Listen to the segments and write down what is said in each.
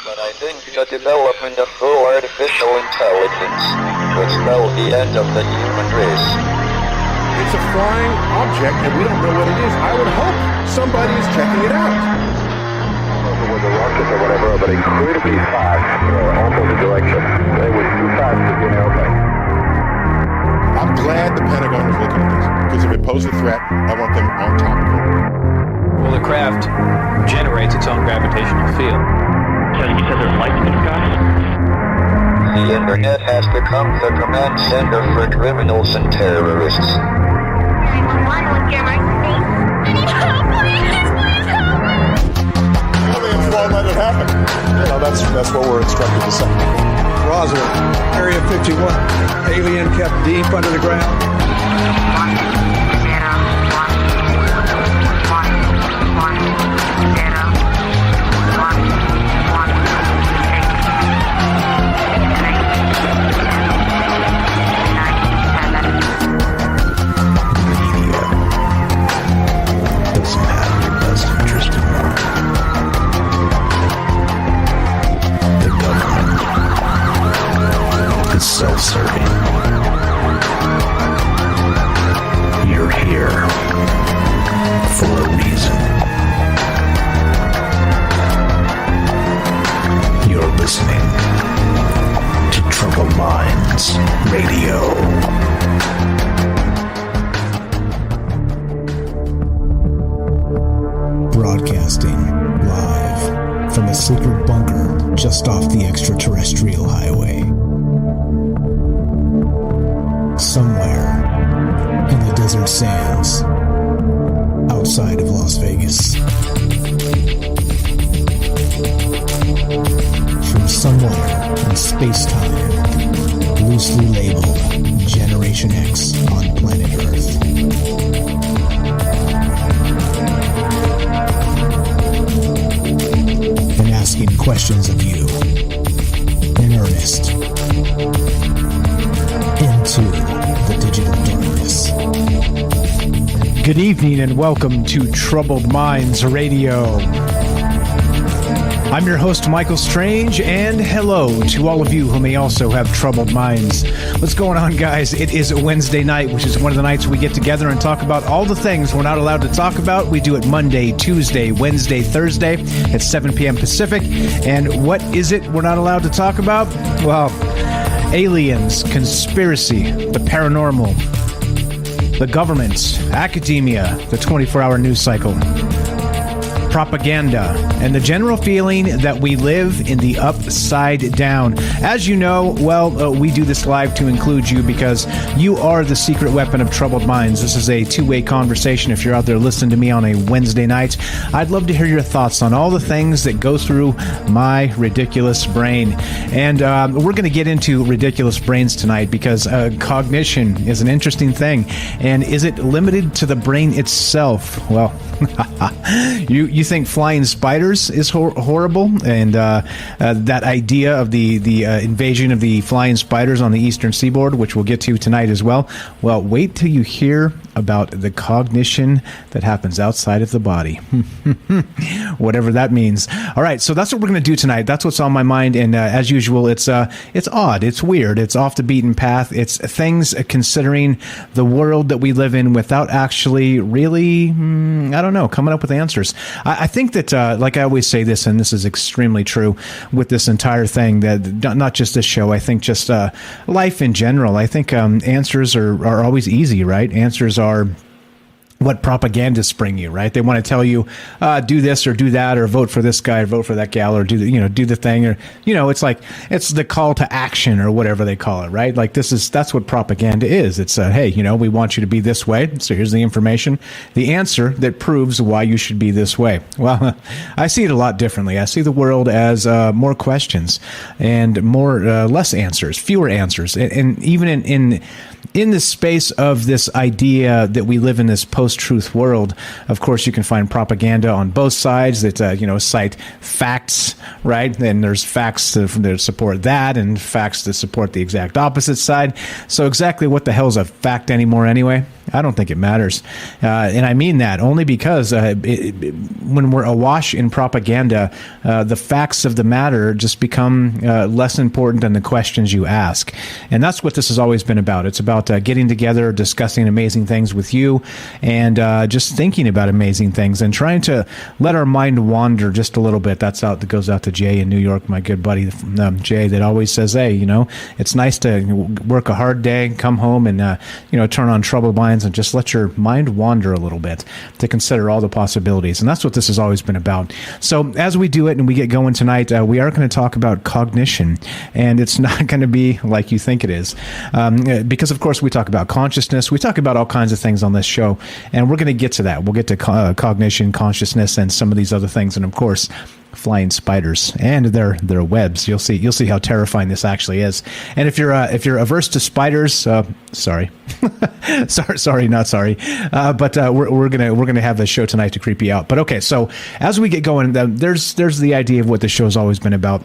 But I think the development of full artificial intelligence would spell the end of the human race. It's a flying object, and we don't know what it is. I would hope somebody is checking it out. It was a rocket or whatever, but incredibly fast, opposite direction. It was too fast to be an airplane. I'm glad the Pentagon is looking at this, because if it poses a threat, I want them on top of it. Well, the craft generates its own gravitational field. So you said there's lights in the sky? The internet has become the command center for criminals and terrorists. 911, what's your emergency? I need help, please help me! Aliens won't let it happen. You know, that's what we're instructed to say. Roswell, Area 51. Alien kept deep under the ground. 1, 0, self-serving. You're here for a reason. You're listening to Troubled Minds Radio. Broadcasting live from a secret bunker just off the extraterrestrial highway. Somewhere in the desert sands outside of Las Vegas. From somewhere in space-time, loosely labeled Generation X on planet Earth. And asking questions of you in earnest into the digital darkness. Good evening and welcome to Troubled Minds Radio. I'm your host, Michael Strange, and hello to all of you who may also have troubled minds. What's going on, guys? It is a Wednesday night, which is one of the nights we get together and talk about all the things we're not allowed to talk about. We do it Monday, Tuesday, Wednesday, Thursday at 7 p.m. Pacific. And what is it we're not allowed to talk about? Well, aliens, conspiracy, the paranormal, the government, academia, the 24-hour news cycle, propaganda, and the general feeling that we live in the upside down. As you know, we do this live to include you because you are the secret weapon of troubled minds. This is a two-way conversation. If you're out there listening to me on a Wednesday night, I'd love to hear your thoughts on all the things that go through my ridiculous brain. And we're going to get into ridiculous brains tonight because cognition is an interesting thing. And is it limited to the brain itself? Well, you think flying spiders is horrible, and that idea of the invasion of the flying spiders on the eastern seaboard, which we'll get to tonight as well. Well, wait till you hear about the cognition that happens outside of the body. Whatever that means. All right, so that's what we're going to do tonight. That's what's on my mind, and as usual, it's odd, it's weird, it's off the beaten path. It's things considering the world that we live in without actually really, I don't know, coming up with answers. I think that, like I always say this, and this is extremely true with this entire thing, that not just this show, I think just life in general. I think answers are always easy, right? Answers are what propagandists bring you, right? They want to tell you, do this or do that, or vote for this guy or vote for that gal, or do the thing, or, it's like, it's the call to action or whatever they call it, right? Like that's what propaganda is. It's hey, we want you to be this way. So here's the information, the answer that proves why you should be this way. Well, I see it a lot differently. I see the world as more questions and less answers, fewer answers. And even in the space of this idea that we live in this post-truth world, of course, you can find propaganda on both sides that, cite facts, right? And there's facts that support that and facts that support the exact opposite side. So exactly what the hell is a fact anymore anyway? I don't think it matters. And I mean that only because when we're awash in propaganda, the facts of the matter just become less important than the questions you ask. And that's what this has always been about. It's about getting together, discussing amazing things with you, and just thinking about amazing things and trying to let our mind wander just a little bit. That goes out to Jay in New York, my good buddy Jay, that always says, hey, it's nice to work a hard day, come home and, turn on Troubled Minds and just let your mind wander a little bit to consider all the possibilities. And that's what this has always been about. So as we do it and we get going tonight, we are going to talk about cognition. And it's not going to be like you think it is. Because, of course, we talk about consciousness. We talk about all kinds of things on this show. And we're going to get to that. We'll get to cognition, consciousness, and some of these other things. And, of course, flying spiders and their webs. You'll see how terrifying this actually is. And if you're averse to spiders, sorry, not sorry. But we're gonna have a show tonight to creep you out. But okay, so as we get going, there's the idea of what the show's always been about.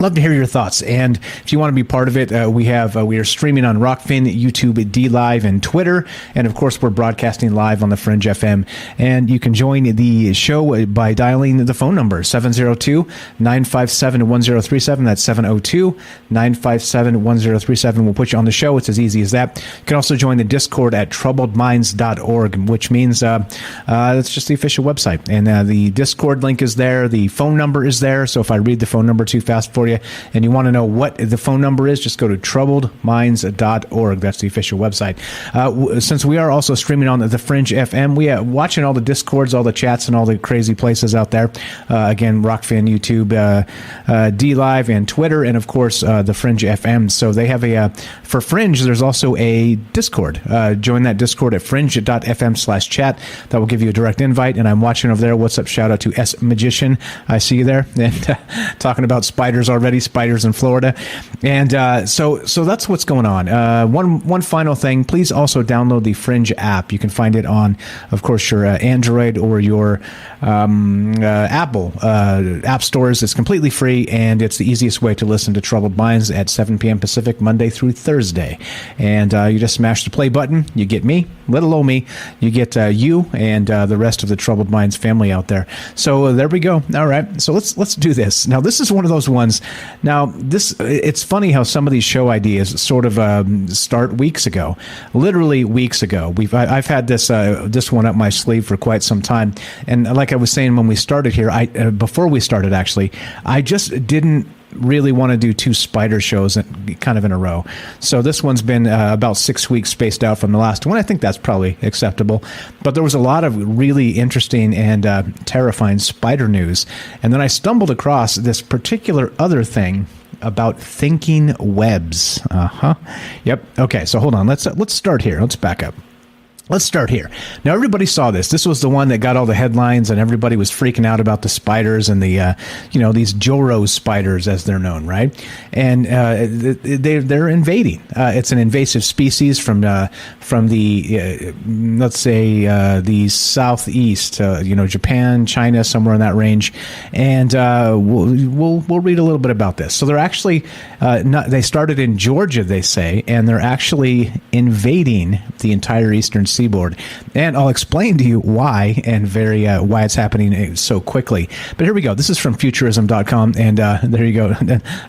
Love to hear your thoughts, and if you want to be part of it, we are streaming on Rockfin, YouTube, D Live, and Twitter, and of course we're broadcasting live on the Fringe FM. And you can join the show by dialing the phone number 702-957-1037. That's 702-957-1037. We'll put you on the show. It's as easy as that. You can also join the Discord at troubledminds.org, which means that's just the official website, and the Discord link is there. The phone number is there. So if I read the phone number too fast for you and you want to know what the phone number is, just go to troubledminds.org. That's the official website. Since we are also streaming on the Fringe FM, we are watching all the Discords, all the chats, and all the crazy places out there. Again, Rockfin, YouTube, D Live, and Twitter, and of course the Fringe FM. So they have for Fringe, there's also a Discord. Join that Discord at fringe.fm/chat. That will give you a direct invite, and I'm watching over there. What's up? Shout out to S Magician. I see you there. And talking about spiders already, spiders in Florida. And so that's what's going on. One final thing, please also download the Fringe app. You can find it on, of course, your Android or your Apple app stores. It's completely free, and it's the easiest way to listen to Troubled Minds at 7 p.m. Pacific, Monday through Thursday. And you just smash the play button. You get me, little old me. You get you and the rest of the Troubled Minds family out there. So there we go. All right. So let's do this. Now, this is one of those ones. Now, it's funny how some of these show ideas sort of start weeks ago, literally weeks ago. I've had this one up my sleeve for quite some time, and like I was saying when we started here, before we started actually, I just didn't really want to do 2 spider shows kind of in a row. So this one's been about 6 weeks spaced out from the last one. I think that's probably acceptable. But there was a lot of really interesting and terrifying spider news. And then I stumbled across this particular other thing about thinking webs. Yep. Okay, so hold on. Let's start here. Let's back up. Let's start here. Now, everybody saw this. This was the one that got all the headlines, and everybody was freaking out about the spiders and the, these Joro spiders, as they're known, right? And they're invading. It's an invasive species from the let's say the southeast, Japan, China, somewhere in that range. And we'll read a little bit about this. So they're actually they started in Georgia, they say, and they're actually invading the entire eastern seaboard. And I'll explain to you why and why it's happening so quickly. But here we go. This is from futurism.com, and there you go.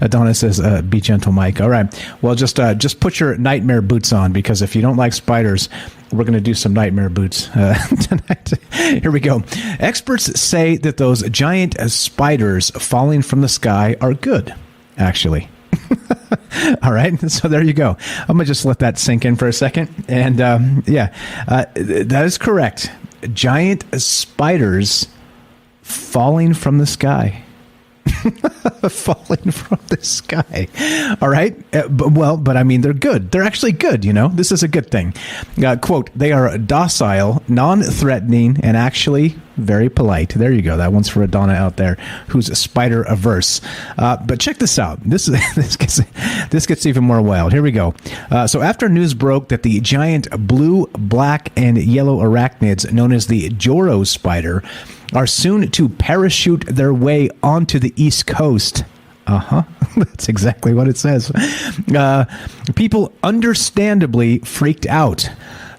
Adonis says, be gentle, Mike. All right. Well, just put your nightmare boots on, because if you don't like spiders, we're going to do some nightmare boots tonight. Here we go. Experts say that those giant spiders falling from the sky are good, actually. All right, so there you go. I'm going to just let that sink in for a second. And that is correct. Giant spiders falling from the sky. Falling from the sky. All right. But I mean, they're good. They're actually good. This is a good thing. Quote, they are docile, non-threatening, and actually very polite. There you go. That one's for Adonna out there, who's a spider averse. But check this out. This gets even more wild. Here we go. So after news broke that the giant blue, black, and yellow arachnids known as the Joro spider are soon to parachute their way onto the East Coast. That's exactly what it says. People understandably freaked out.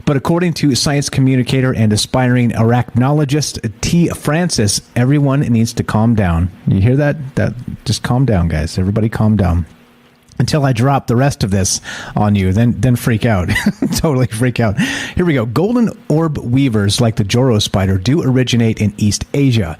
But according to science communicator and aspiring arachnologist T. Francis, everyone needs to calm down. You hear that? Just calm down, guys. Everybody calm down. Until I drop the rest of this on you, then freak out. Totally freak out. Here we go. Golden orb weavers like the Joro spider do originate in East Asia,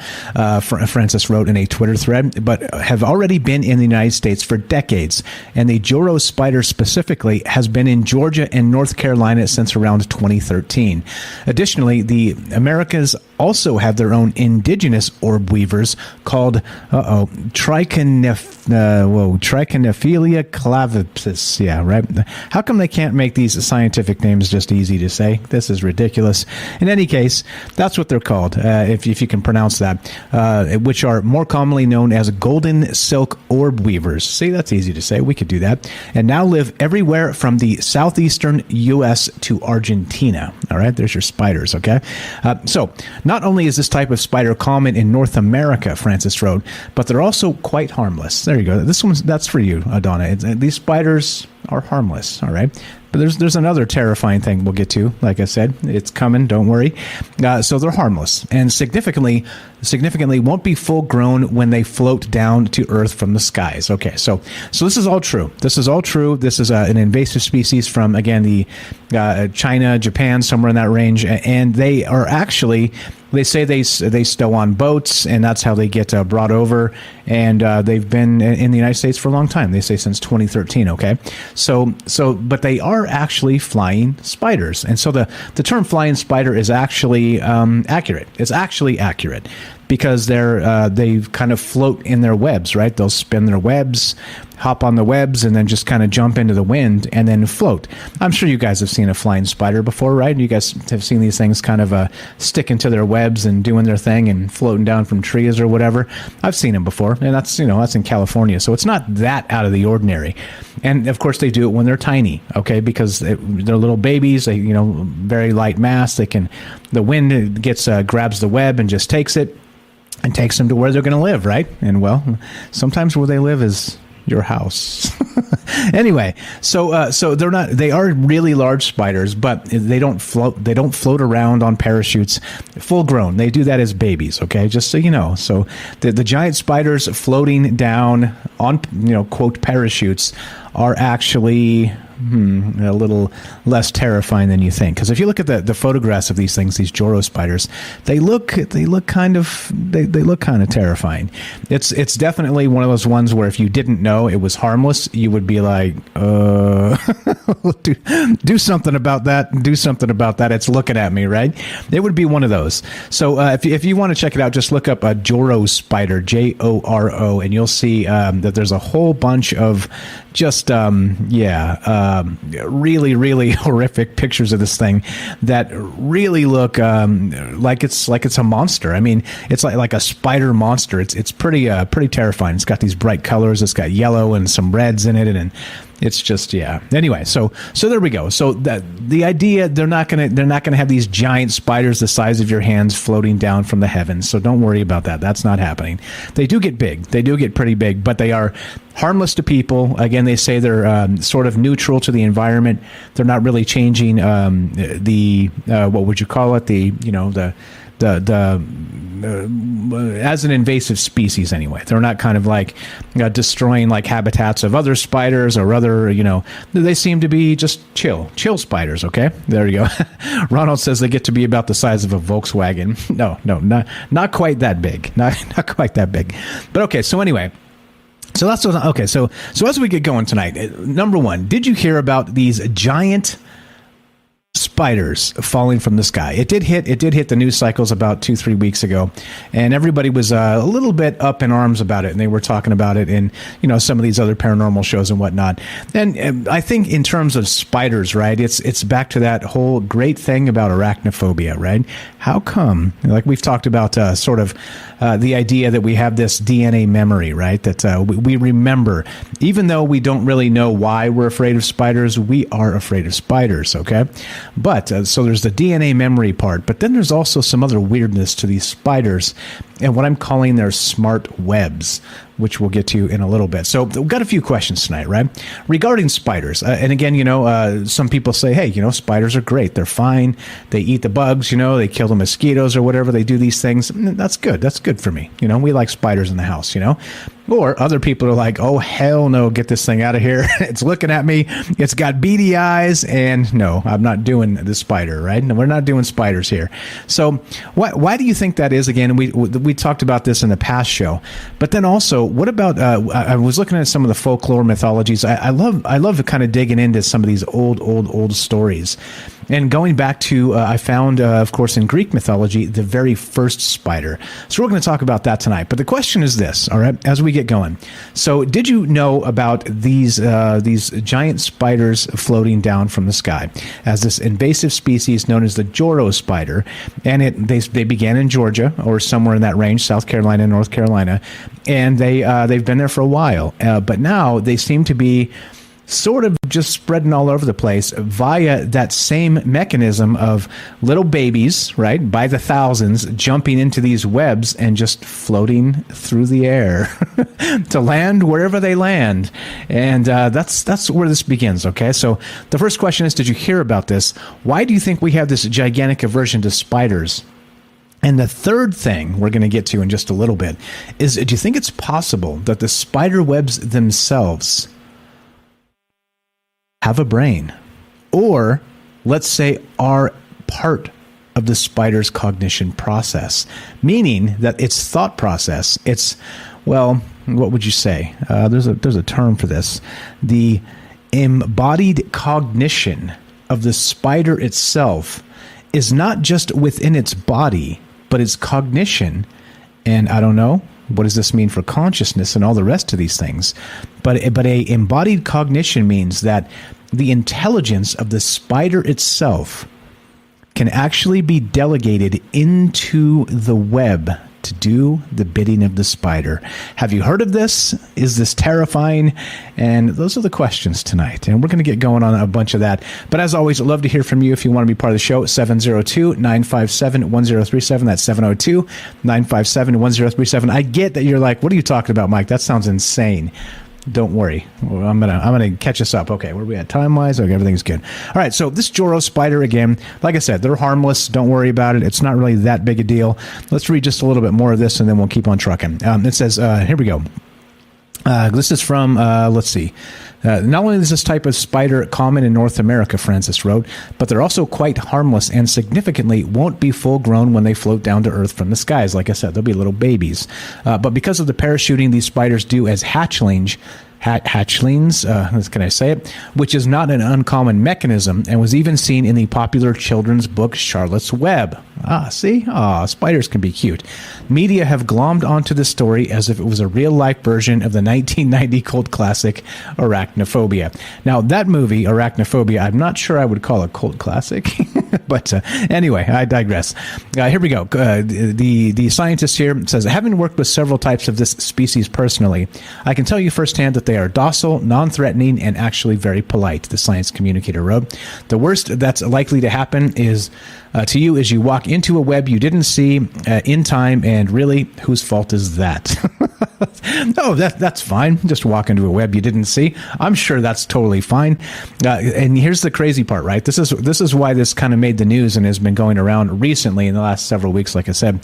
Francis wrote in a Twitter thread, but have already been in the United States for decades. And the Joro spider specifically has been in Georgia and North Carolina since around 2013. Additionally, the Americas also have their own indigenous orb weavers called Trichonephilia clavipsis. Yeah, right. How come they can't make these scientific names just easy to say? This is ridiculous. In any case, that's what they're called, if you can pronounce that, which are more commonly known as golden silk orb weavers. See, that's easy to say. We could do that. And now live everywhere from the southeastern U.S. to Argentina. All right, there's your spiders, okay? So, not only is this type of spider common in North America, Francis wrote, but they're also quite harmless. There you go. That's for you, Donna. These spiders are harmless, all right? But there's another terrifying thing we'll get to. Like I said, it's coming. Don't worry. So they're harmless, and significantly won't be full grown when they float down to Earth from the skies. Okay, so this is all true. This is all true. This is an invasive species from, again, the China, Japan, somewhere in that range, and they are actually. They say they stow on boats, and that's how they get brought over. And they've been in the United States for a long time. They say since 2013. Okay, but they are actually flying spiders, and so the term flying spider is actually accurate. It's actually accurate because they kind of float in their webs, right? They'll spin their webs, hop on the webs, and then just kind of jump into the wind and then float. I'm sure you guys have seen a flying spider before, right? You guys have seen these things kind of sticking to their webs and doing their thing and floating down from trees or whatever. I've seen them before, and that's in California, so it's not that out of the ordinary. And of course, they do it when they're tiny, okay? Because they're little babies. They, very light mass. The wind grabs the web and just takes it. And takes them to where they're going to live, right? And well, sometimes where they live is your house. Anyway, so they're not. They are really large spiders, but they don't float. They don't float around on parachutes, full grown. They do that as babies. Okay, just so you know. So the giant spiders floating down on quote parachutes are actually a little less terrifying than you think. Because if you look at the photographs of these things, these Joro spiders, they look kind of terrifying. It's definitely one of those ones where if you didn't know it was harmless, you would be like, do something about that. Do something about that. It's looking at me, right? It would be one of those. So if you want to check it out, just look up a Joro spider, Joro, and you'll see that there's a whole bunch of just really, really horrific pictures of this thing that really look like it's a monster. I mean, it's like a spider monster. It's pretty terrifying. It's got these bright colors. It's got yellow and some reds in it, and it's just Anyway, so there we go. So the idea they're not gonna have these giant spiders the size of your hands floating down from the heavens. So don't worry about that. That's not happening. They do get big. They do get pretty big, but they are harmless to people. Again, they say they're sort of neutral to the environment. They're not really changing the what would you call it? As an invasive species anyway. They're not kind of like destroying like habitats of other spiders or other, they seem to be just chill spiders, okay? There you go. Ronald says they get to be about the size of a Volkswagen. No, not quite that big. Not quite that big. But okay, so anyway, so that's what, okay, so as we get going tonight, number one, did you hear about these giant spiders falling from the sky? It did hit the news cycles about 2-3 weeks ago, and everybody was a little bit up in arms about it, and they were talking about it in some of these other paranormal shows and whatnot. And I think in terms of spiders, right, it's back to that whole great thing about arachnophobia, right? How come, like we've talked about the idea that we have this DNA memory, right, that we remember, even though we don't really know why we're afraid of spiders, we are afraid of spiders, okay? But so there's the DNA memory part, but then there's also some other weirdness to these spiders. and what I'm calling their smart webs, which we'll get to in a little bit. So we've got a few questions tonight, right? Regarding spiders. And again, some people say, hey, spiders are great. They're fine. They eat the bugs, they kill the mosquitoes or whatever. They do these things. That's good. That's good for me. We like spiders in the house, Or other people are like, oh, hell no, get this thing out of here. It's looking at me. It's got beady eyes. And no, I'm not doing the spider, right? No, we're not doing spiders here. So why do you think that is? Again, we talked about this in the past show. But then also, what about, I was looking at some of the folklore mythologies. I love kind of digging into some of these old stories. And going back to, I found, of course, in Greek mythology, the very first spider. So we're going to talk about that tonight. But the question is this, all right, as we get going. So did you know about these giant spiders floating down from the sky as this invasive species known as the Joro spider? And they began in Georgia or somewhere in that range, South Carolina, North Carolina. And they've been there for a while. But now they seem to be sort of just spreading all over the place via that same mechanism of little babies, right, by the thousands, jumping into these webs and just floating through the air to land wherever they land. And that's where this begins, okay? So the first question is, did you hear about this? Why do you think we have this gigantic aversion to spiders? And the third thing we're going to get to in just a little bit is, do you think it's possible that the spider webs themselves have a brain, or let's say are part of the spider's cognition process, meaning that its thought process, what would you say? There's a term for this. The embodied cognition of the spider itself is not just within its body, but its cognition. And I don't know, what does this mean for consciousness and all the rest of these things? But a embodied cognition means that the intelligence of the spider itself can actually be delegated into the web to do the bidding of the spider. Have you heard of this? Is this terrifying? And those are the questions tonight. And we're going to get going on a bunch of that. But as always, I'd love to hear from you if you want to be part of the show. 702-957-1037. That's 702-957-1037. I get that you're like, what are you talking about, Mike? That sounds insane. Don't worry. I'm gonna catch us up. Okay, where are we at time-wise? Okay, everything's good. All right, so this Joro spider, again, like I said, they're harmless. Don't worry about it. It's not really that big a deal. Let's read just a little bit more of this, and then we'll keep on trucking. It says, here we go. This is from, let's see. Not only is this type of spider common in North America, Francis wrote, but they're also quite harmless and significantly won't be full grown when they float down to Earth from the skies. Like I said, they'll be little babies. But because of the parachuting these spiders do as hatchlings, can I say it? Which is not an uncommon mechanism and was even seen in the popular children's book Charlotte's Web. Spiders can be cute. Media have glommed onto the story as if it was a real-life version of the 1990 cult classic Arachnophobia. Now, that movie, Arachnophobia, I'm not sure I would call a cult classic, but anyway, I digress. Here we go. The scientist here says, having worked with several types of this species personally, I can tell you firsthand that they are docile, non-threatening, and actually very polite, the science communicator wrote. The worst that's likely to happen is to you is you walk into a web you didn't see in time, and really, whose fault is that? No, that's fine. Just walk into a web you didn't see. I'm sure that's totally fine. And here's the crazy part, right? This is why this kind of made the news and has been going around recently in the last several weeks, like I said.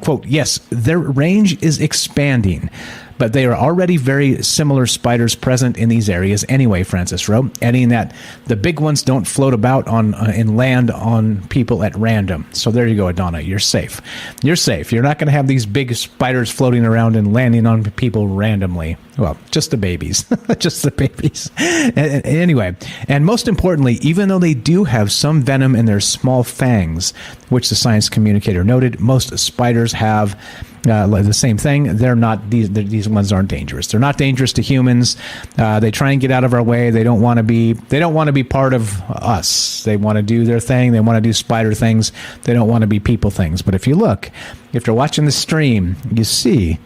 Quote, yes, their range is expanding, but they are already very similar spiders present in these areas anyway, Francis wrote, adding that the big ones don't float about on and land on people at random. So there you go, Adonna. You're safe. You're safe. You're not going to have these big spiders floating around and landing on people randomly. Well, just the babies. Just the babies. Anyway, and most importantly, even though they do have some venom in their small fangs, which the science communicator noted, most spiders have the same thing. They're not, these ones aren't dangerous. They're not dangerous to humans. They try and get out of our way. They don't want to be part of us. They want to do their thing. They want to do spider things. They don't want to be people things. But if you look, if you're watching the stream, you see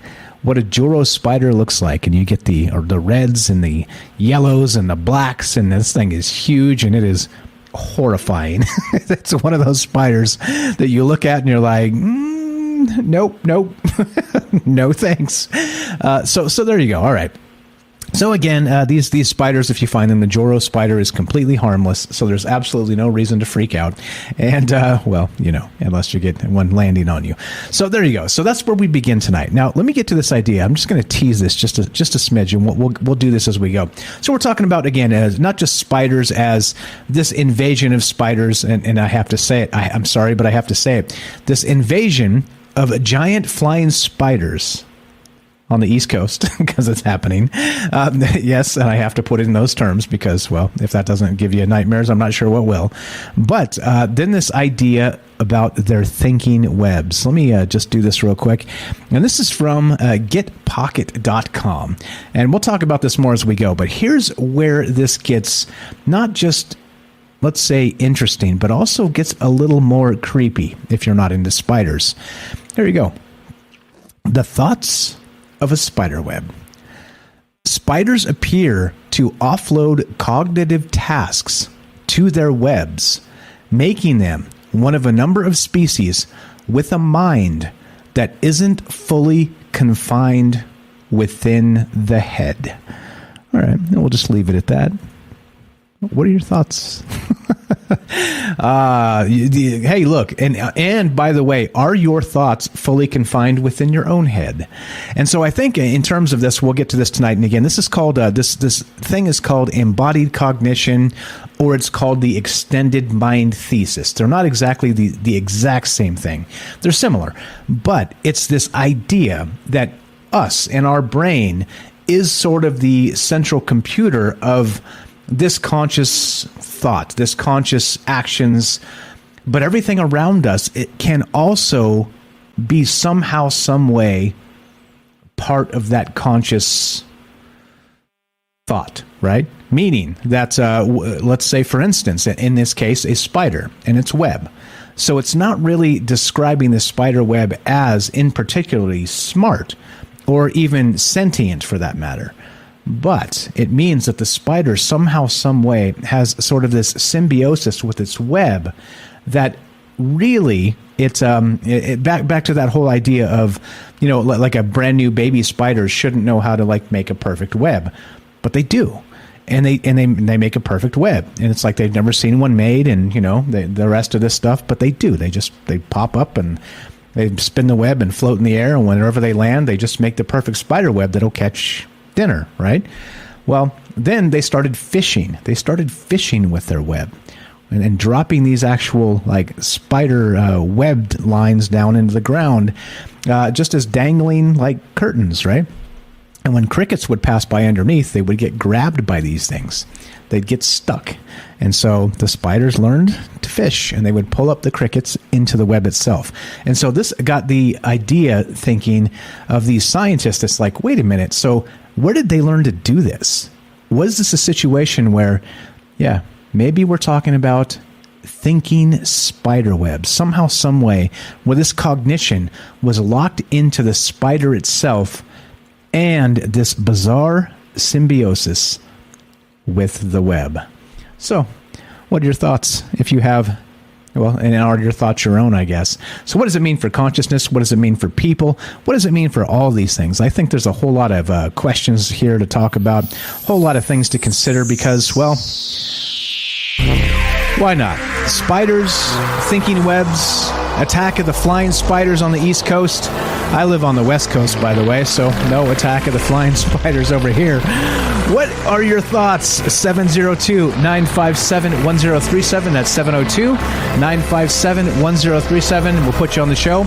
what a Joro spider looks like, and you get the reds and the yellows and the blacks, and this thing is huge, and it is horrifying. It's one of those spiders that you look at and you're like, Nope. No thanks. So there you go. All right. So again, these spiders, if you find them, the Joro spider is completely harmless, so there's absolutely no reason to freak out. And, well, unless you get one landing on you. So there you go. So that's where we begin tonight. Now, let me get to this idea. I'm just going to tease this just a smidge, and we'll do this as we go. So we're talking about, again, as not just spiders, as this invasion of spiders, and I have to say it. I'm sorry, but I have to say it. This invasion of giant flying spiders on the East Coast, because it's happening. Yes, and I have to put it in those terms because, well, if that doesn't give you nightmares, I'm not sure what will. But then this idea about their thinking webs. Let me just do this real quick. And this is from getpocket.com. And we'll talk about this more as we go. But here's where this gets not just, let's say, interesting, but also gets a little more creepy if you're not into spiders. There you go. The thoughts of a spider web. Spiders appear to offload cognitive tasks to their webs, making them one of a number of species with a mind that isn't fully confined within the head. All right, we'll just leave it at that. What are your thoughts? Hey, look, and by the way, are your thoughts fully confined within your own head? And so I think in terms of this, we'll get to this tonight. And again, this is called this thing is called embodied cognition, or it's called the extended mind thesis. They're not exactly the exact same thing. They're similar, but it's this idea that us and our brain is sort of the central computer of this conscious thought, this conscious actions, but everything around us, it can also be somehow, some way part of that conscious thought, right? Meaning that, let's say, for instance, in this case, a spider and its web. So it's not really describing the spider web as in particularly smart or even sentient for that matter. But it means that the spider somehow, some way has sort of this symbiosis with its web that really it's back to that whole idea of, like a brand new baby spider shouldn't know how to make a perfect web, but they do. And they make a perfect web, and it's like they've never seen one made, and the rest of this stuff, but they do. They pop up and they spin the web and float in the air, and whenever they land, they just make the perfect spider web that'll catch dinner, right? Well, then they started fishing. They started fishing with their web and dropping these actual spider webbed lines down into the ground, just as dangling curtains, right? And when crickets would pass by underneath, they would get grabbed by these things. They'd get stuck. And so the spiders learned to fish, and they would pull up the crickets into the web itself. And so this got the idea thinking of these scientists. It's like, wait a minute. So where did they learn to do this? Was this a situation where, maybe we're talking about thinking spider webs, somehow, some way, where this cognition was locked into the spider itself and this bizarre symbiosis with the web. So, what are your thoughts? If you have, and are your thoughts your own, I guess. So what does it mean for consciousness? What does it mean for people? What does it mean for all these things? I think there's a whole lot of questions here to talk about, a whole lot of things to consider because, why not? Spiders, thinking webs, attack of the flying spiders on the East Coast. I live on the West Coast, by the way, so no attack of the flying spiders over here. What are your thoughts? 702-957-1037. That's 702-957-1037. We'll put you on the show.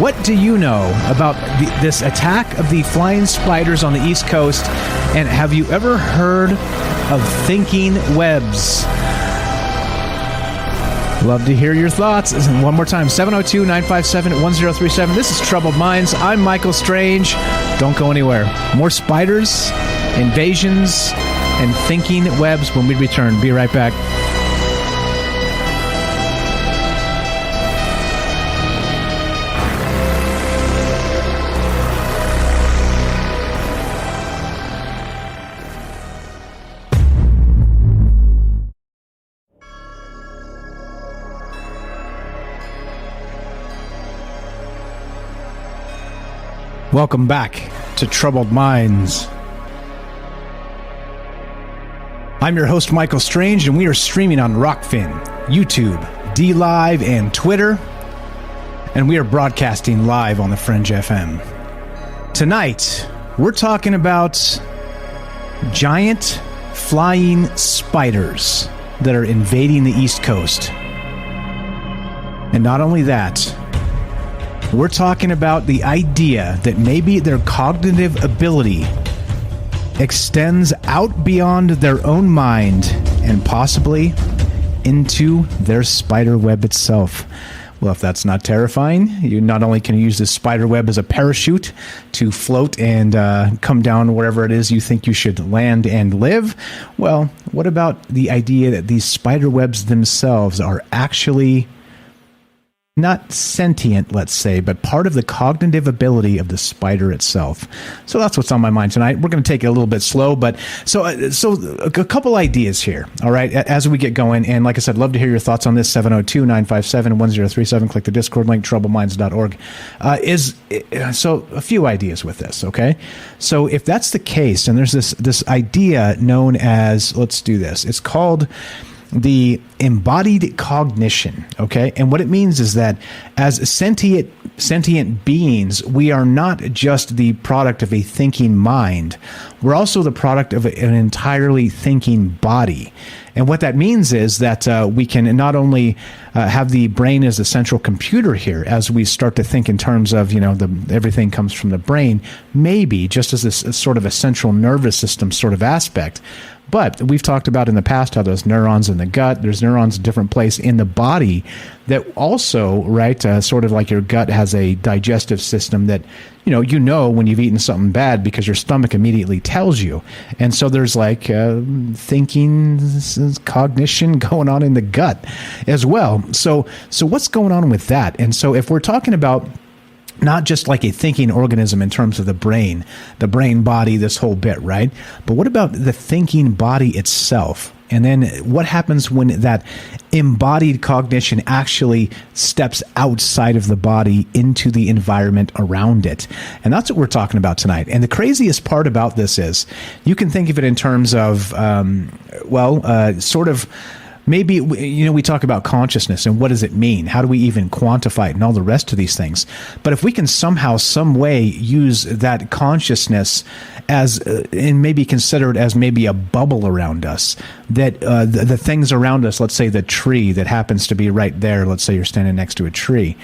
What do you know about this attack of the flying spiders on the East Coast? And have you ever heard of thinking webs? Love to hear your thoughts. One more time, 702-957-1037. This is Troubled Minds. I'm Michael Strange. Don't go anywhere. More spiders, invasions, and thinking webs when we return. Be right back. Welcome back to Troubled Minds. I'm your host, Michael Strange, and we are streaming on Rockfin, YouTube, DLive, and Twitter. And we are broadcasting live on the Fringe FM. Tonight, we're talking about giant flying spiders that are invading the East Coast. And not only that, we're talking about the idea that maybe their cognitive ability extends out beyond their own mind and possibly into their spider web itself. Well, if that's not terrifying, you not only can use this spider web as a parachute to float and come down wherever it is you think you should land and live. Well, what about the idea that these spider webs themselves are actually not sentient, let's say, but part of the cognitive ability of the spider itself? So that's what's on my mind tonight. We're going to take it a little bit slow, but so a couple ideas here, all right, as we get going. And like I said, love to hear your thoughts on this. 702-957-1037. Click the Discord link, troubleminds.org. So a few ideas with this, okay? So if that's the case, and there's this idea known as, let's do this, it's called the embodied cognition, okay? And what it means is that as sentient beings, we are not just the product of a thinking mind. We're also the product of an entirely thinking body. And what that means is that we can not only have the brain as a central computer here, as we start to think in terms of, everything comes from the brain, maybe just as this sort of a central nervous system sort of aspect. But we've talked about in the past how there's neurons in the gut, there's neurons in different place in the body that also, right, sort of like your gut has a digestive system that, you know when you've eaten something bad because your stomach immediately tells you. And so there's like thinking, cognition going on in the gut as well. So what's going on with that? And so if we're talking about not just like a thinking organism in terms of the brain body, this whole bit, right? But what about the thinking body itself? And then what happens when that embodied cognition actually steps outside of the body into the environment around it? And that's what we're talking about tonight. And the craziest part about this is you can think of it in terms of, sort of, maybe, we talk about consciousness and what does it mean? How do we even quantify it and all the rest of these things? But if we can somehow, some way use that consciousness as, and maybe consider it as maybe a bubble around us, that the things around us, let's say the tree that happens to be right there, let's say you're standing next to a tree,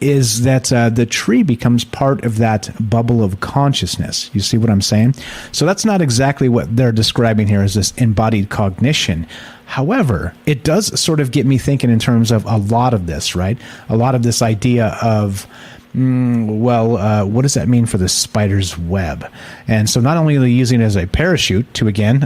is that the tree becomes part of that bubble of consciousness. You see what I'm saying? So that's not exactly what they're describing here as this embodied cognition. However, it does sort of get me thinking in terms of a lot of this, right? A lot of this idea of, what does that mean for the spider's web? And so not only are they using it as a parachute to, again,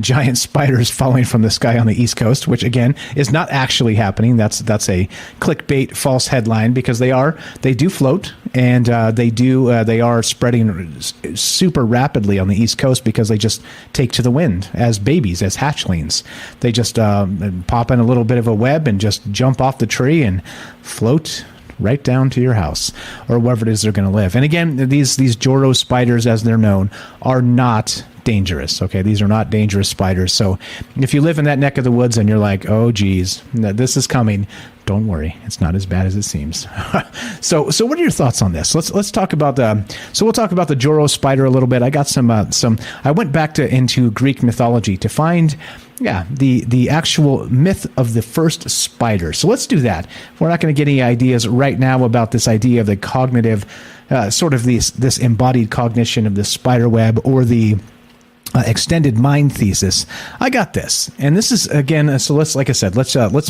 giant spiders falling from the sky on the East Coast, which, again, is not actually happening. That's a clickbait false headline because they do float, and they are spreading super rapidly on the East Coast because they just take to the wind as babies, as hatchlings. They just pop in a little bit of a web and just jump off the tree and float right down to your house or wherever it is they're going to live. And again, these Joro spiders, as they're known, are not dangerous. Okay, these are not dangerous spiders. So if you live in that neck of the woods and you're like, oh geez, this is coming, don't worry, it's not as bad as it seems. So what are your thoughts on this? Let's talk about we'll talk about the Joro spider a little bit. I got some I went back into Greek mythology to find the actual myth of the first spider. So let's do that. We're not going to get any ideas right now about this idea of the cognitive, sort of this embodied cognition of the spider web or the extended mind thesis. I got this, and this is again. So let's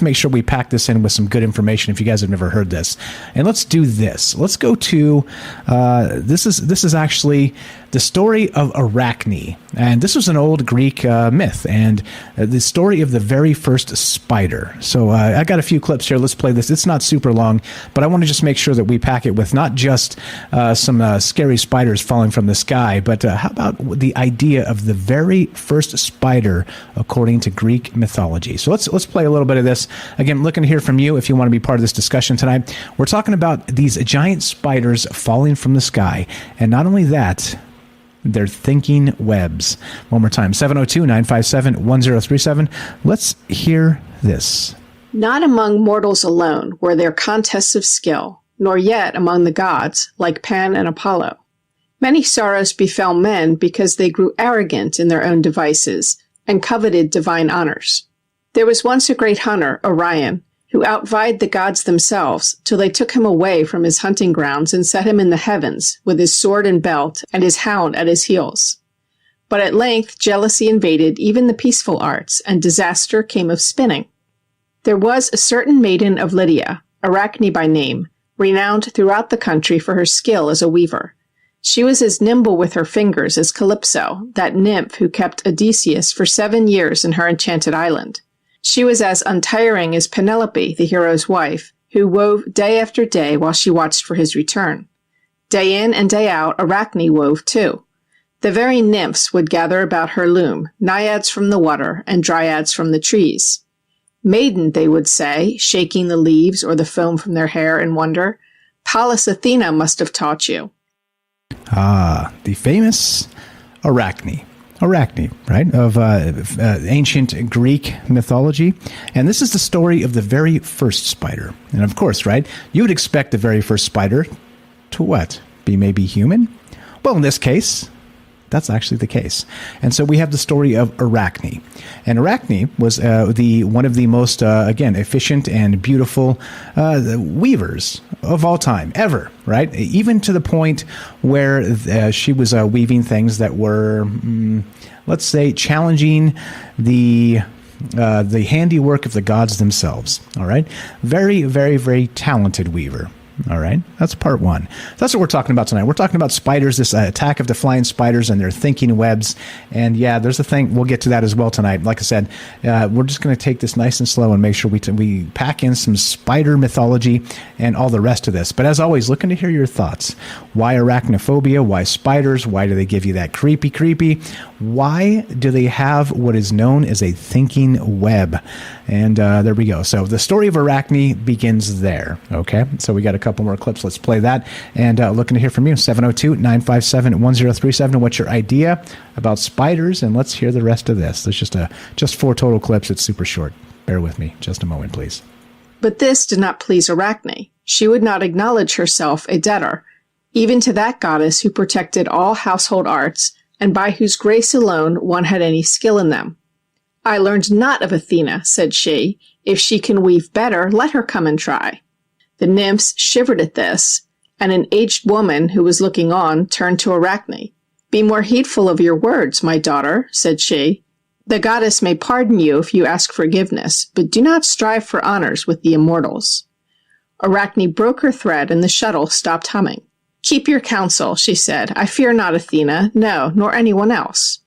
make sure we pack this in with some good information. If you guys have never heard this, and let's do this. Let's go to this is actually the story of Arachne. And this was an old Greek myth, and the story of the very first spider. So I got a few clips here. Let's play this. It's not super long, but I want to just make sure that we pack it with not just some scary spiders falling from the sky, but how about the idea of the very first spider according to Greek mythology? So let's play a little bit of this. Again, looking to hear from you if you want to be part of this discussion tonight. We're talking about these giant spiders falling from the sky, and not only that, they're thinking webs. One more time, 702-957-1037. Let's hear this. Not among mortals alone were there contests of skill, nor yet among the gods, like Pan and Apollo. Many sorrows befell men because they grew arrogant in their own devices and coveted divine honors. There was once a great hunter, Orion, who outvied the gods themselves till they took him away from his hunting grounds and set him in the heavens with his sword and belt and his hound at his heels. But at length jealousy invaded even the peaceful arts, and disaster came of spinning. There was a certain maiden of Lydia, Arachne by name, renowned throughout the country for her skill as a weaver. She was as nimble with her fingers as Calypso, that nymph who kept Odysseus for 7 years in her enchanted island. She was as untiring as Penelope, the hero's wife, who wove day after day while she watched for his return. Day in and day out, Arachne wove too. The very nymphs would gather about her loom, naiads from the water and dryads from the trees. Maiden, they would say, shaking the leaves or the foam from their hair in wonder, Pallas Athena must have taught you. Ah, the famous Arachne. Arachne, right, of ancient Greek mythology. And this is the story of the very first spider. And of course, right, you would expect the very first spider to what? Be maybe human? Well, in this case, that's actually the case. And so we have the story of Arachne. And Arachne was one of the most, again, efficient and beautiful weavers of all time, ever, right? Even to the point where she was weaving things that were, let's say, challenging the handiwork of the gods themselves, all right? Very, very, very talented weaver. All right, that's part one. That's what we're talking about tonight. We're talking about spiders, this attack of the flying spiders and their thinking webs. And yeah, there's a thing. We'll get to that as well tonight. Like I said, we're just going to take this nice and slow and make sure we pack in some spider mythology and all the rest of this. But as always, looking to hear your thoughts. Why arachnophobia? Why spiders? Why do they give you that creepy? Why do they have what is known as a thinking web? And there we go. So the story of Arachne begins there. Okay, so we got a couple more clips. Let's play that. And looking to hear from you, 702-957-1037. What's your idea about spiders? And let's hear the rest of this. There's just 4 total clips. It's super short. Bear with me just a moment, please. But this did not please Arachne. She would not acknowledge herself a debtor, even to that goddess who protected all household arts, and by whose grace alone one had any skill in them. I learned not of Athena, said she. If she can weave better, let her come and try. The nymphs shivered at this, and an aged woman who was looking on turned to Arachne. Be more heedful of your words, my daughter, said she. The goddess may pardon you if you ask forgiveness, but do not strive for honors with the immortals. Arachne broke her thread, and the shuttle stopped humming. Keep your counsel, she said. I fear not Athena, no, nor anyone else.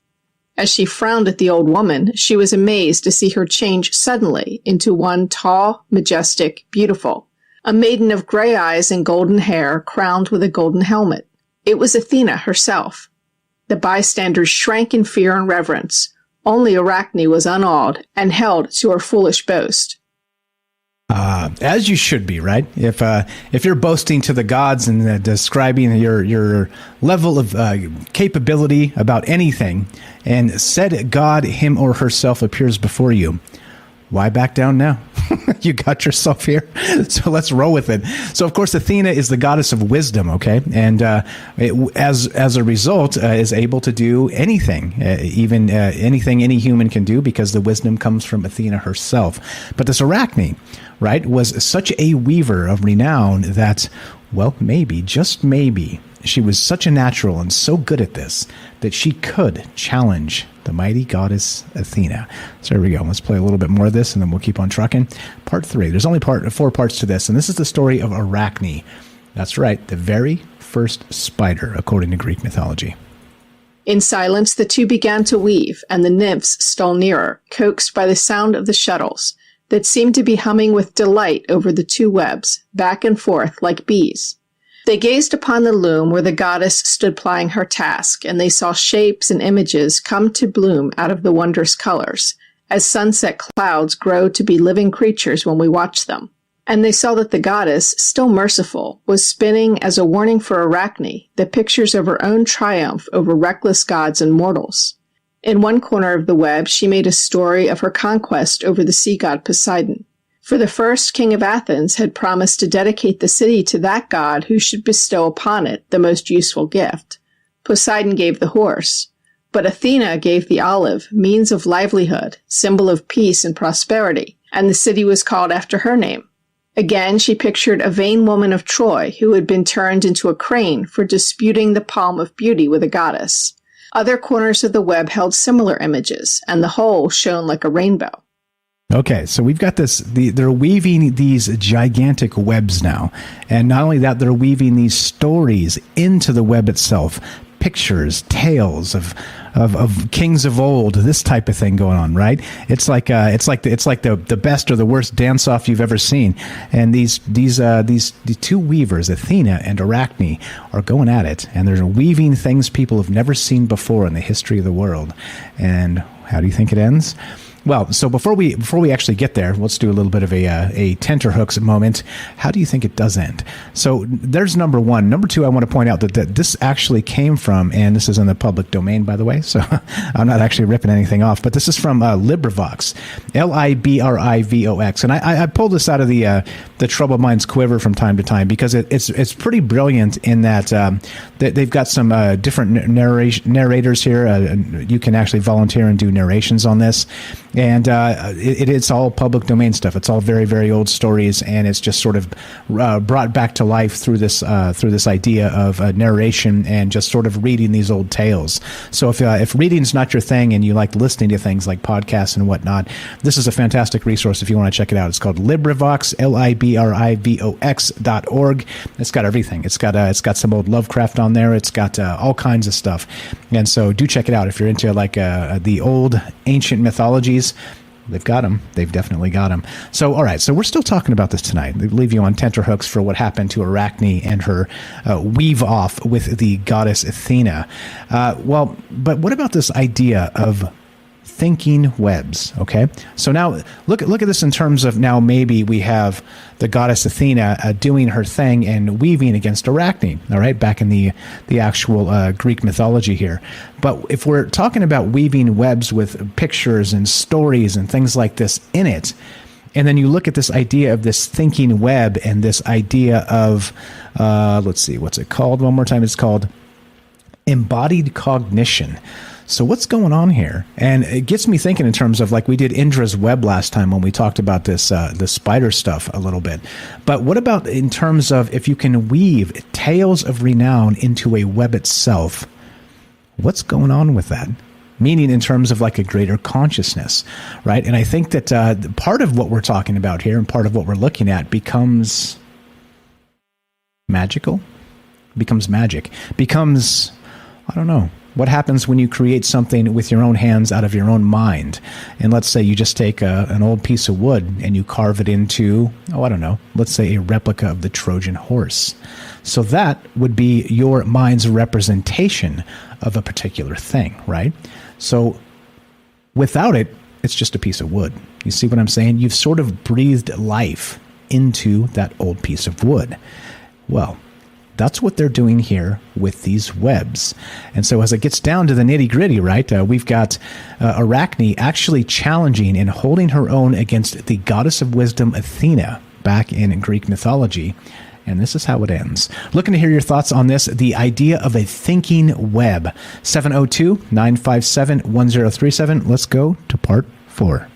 As she frowned at the old woman, she was amazed to see her change suddenly into one tall, majestic, beautiful, a maiden of gray eyes and golden hair crowned with a golden helmet. It was Athena herself. The bystanders shrank in fear and reverence. Only Arachne was unawed and held to her foolish boast. As you should be, right? If you're boasting to the gods and describing your level of capability about anything, and said God, him or herself, appears before you, why back down now? You got yourself here, so let's roll with it. So, of course, Athena is the goddess of wisdom, okay? And as a result, is able to do anything, even anything any human can do, because the wisdom comes from Athena herself. But this Arachne, right, was such a weaver of renown that, well, maybe, just maybe, she was such a natural and so good at this that she could challenge the mighty goddess Athena. So here we go. Let's play a little bit more of this, and then we'll keep on trucking. Part 3. There's only 4 parts to this, and this is the story of Arachne. That's right, the very first spider, according to Greek mythology. In silence, the two began to weave, and the nymphs stole nearer, coaxed by the sound of the shuttles that seemed to be humming with delight over the two webs, back and forth like bees. They gazed upon the loom where the goddess stood plying her task, and they saw shapes and images come to bloom out of the wondrous colors, as sunset clouds grow to be living creatures when we watch them. And they saw that the goddess, still merciful, was spinning as a warning for Arachne the pictures of her own triumph over reckless gods and mortals. In one corner of the web, she made a story of her conquest over the sea god Poseidon. For the first king of Athens had promised to dedicate the city to that god who should bestow upon it the most useful gift. Poseidon gave the horse, but Athena gave the olive, means of livelihood, symbol of peace and prosperity, and the city was called after her name. Again, she pictured a vain woman of Troy who had been turned into a crane for disputing the palm of beauty with a goddess. Other corners of the web held similar images, and the whole shone like a rainbow. Okay, so we've got this, they're weaving these gigantic webs now. And not only that, they're weaving these stories into the web itself. Pictures, tales of kings of old, this type of thing going on, right? It's like the best or the worst dance off you've ever seen. And these two weavers, Athena and Arachne, are going at it, and they're weaving things people have never seen before in the history of the world. And how do you think it ends? Well, so before we actually get there, let's do a little bit of a tenterhooks moment. How do you think it does end? So there's number one. Number two, I want to point out that this actually came from, and this is in the public domain, by the way, so I'm not actually ripping anything off, but this is from LibriVox, LibriVox. And I pulled this out of the Troubled Minds quiver from time to time because it's pretty brilliant in that they've got some different narrators here. You can actually volunteer and do narrations on this. And it's all public domain stuff. It's all very, very old stories, and it's just sort of brought back to life through this idea of narration and just sort of reading these old tales. So if reading's not your thing and you like listening to things like podcasts and whatnot, this is a fantastic resource if you want to check it out. It's called LibriVox, LibriVox.org. It's got everything. It's got some old Lovecraft on there. It's got all kinds of stuff, and so do check it out if you're into like the old ancient mythologies. They've got them. They've definitely got them. So, all right. So we're still talking about this tonight. They leave you on tenterhooks for what happened to Arachne and her weave off with the goddess Athena. Well, but what about this idea of thinking webs? Okay. So now look at this in terms of now maybe we have the goddess Athena doing her thing and weaving against Arachne. All right. Back in the actual Greek mythology here. But if we're talking about weaving webs with pictures and stories and things like this in it, and then you look at this idea of this thinking web and this idea of, let's see, what's it called? One more time. It's called embodied cognition. So what's going on here? And it gets me thinking in terms of like we did Indra's web last time when we talked about this, the spider stuff a little bit. But what about in terms of if you can weave tales of renown into a web itself? What's going on with that? Meaning in terms of like a greater consciousness, right? And I think that part of what we're talking about here and part of what we're looking at becomes magical, becomes magic, becomes, I don't know. What happens when you create something with your own hands out of your own mind? And let's say you just take an old piece of wood and you carve it into, I don't know, let's say a replica of the Trojan horse. So that would be your mind's representation of a particular thing, right? So without it, it's just a piece of wood. You see what I'm saying? You've sort of breathed life into that old piece of wood. Well, that's what they're doing here with these webs. And so as it gets down to the nitty-gritty, right, we've got Arachne actually challenging and holding her own against the goddess of wisdom, Athena, back in Greek mythology. And this is how it ends. Looking to hear your thoughts on this, the idea of a thinking web. 702-957-1037. Let's go to part 4.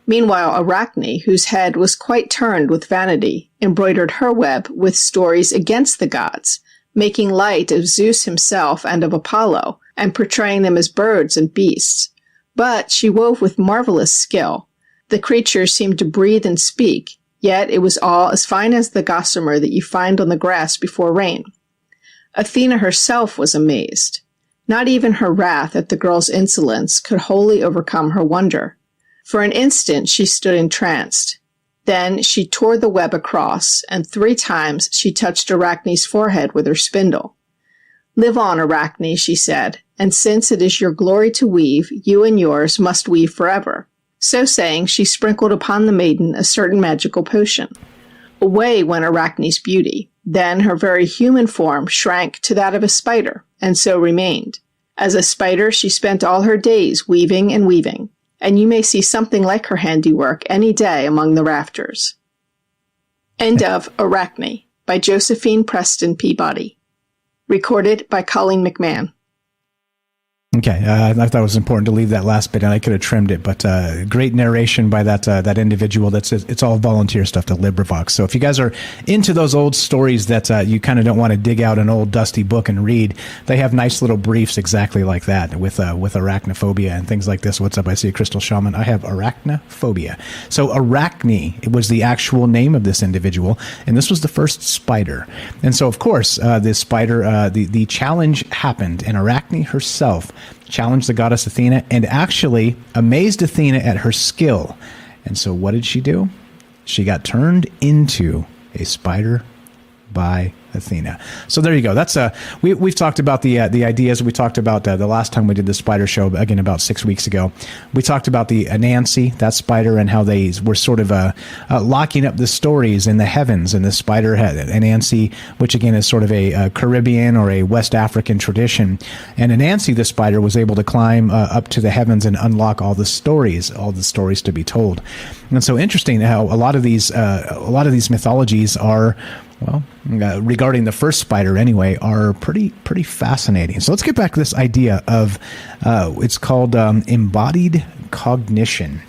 Meanwhile, Arachne, whose head was quite turned with vanity, embroidered her web with stories against the gods, making light of Zeus himself and of Apollo, and portraying them as birds and beasts. But she wove with marvelous skill. The creatures seemed to breathe and speak, yet it was all as fine as the gossamer that you find on the grass before rain. Athena herself was amazed. Not even her wrath at the girl's insolence could wholly overcome her wonder. For an instant she stood entranced. Then she tore the web across, and 3 times she touched Arachne's forehead with her spindle. "Live on, Arachne," she said, "and since it is your glory to weave, you and yours must weave forever." So saying, she sprinkled upon the maiden a certain magical potion. Away went Arachne's beauty. Then her very human form shrank to that of a spider, and so remained. As a spider, she spent all her days weaving and weaving, and you may see something like her handiwork any day among the rafters. End of Arachne by Josephine Preston Peabody. Recorded by Colleen McMahon. Okay, I thought it was important to leave that last bit, and I could have trimmed it, but great narration by that individual. It's all volunteer stuff to LibriVox. So if you guys are into those old stories that you kind of don't want to dig out an old dusty book and read, they have nice little briefs exactly like that with arachnophobia and things like this. What's up? I see a Crystal Shaman. I have arachnophobia. So Arachne, it was the actual name of this individual, and this was the first spider. And so, of course, this spider, the challenge happened, and Arachne herself challenged the goddess Athena and actually amazed Athena at her skill. And so what did she do? She got turned into a spider by Athena. So there you go. That's we've talked about the ideas. We talked about the last time we did the spider show, again about 6 weeks ago. We talked about the Anansi, that spider, and how they were sort of locking up the stories in the heavens. And the spider had Anansi, which again is sort of a Caribbean or a West African tradition. And Anansi, the spider, was able to climb up to the heavens and unlock all the stories to be told. And so interesting how a lot of these mythologies are, well, regarding the first spider anyway, are pretty fascinating. So let's get back to this idea of, it's called embodied cognition.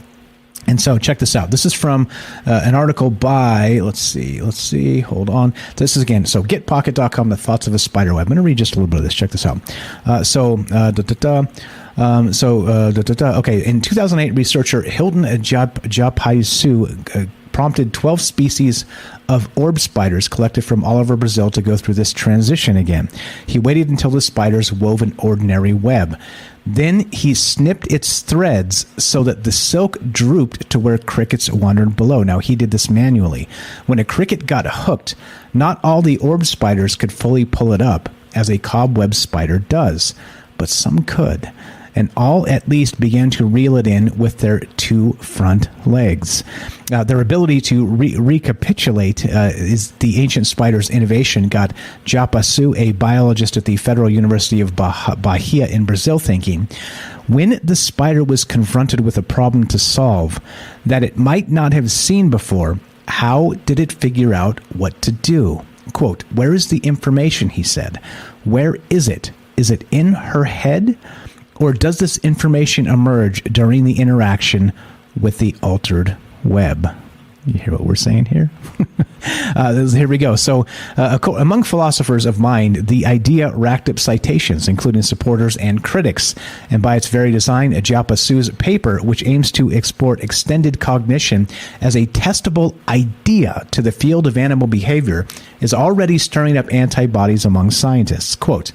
And so check this out. This is from an article by, let's see, hold on. This is again, so getpocket.com, the thoughts of a spider web. I'm going to read just a little bit of this. Check this out. Okay, in 2008, researcher Hilton Japaisu prompted 12 species of orb spiders collected from all over Brazil to go through this transition again. He waited until the spiders wove an ordinary web. Then he snipped its threads so that the silk drooped to where crickets wandered below. Now, he did this manually. When a cricket got hooked, not all the orb spiders could fully pull it up, as a cobweb spider does, but some could. And all at least began to reel it in with their 2 front legs. Their ability to recapitulate is the ancient spider's innovation got Japaisu, a biologist at the Federal University of Bahia in Brazil, thinking, when the spider was confronted with a problem to solve that it might not have seen before, how did it figure out what to do? Quote, "Where is the information?" he said. "Where is it? Is it in her head? Or does this information emerge during the interaction with the altered web?" You hear what we're saying here? Here we go. So among philosophers of mind, the idea racked up citations, including supporters and critics. And by its very design, Japaisu's paper, which aims to export extended cognition as a testable idea to the field of animal behavior, is already stirring up antibodies among scientists. Quote,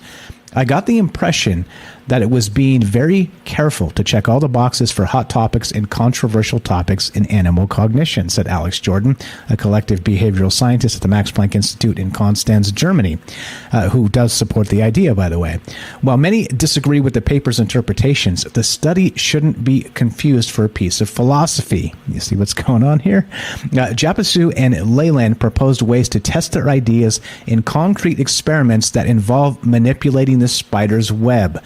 "I got the impression that it was being very careful to check all the boxes for hot topics and controversial topics in animal cognition," said Alex Jordan, a collective behavioral scientist at the Max Planck Institute in Konstanz, Germany, who does support the idea, by the way. While many disagree with the paper's interpretations, the study shouldn't be confused for a piece of philosophy. You see what's going on here? Japaisu and Leyland proposed ways to test their ideas in concrete experiments that involve manipulating the spider's web.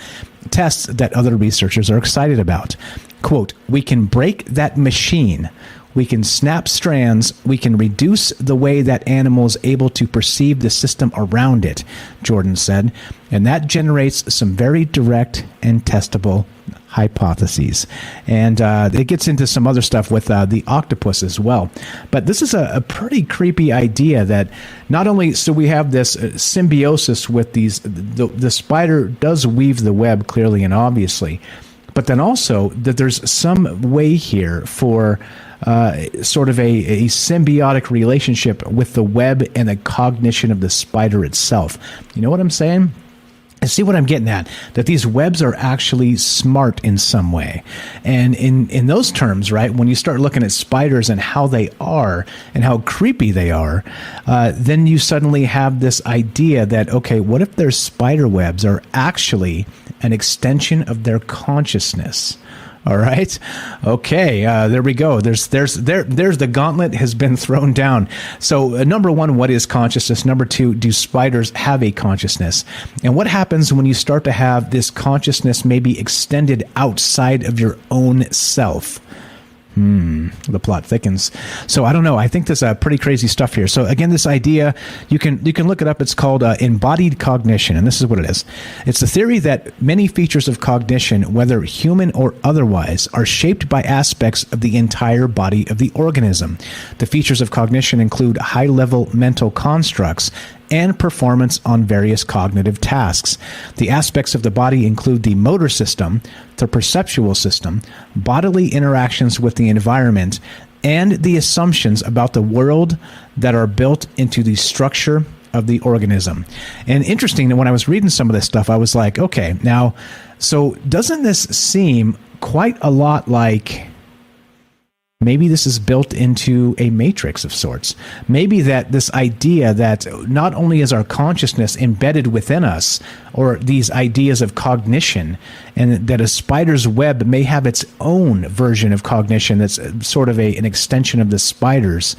Tests that other researchers are excited about. Quote, "We can break that machine. We can snap strands. We can reduce the way that animal is able to perceive the system around it," Jordan said. "And that generates some very direct and testable hypotheses." And it gets into some other stuff with the octopus as well. But this is a pretty creepy idea that not only, so we have this symbiosis with these, the spider does weave the web clearly and obviously, but then also that there's some way here for sort of a symbiotic relationship with the web and the cognition of the spider itself. You know what I'm saying? See what I'm getting at? That these webs are actually smart in some way. And in those terms, right, when you start looking at spiders and how they are and how creepy they are, then you suddenly have this idea that, okay, what if their spider webs are actually an extension of their consciousness? All right. Okay. There we go. There's the gauntlet has been thrown down. So number one, what is consciousness? Number two, do spiders have a consciousness? And what happens when you start to have this consciousness maybe extended outside of your own self? The plot thickens. So I don't know. I think there's pretty crazy stuff here. So again, this idea, you can look it up. It's called embodied cognition, and this is what it is. It's the theory that many features of cognition, whether human or otherwise, are shaped by aspects of the entire body of the organism. The features of cognition include high-level mental constructs and performance on various cognitive tasks. The aspects of the body include the motor system, the perceptual system, bodily interactions with the environment, and the assumptions about the world that are built into the structure of the organism. And interesting that when I was reading some of this stuff, I was like, okay, now, so doesn't this seem quite a lot like maybe this is built into a matrix of sorts? Maybe that this idea that not only is our consciousness embedded within us, or these ideas of cognition, and that a spider's web may have its own version of cognition that's sort of an extension of the spider's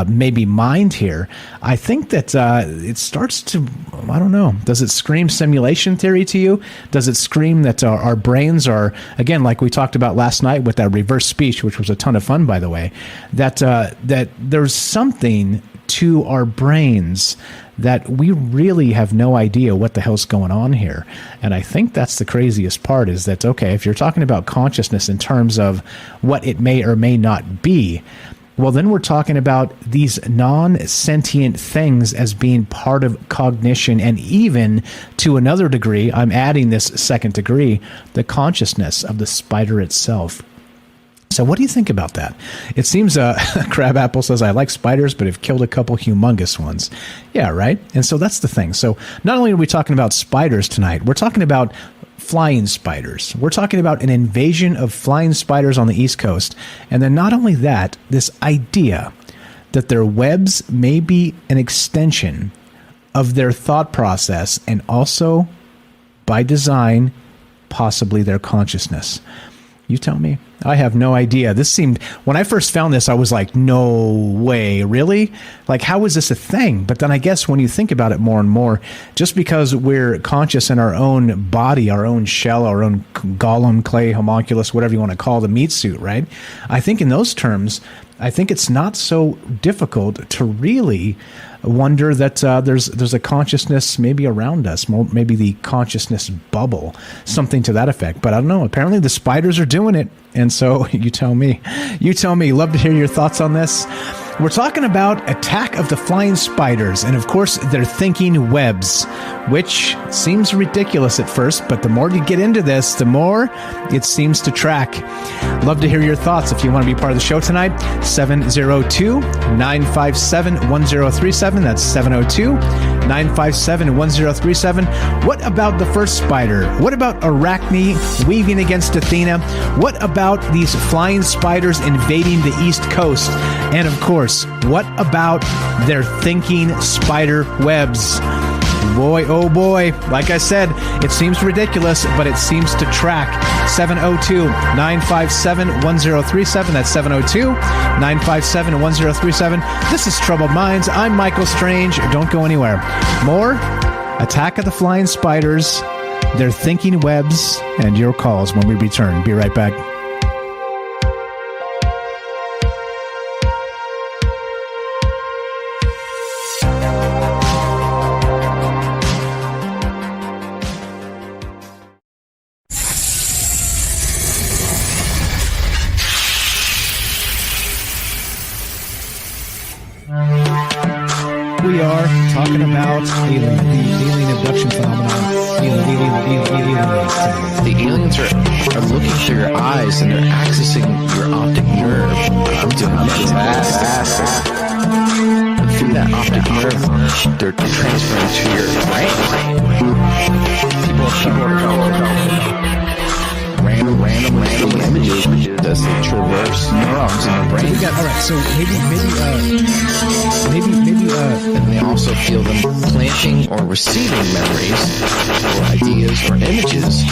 maybe mind here. I think that it starts to, I don't know, does it scream simulation theory to you? Does it scream that our brains are, again, like we talked about last night with that reverse speech, which was a ton of fun, by the way, that there's something to our brains that we really have no idea what the hell's going on here. And I think that's the craziest part, is that, okay, if you're talking about consciousness in terms of what it may or may not be, well, then we're talking about these non-sentient things as being part of cognition, and even to another degree, I'm adding this second degree, the consciousness of the spider itself. So what do you think about that? It seems Crabapple says, I like spiders, but have killed a couple humongous ones. Yeah, right? And so that's the thing. So not only are we talking about spiders tonight, we're talking about flying spiders. We're talking about an invasion of flying spiders on the East Coast. And then not only that, this idea that their webs may be an extension of their thought process, and also, by design, possibly their consciousness. You tell me. I have no idea. This seemed, when I first found this, I was like, no way, really? Like, how is this a thing? But then I guess when you think about it more and more, just because we're conscious in our own body, our own shell, our own golem, clay, homunculus, whatever you want to call the meat suit, right? I think in those terms, I think it's not so difficult to really wonder that there's a consciousness maybe around us, maybe the consciousness bubble, something to that effect. But I don't know. Apparently the spiders are doing it. And so you tell me. You tell me. Love to hear your thoughts on this. We're talking about Attack of the Flying Spiders, and of course, their thinking webs, which seems ridiculous at first, but the more you get into this, the more it seems to track. Love to hear your thoughts. If you want to be part of the show tonight, 702-957-1037. That's 702-957-1037. What about the first spider? What about Arachne weaving against Athena? What about these flying spiders invading the East Coast? And of course, what about their thinking spider webs? Boy, oh boy. Like I said, it seems ridiculous, but it seems to track. 702-957-1037. That's 702-957-1037. This is Troubled Minds. I'm Michael Strange. Don't go anywhere. More Attack of the Flying Spiders, their thinking webs, and your calls when we return. Be right back. We are talking about the alien abduction phenomenon. Aliens. The aliens are looking through your eyes and they're accessing your optic nerve. I'm doing fantastic. And through that optic nerve, they're transferring to your brain. All right, so maybe, And they also feel them planting or receiving memories or ideas or images.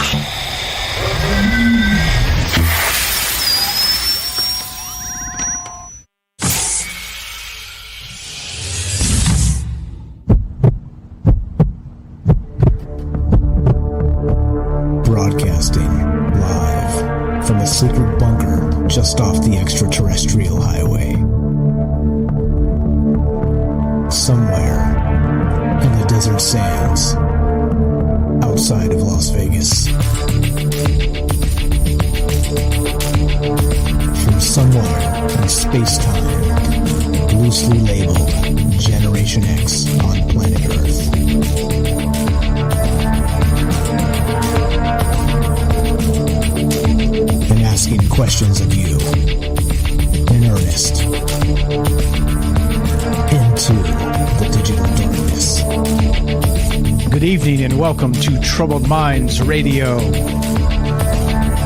Broadcasting live from a secret bunker just off the extraterrestrial highway. Somewhere in the desert sands outside of Las Vegas. From somewhere in space-time, loosely labeled Generation X on planet Earth. And asking questions of you in earnest into the digital darkness. good evening and welcome to Troubled Minds Radio.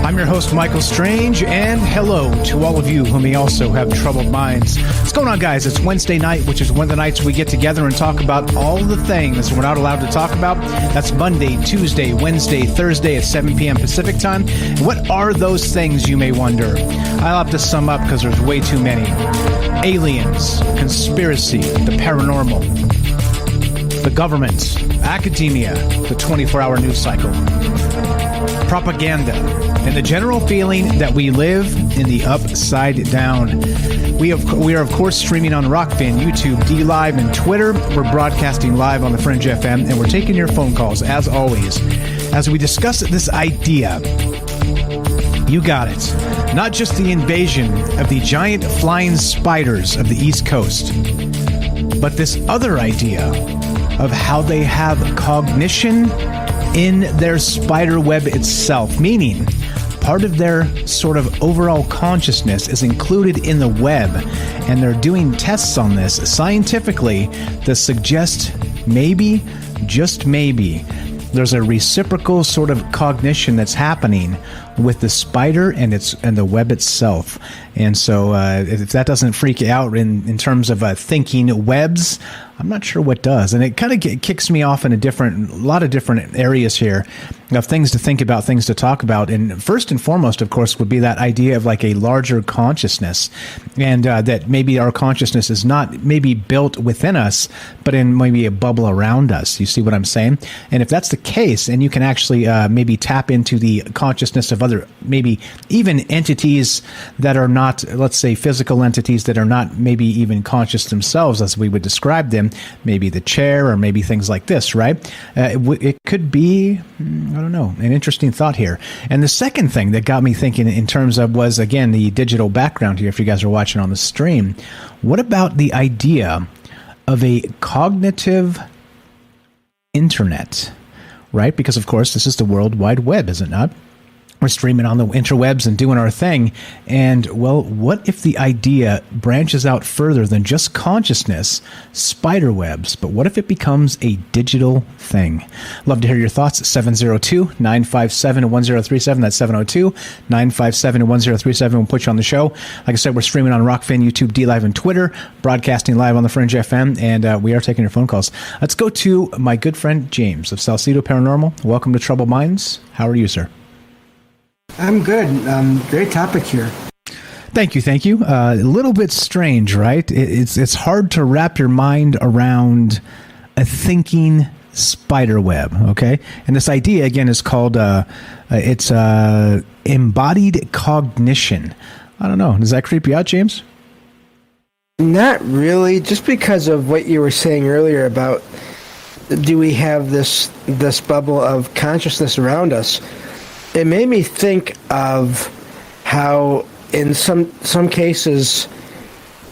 I'm your host, Michael Strange, and hello to all of you who may also have troubled minds. What's going on, guys? It's Wednesday night, which is one of the nights we get together and talk about all the things we're not allowed to talk about. That's Monday, Tuesday, Wednesday, Thursday at 7 p.m. Pacific time. And what are those things, you may wonder? I'll have to sum up because there's way too many. Aliens, conspiracy, the paranormal, the government, academia, the 24-hour news cycle, propaganda, and the general feeling that we live in the upside down. We are, of course, streaming on Rockfin, YouTube, D-Live, and Twitter. We're broadcasting live on the Fringe FM, and we're taking your phone calls, as always, as we discuss this idea. You got it. Not just the invasion of the giant flying spiders of the East Coast, but this other idea of how they have cognition in their spider web itself, meaning part of their sort of overall consciousness is included in the web, and they're doing tests on this scientifically that suggest maybe, just maybe, there's a reciprocal sort of cognition that's happening with the spider and the web itself. And so if that doesn't freak you out in terms of thinking webs, I'm not sure what does. And it kind of kicks me off in a lot of different areas here of things to think about, things to talk about. And first and foremost, of course, would be that idea of like a larger consciousness, and that maybe our consciousness is not maybe built within us, but in maybe a bubble around us. You see what I'm saying? And if that's the case, and you can actually maybe tap into the consciousness of other, maybe even entities that are not, let's say, physical entities that are not maybe even conscious themselves as we would describe them, maybe the chair or maybe things like this, right? It could be, I don't know, an interesting thought here. And the second thing that got me thinking in terms of was, again, the digital background here, if you guys are watching on the stream. What about the idea of a cognitive internet, right? Because, of course, this is the World Wide Web, is it not? We're streaming on the interwebs and doing our thing. And, well, what if the idea branches out further than just consciousness, spider webs, but what if it becomes a digital thing? Love to hear your thoughts. 702-957-1037. That's 702-957-1037. We'll put you on the show. Like I said, we're streaming on Rockfin, YouTube, D-Live, and Twitter, broadcasting live on the Fringe FM, and we are taking your phone calls. Let's go to my good friend James of Salcedo Paranormal. Welcome to Troubled Minds. How are you, sir? I'm good. Great topic here. Thank you. A little bit strange, right? It's hard to wrap your mind around a thinking spider web, okay? And this idea, again, is called embodied cognition. I don't know. Does that creep you out, James? Not really, just because of what you were saying earlier about, do we have this bubble of consciousness around us? It made me think of how in some cases,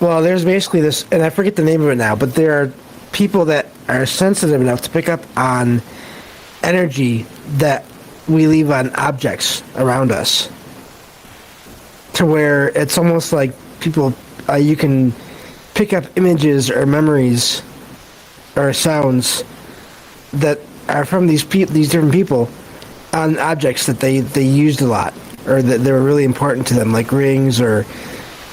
well, there's basically this, and I forget the name of it now, but there are people that are sensitive enough to pick up on energy that we leave on objects around us, to where it's almost like people, you can pick up images or memories or sounds that are from these different people on objects that they used a lot, or that they were really important to them, like rings, and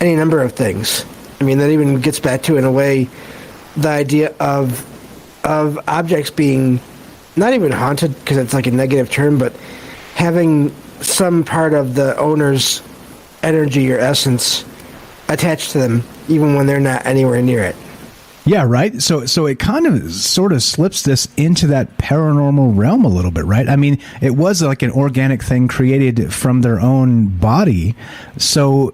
any number of things. I mean, that even gets back to, in a way, the idea of objects being not even haunted, because it's like a negative term, but having some part of the owner's energy or essence attached to them, even when they're not anywhere near it. Yeah, right. So it kind of sort of slips this into that paranormal realm a little bit, right? I mean, it was like an organic thing created from their own body. So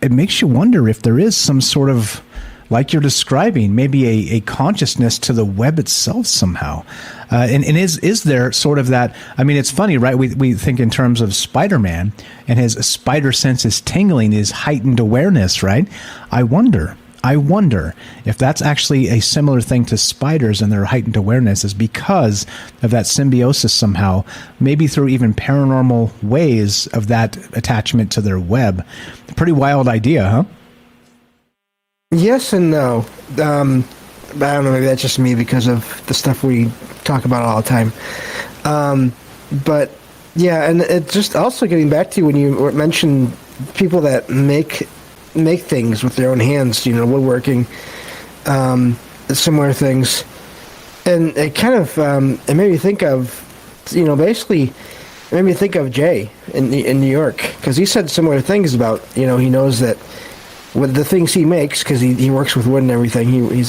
it makes you wonder if there is some sort of, like you're describing, maybe a consciousness to the web itself somehow. And is there sort of that? I mean, it's funny, right? We think in terms of Spider-Man, and his spider sense is tingling, his heightened awareness, right? I wonder if that's actually a similar thing to spiders and their heightened awareness is because of that symbiosis somehow, maybe through even paranormal ways of that attachment to their web. Pretty wild idea, huh? Yes and no. I don't know, maybe that's just me because of the stuff we talk about all the time. But yeah, and it just also getting back to when you mentioned people that make things with their own hands, woodworking, similar things. And it kind of, it made me think of, basically, it made me think of Jay in New York, because he said similar things about, he knows that with the things he makes, because he works with wood and everything, he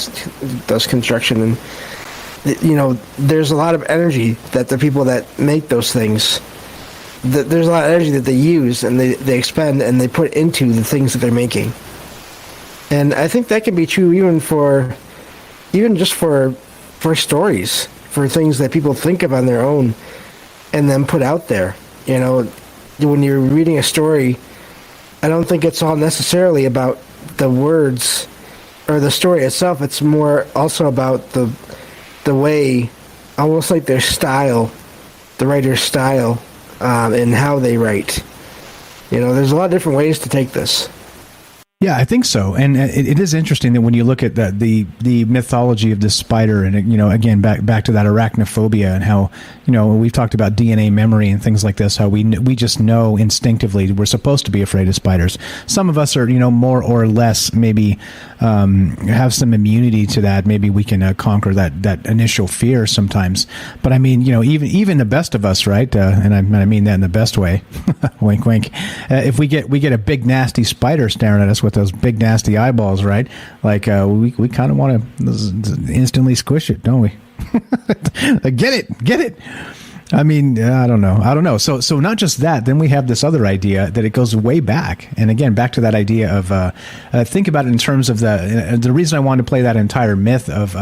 does construction, and there's a lot of energy that the people that make those things, there's a lot of energy that they use and they expend and they put into the things that they're making. And I think that can be true even just for stories, for things that people think of on their own and then put out there. When you're reading a story, I don't think it's all necessarily about the words or the story itself. It's more also about the way, almost like their style, the writer's style, and how they write. There's a lot of different ways to take this. Yeah, I think so. And it is interesting that when you look at the mythology of the spider, and again back to that arachnophobia, and how we've talked about DNA memory and things like this, how we just know instinctively we're supposed to be afraid of spiders. Some of us are more or less maybe have some immunity to that. Maybe we can conquer that initial fear sometimes. But I mean, even the best of us, right? And I mean that in the best way. Wink, wink. If we get a big nasty spider staring at us with those big nasty eyeballs, right? Like we kind of want to instantly squish it, don't we? Get it. I mean, I don't know. So not just that. Then we have this other idea that it goes way back, and again back to that idea of think about it in terms of the reason I wanted to play that entire myth of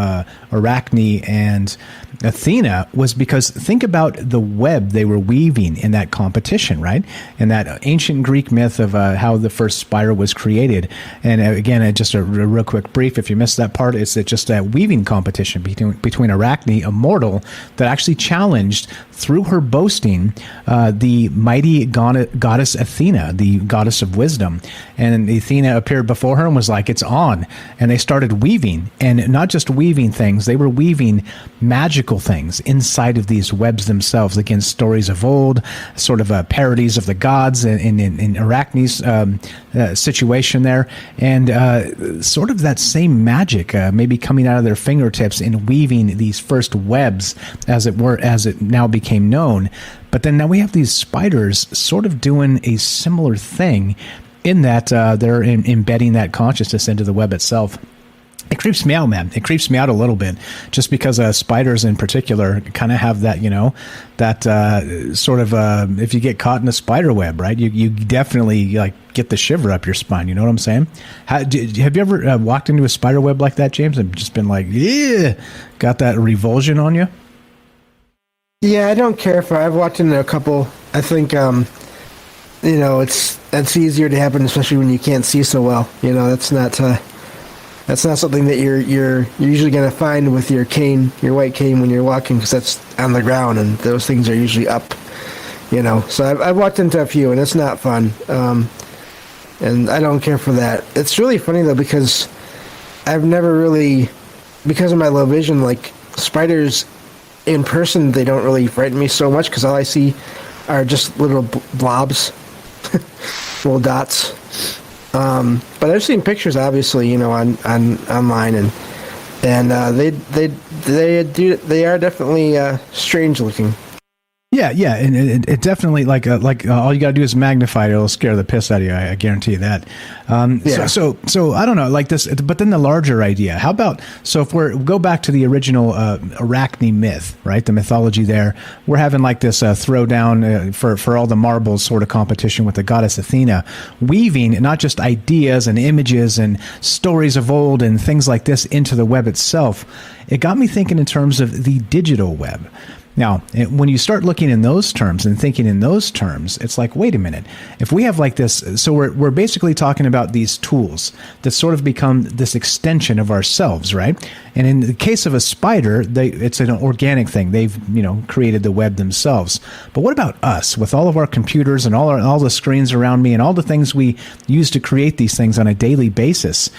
Arachne and Athena was because think about the web they were weaving in that competition, right? And that ancient Greek myth of how the first spider was created. And again, just a real quick brief, if you missed that part, it's just that weaving competition between Arachne, a mortal, that actually challenged, through her boasting, the mighty goddess Athena, the goddess of wisdom. And Athena appeared before her and was like, it's on. And they started weaving, and not just weaving things, they were weaving magical things inside of these webs themselves. Again, stories of old, sort of parodies of the gods in Arachne's situation there, and sort of that same magic maybe coming out of their fingertips in weaving these first webs, as it now became known. But then now we have these spiders sort of doing a similar thing in that they're embedding that consciousness into the web itself. It creeps me out, man. It creeps me out a little bit, just because spiders in particular kind of have that, that sort of, if you get caught in a spider web, right, you definitely get the shiver up your spine. You know what I'm saying? Have you ever walked into a spider web like that, James, and just been like, yeah, got that revulsion on you? Yeah, I don't care if I've walked into a couple. I think, it's easier to happen, especially when you can't see so well. That's not something that you're usually going to find with your cane, your white cane, when you're walking, because that's on the ground, and those things are usually up. So I've walked into a few, and it's not fun, and I don't care for that. It's really funny though, because I've never really, because of my low vision, like spiders in person, they don't really frighten me so much, because all I see are just little blobs, little dots. But I've seen pictures, obviously, on online, and they are definitely strange looking. Yeah, and it definitely like all you gotta do is magnify it; it'll scare the piss out of you. I guarantee you that. So I don't know, like this, but then the larger idea. How about if go back to the original Arachne myth, right? The mythology there. We're having like this throwdown for all the marbles sort of competition with the goddess Athena, weaving not just ideas and images and stories of old and things like this into the web itself. It got me thinking in terms of the digital web. Now, when you start looking in those terms and thinking in those terms, it's like, wait a minute. If we have like this, so we're basically talking about these tools that sort of become this extension of ourselves, right? And in the case of a spider, it's an organic thing. They've created the web themselves. But what about us with all of our computers and all the screens around me and all the things we use to create these things on a daily basis?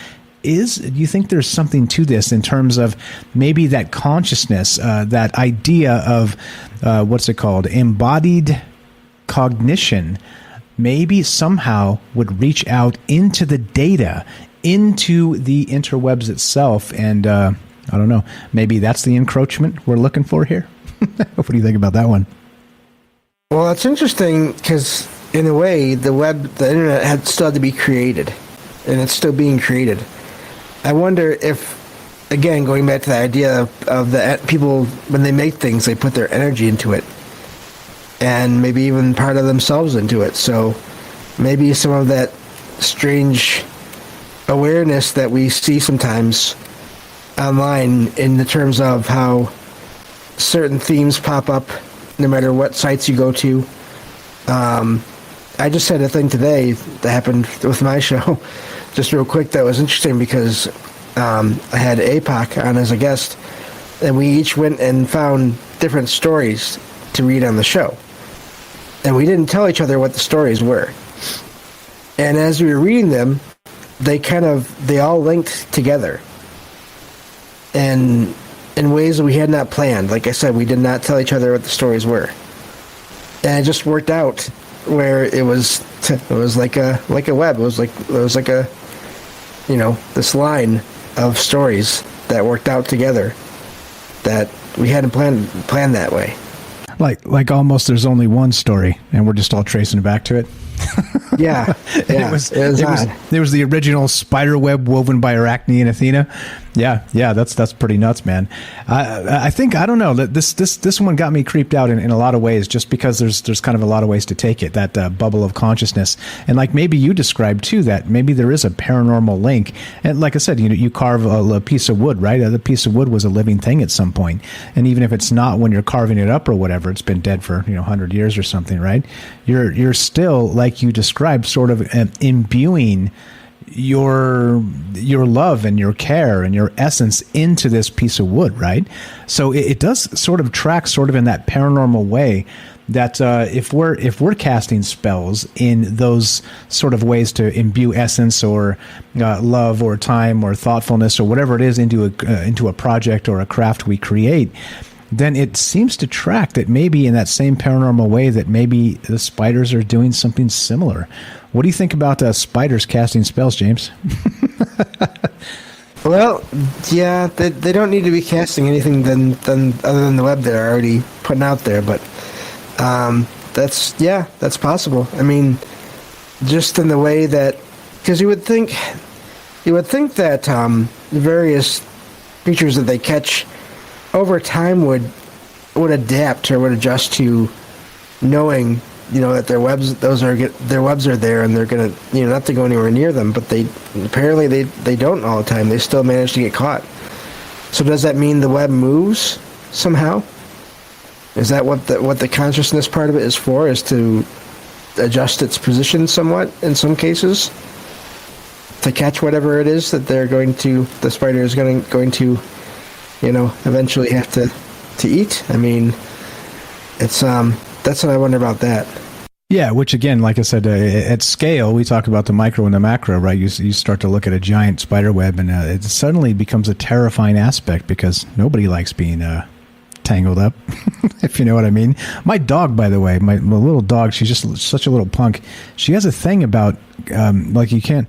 Do you think there's something to this in terms of maybe that consciousness, that idea of, what's it called, embodied cognition, maybe somehow would reach out into the data, into the interwebs itself, and I don't know, maybe that's the encroachment we're looking for here? What do you think about that one? Well, it's interesting because, in a way, the internet had still had to be created, and it's still being created. I wonder if, again, going back to the idea of the people, when they make things, they put their energy into it, and maybe even part of themselves into it. So maybe some of that strange awareness that we see sometimes online in the terms of how certain themes pop up no matter what sites you go to. I just had a thing today that happened with my show, just real quick, that was interesting because I had APOC on as a guest, and we each went and found different stories to read on the show. And we didn't tell each other what the stories were. And as we were reading them, they all linked together. And in ways that we had not planned. Like I said, we did not tell each other what the stories were. And it just worked out where it was like a web. It was like a this line of stories that worked out together that we hadn't planned that way. Like almost there's only one story and we're just all tracing it back to it. Yeah. It was the original spider web woven by Arachne and Athena. Yeah, that's pretty nuts, man. I think, I don't know, that this one got me creeped out in a lot of ways, just because there's kind of a lot of ways to take it, that bubble of consciousness. And like maybe you described too, that maybe there is a paranormal link. And like I said, you carve a piece of wood, right? The piece of wood was a living thing at some point. And even if it's not when you're carving it up or whatever, it's been dead for 100 years or something, right? You're still, like you described, sort of imbuing your love and your care and your essence into this piece of wood, right? So it does sort of track sort of in that paranormal way that if we're casting spells in those sort of ways to imbue essence or love or time or thoughtfulness or whatever it is into a project or a craft we create, then it seems to track that maybe in that same paranormal way that maybe the spiders are doing something similar. What do you think about spiders casting spells, James? Well, yeah, they don't need to be casting anything than other than the web they're already putting out there, but that's possible. I mean, just in the way that, because you would think that the various creatures that they catch over time would adapt or would adjust to knowing, that their webs are there and they're gonna, not to go anywhere near them. But they don't all the time. They still manage to get caught. So does that mean the web moves somehow? Is that what the consciousness part of it is for? Is to adjust its position somewhat in some cases to catch whatever it is that the spider is going to eventually have to eat. I mean, it's that's what I wonder about that. Yeah, which again, like I said, at scale, we talk about the micro and the macro, right? You start to look at a giant spider web, and it suddenly becomes a terrifying aspect because nobody likes being tangled up, if you know what I mean. My dog, by the way, my little dog, she's just such a little punk. She has a thing about like you can't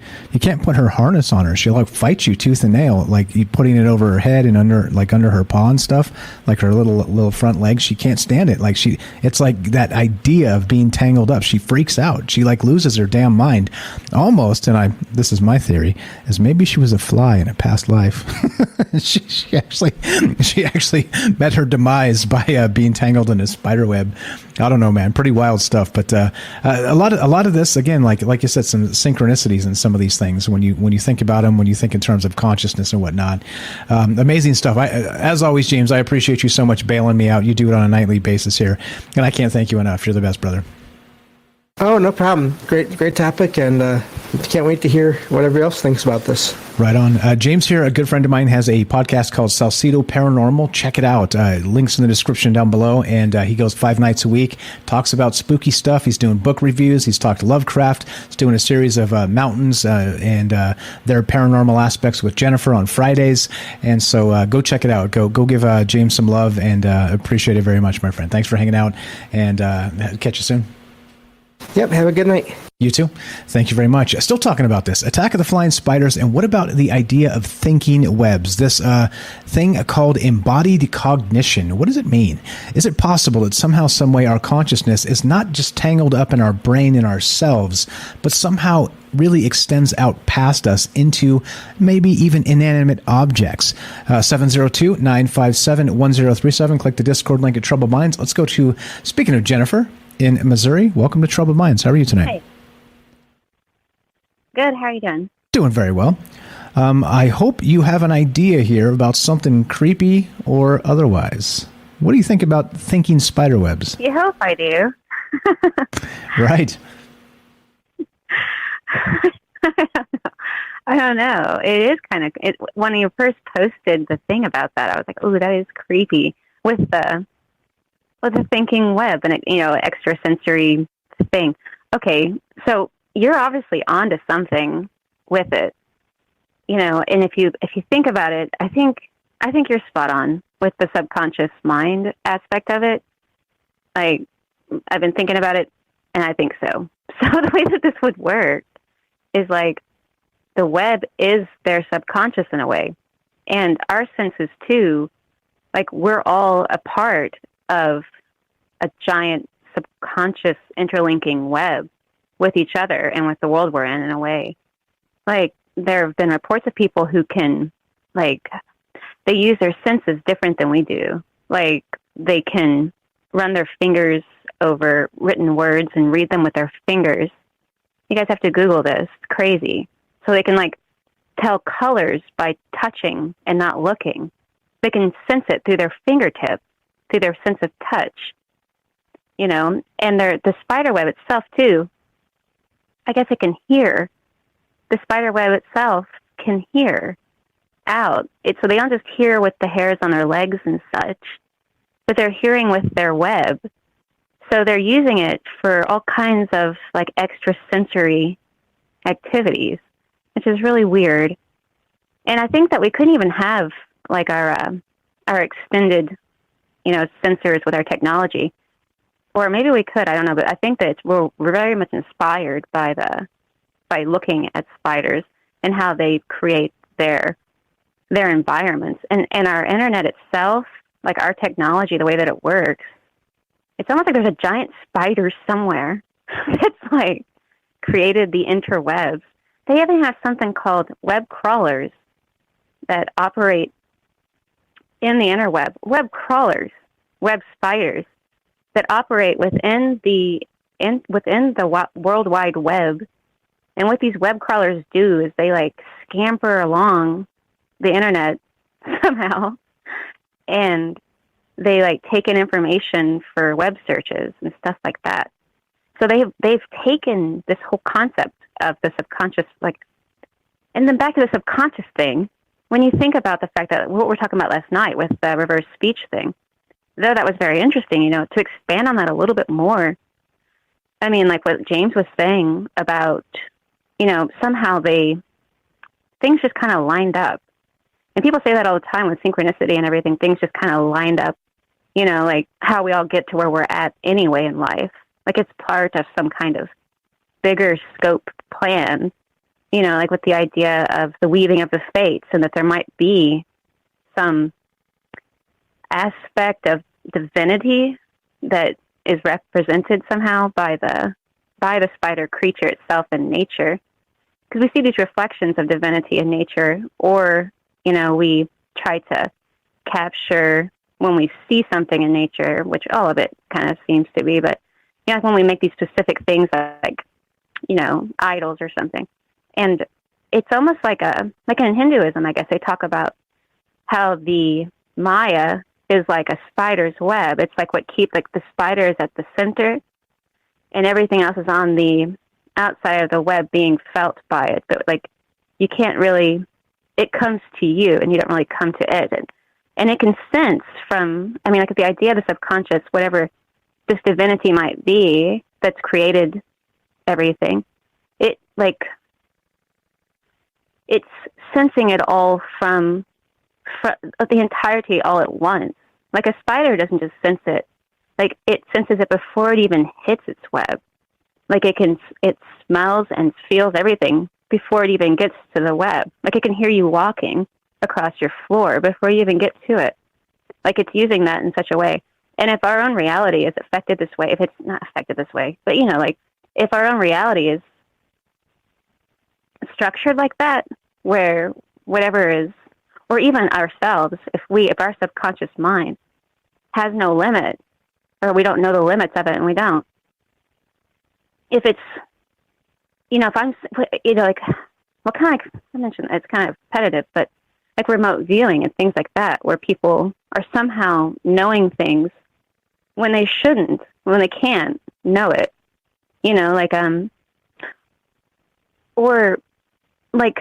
put her harness on her. She'll like fight you tooth and nail, like you putting it over her head and under her paw and stuff, like her little front legs. She can't stand it. Like it's like that idea of being tangled up. She freaks out. She like loses her damn mind almost. And this is my theory, is maybe she was a fly in a past life. she actually met her demise by being tangled in a spider web. I don't know, man. Pretty wild stuff. But a lot of this, again, like you said, some synchronicities in some of these things when you think about them, when you think in terms of consciousness and whatnot. Amazing stuff. As always, James, I appreciate you so much bailing me out. You do it on a nightly basis here, and I can't thank you enough. You're the best, brother. Oh, no problem. Great topic, and can't wait to hear what everybody else thinks about this. Right on. James here, a good friend of mine, has a podcast called Salcedo Paranormal. Check it out. Links in the description down below. And he goes 5 nights a week, talks about spooky stuff. He's doing book reviews. He's talked Lovecraft. He's doing a series of mountains and their paranormal aspects with Jennifer on Fridays. And so go check it out. Go give James some love, and appreciate it very much, my friend. Thanks for hanging out, and catch you soon. Yep, have a good night. You too. Thank you very much. Still talking about this Attack of the Flying Spiders, and what about the idea of thinking webs? This thing called embodied cognition. What does it mean? Is it possible that somehow, some way, our consciousness is not just tangled up in our brain and ourselves, but somehow really extends out past us into maybe even inanimate objects? 702-957-1037. Click the Discord link at Troubled Minds. Let's go to, speaking of Jennifer in Missouri, welcome to Troubled Minds. How are you tonight? Hey. Good. How are you doing? Doing very well. I hope you have an idea here about something creepy or otherwise. What do you think about thinking spider webs? You hope I do. Right. I don't know. It is kind of, when you first posted the thing about that, I was like, oh, that is creepy with the thinking web and, extrasensory thing. Okay. So you're obviously onto something with it, and if you think about it, I think you're spot on with the subconscious mind aspect of it. Like, I've been thinking about it, and I think so. So the way that this would work is like the web is their subconscious in a way, and our senses too. Like, we're all a part of a giant subconscious interlinking web with each other and with the world we're in a way. Like, there have been reports of people who can, like, they use their senses different than we do. Like, they can run their fingers over written words and read them with their fingers. You guys have to Google this. It's crazy. So they can, like, tell colors by touching and not looking. They can sense it through their fingertips, through their sense of touch, and the spider web itself too. I guess it can hear. The spider web itself can hear out. So they don't just hear with the hairs on their legs and such, but they're hearing with their web. So they're using it for all kinds of like extrasensory activities, which is really weird. And I think that we couldn't even have like our extended, sensors with our technology. Or maybe we could, I don't know, but I think that we're very much inspired by looking at spiders and how they create their environments. And our internet itself, like our technology, the way that it works, it's almost like there's a giant spider somewhere that's like created the interwebs. They even have something called web crawlers that operate in the interweb. Web crawlers, web spiders that operate within the World Wide Web. And what these web crawlers do is they like scamper along the internet somehow, and they like take in information for web searches and stuff like that. So they've taken this whole concept of the subconscious, and then back to the subconscious thing. When you think about the fact that what we're talking about last night with the reverse speech thing, though that was very interesting, to expand on that a little bit more. I mean, like what James was saying about, somehow things just kind of lined up. And people say that all the time with synchronicity and everything, things just kind of lined up, like how we all get to where we're at anyway in life. Like it's part of some kind of bigger scope plan, you know, like with the idea of the weaving of the fates, and that there might be some aspect of divinity that is represented somehow by the spider creature itself in nature. Because we see these reflections of divinity in nature, or, you know, we try to capture when we see something in nature, which all of it kind of seems to be, but you know, like when we make these specific things like, you know, idols or something. And it's almost like in Hinduism, I guess they talk about how the Maya is like a spider's web. It's like what keeps, like the spider is at the center and everything else is on the outside of the web being felt by it. But like, you can't really, it comes to you and you don't really come to it. And it can sense from, I mean, like the idea of the subconscious, whatever this divinity might be that's created everything, it's sensing it all from the entirety all at once. Like a spider doesn't just sense it. Like it senses it before it even hits its web. Like it smells and feels everything before it even gets to the web. Like it can hear you walking across your floor before you even get to it. Like it's using that in such a way. And if our own reality is affected this way, if it's not affected this way, but you know, like if our own reality is structured like that, where whatever is, or even ourselves, if our subconscious mind has no limit, or we don't know the limits of it, and we don't. If it's, you know, if I'm, you know, like, what kind of, I mentioned it's kind of repetitive, but like remote viewing and things like that, where people are somehow knowing things when they shouldn't, when they can't know it, you know, like, or like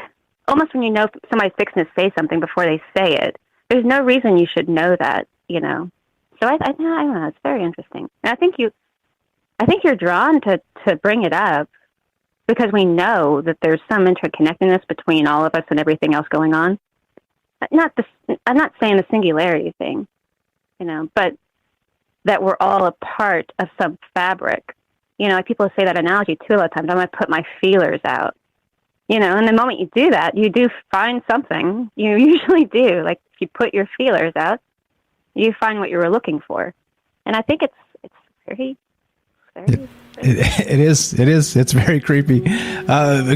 almost when you know somebody's fixing to say something before they say it, there's no reason you should know that, you know. So I don't know, it's very interesting. And I think you're drawn to bring it up because we know that there's some interconnectedness between all of us and everything else going on. I'm not saying the singularity thing, you know, but that we're all a part of some fabric. You know, like people say that analogy too a lot of times. I'm going to put my feelers out. You know, and the moment you do that, you do find something. You usually do. Like if you put your feelers out, you find what you were looking for. And I think it's very It is. It's very creepy.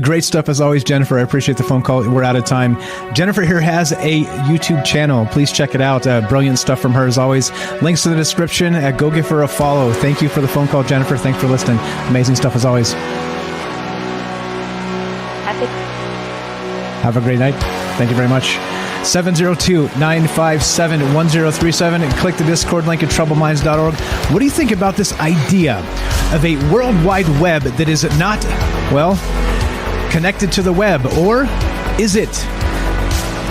Great stuff as always, Jennifer. I appreciate the phone call. We're out of time. Jennifer here has a YouTube channel. Please check it out. Brilliant stuff from her as always. Links in the description. Go give her a follow. Thank you for the phone call, Jennifer. Thanks for listening. Amazing stuff as always. Have a great night. Thank you very much. 702-957-1037 and click the Discord link at troubleminds.org. What do you think about this idea of a World Wide Web that is not, well, connected to the web? Or is it?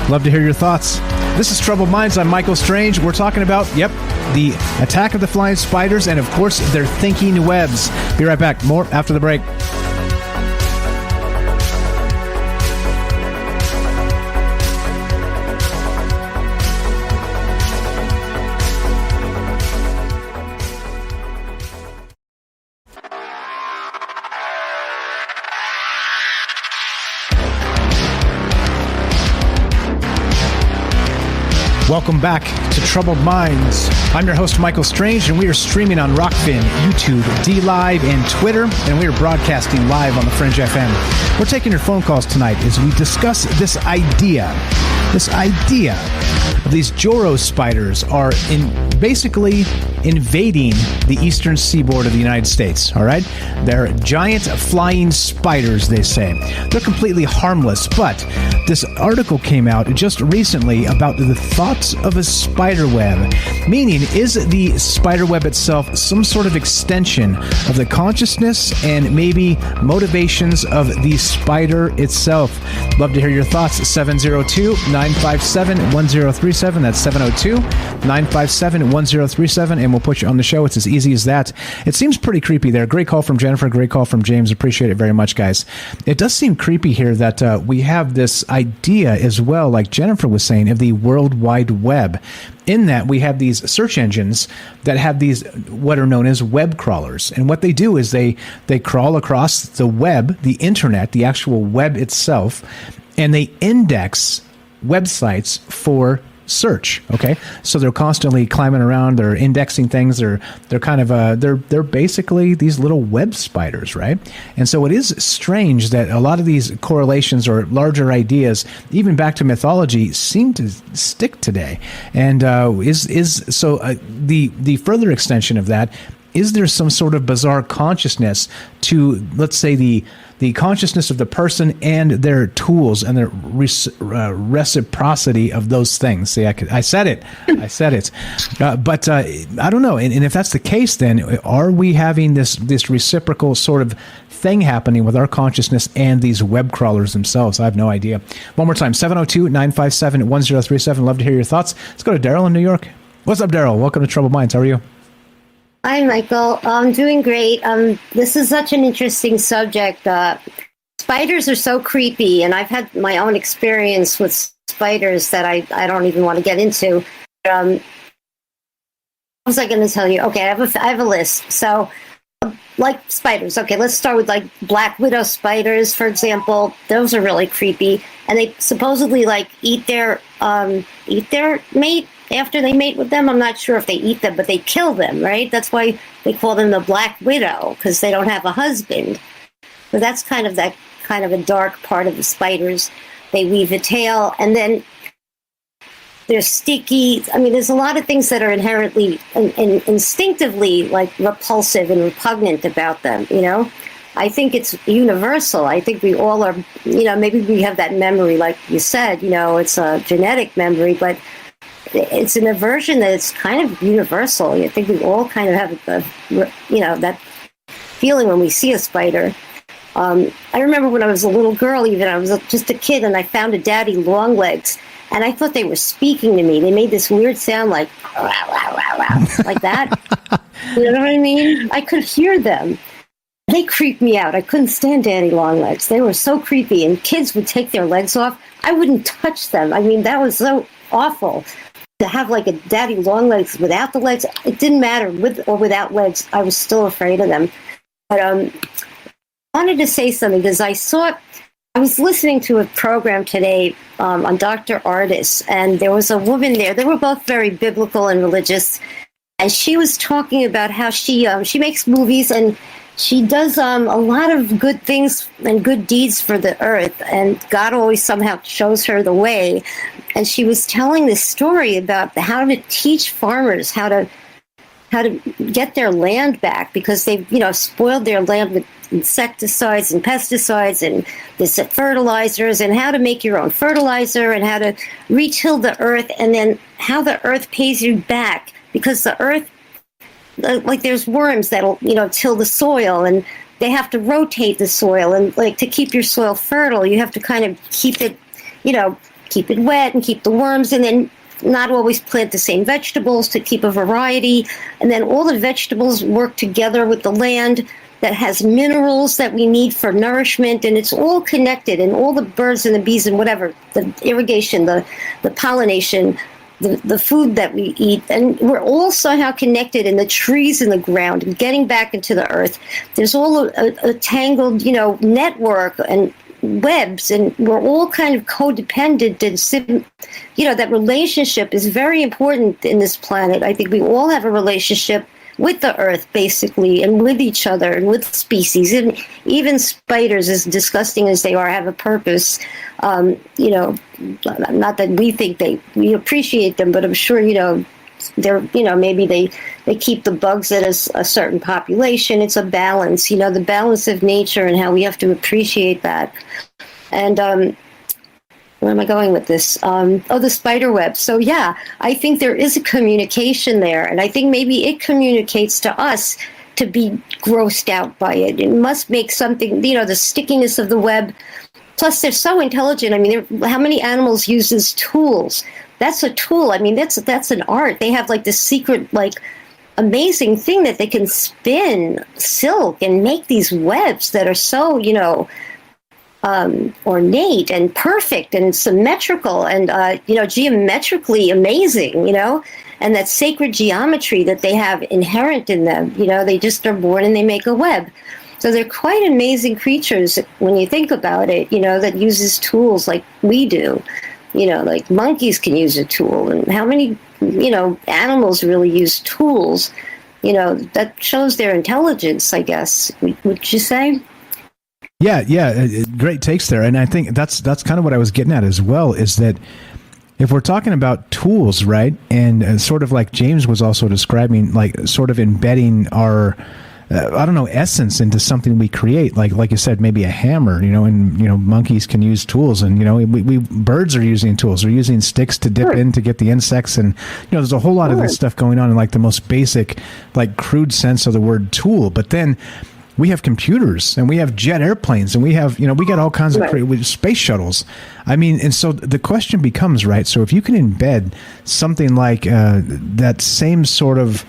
Love to hear your thoughts. This is Troubled Minds. I'm Michael Strange. We're talking about, the attack of the flying spiders and, of course, their thinking webs. Be right back. More after the break. Welcome back to Troubled Minds. I'm your host, Michael Strange, and we are streaming on Rockfin, YouTube, DLive, and Twitter, and we are broadcasting live on the Fringe FM. We're taking your phone calls tonight as we discuss this idea of these Joro spiders are basically invading the eastern seaboard of the United States, all right? They're giant flying spiders, they say. They're completely harmless, but this article came out just recently about the thoughts of a spider web, meaning is the spider web itself some sort of extension of the consciousness and maybe motivations of the spider itself? Love to hear your thoughts. 702-957 702-957-1037. That's 702-957-1037, and we'll put you on the show. It's as easy as that. It seems pretty creepy there. Great call from Jennifer. Great call from James. Appreciate it very much, guys. It does seem creepy here that we have this idea as well, like Jennifer was saying, of the World Wide Web. In that, we have these search engines that have these what are known as web crawlers. And what they do is they crawl across the web, the internet, the actual web itself, and they index websites for search. Okay, so they're constantly climbing around, they're indexing things, they're kind of they're basically these little web spiders, right? And so it is strange that a lot of these correlations or larger ideas, even back to mythology, seem to stick today. And the further extension of that, is there some sort of bizarre consciousness to, let's say, the consciousness of the person and their tools and their reciprocity of those things? See, I said it. But I don't know. And if that's the case, then are we having this reciprocal sort of thing happening with our consciousness and these web crawlers themselves? I have no idea. One more time, 702-957-1037. Love to hear your thoughts. Let's go to Daryl in New York. What's up, Daryl? Welcome to Troubled Minds. How are you? Hi, Michael. I'm doing great. This is such an interesting subject. Spiders are so creepy, and I've had my own experience with spiders that I don't even want to get into. What was I going to tell you? Okay, I have a list. So, like spiders. Okay, let's start with like black widow spiders, for example. Those are really creepy, and they supposedly like eat their mate. After they mate with them, I'm not sure if they eat them, but they kill them, right? That's why they call them the Black Widow, because they don't have a husband. So that's kind of a dark part of the spiders. They weave a tail, and then they're sticky. I mean, there's a lot of things that are inherently and instinctively like repulsive and repugnant about them, you know? I think it's universal. I think we all are, you know, maybe we have that memory, like you said, you know, it's a genetic memory, but it's an aversion that it's kind of universal. I think we all kind of have, that feeling when we see a spider. I remember when I was a little girl, even I was just a kid, and I found a daddy long legs, and I thought they were speaking to me. They made this weird sound like, wow, wow, wow, wow, like that. You know what I mean? I could hear them. They creeped me out. I couldn't stand daddy long legs. They were so creepy, and kids would take their legs off. I wouldn't touch them. I mean, that was so awful. To have like a daddy long legs without the legs, it didn't matter, with or without legs, I was still afraid of them. But I wanted to say something because I was listening to a program today on Dr. Ardis, and there was a woman there. They were both very biblical and religious, and she was talking about how she makes movies and she does a lot of good things and good deeds for the earth, and God always somehow shows her the way. And she was telling this story about how to teach farmers how to get their land back, because they've spoiled their land with insecticides and pesticides and this fertilizers, and how to make your own fertilizer and how to re-till the earth, and then how the earth pays you back, because the earth, like there's worms that'll till the soil, and they have to rotate the soil, and like to keep your soil fertile you have to kind of keep it wet and keep the worms, and then not always plant the same vegetables to keep a variety, and then all the vegetables work together with the land that has minerals that we need for nourishment, and it's all connected, and all the birds and the bees and whatever, the irrigation, the pollination, the food that we eat, and we're all somehow connected, in the trees in the ground, and getting back into the earth. There's all a tangled, network and webs, and we're all kind of codependent, and that relationship is very important in this planet. I think we all have a relationship with the earth, basically, and with each other, and with species, and even spiders, as disgusting as they are, have a purpose. Not that we appreciate them, but I'm sure they're maybe they keep the bugs at a certain population. It's a balance, the balance of nature, and how we have to appreciate that. And where am I going with this? The spider web. So yeah, I think there is a communication there, and I think maybe it communicates to us to be grossed out by it. It must make something, the stickiness of the web Plus, they're so intelligent. I mean, how many animals uses tools? That's a tool. I mean, that's an art. They have like this secret, like, amazing thing that they can spin silk and make these webs that are so, ornate and perfect and symmetrical and, geometrically amazing, and that sacred geometry that they have inherent in them. They just are born and they make a web. So they're quite amazing creatures when you think about it, that uses tools like we do. Like monkeys can use a tool, and how many, animals really use tools? That shows their intelligence, I guess. Would you say? Yeah, great takes there, and I think that's kind of what I was getting at as well. Is that if we're talking about tools, right, and sort of like James was also describing, like sort of embedding our essence into something we create, like you said, maybe a hammer, and monkeys can use tools, and we birds are using tools. They're using sticks to dip in to get the insects, and there's a whole lot of this stuff going on in like the most basic, like crude sense of the word tool. But then we have computers, and we have jet airplanes, and we have we got all kinds of space shuttles. I mean, and so the question becomes, right? So if you can embed something like that same sort of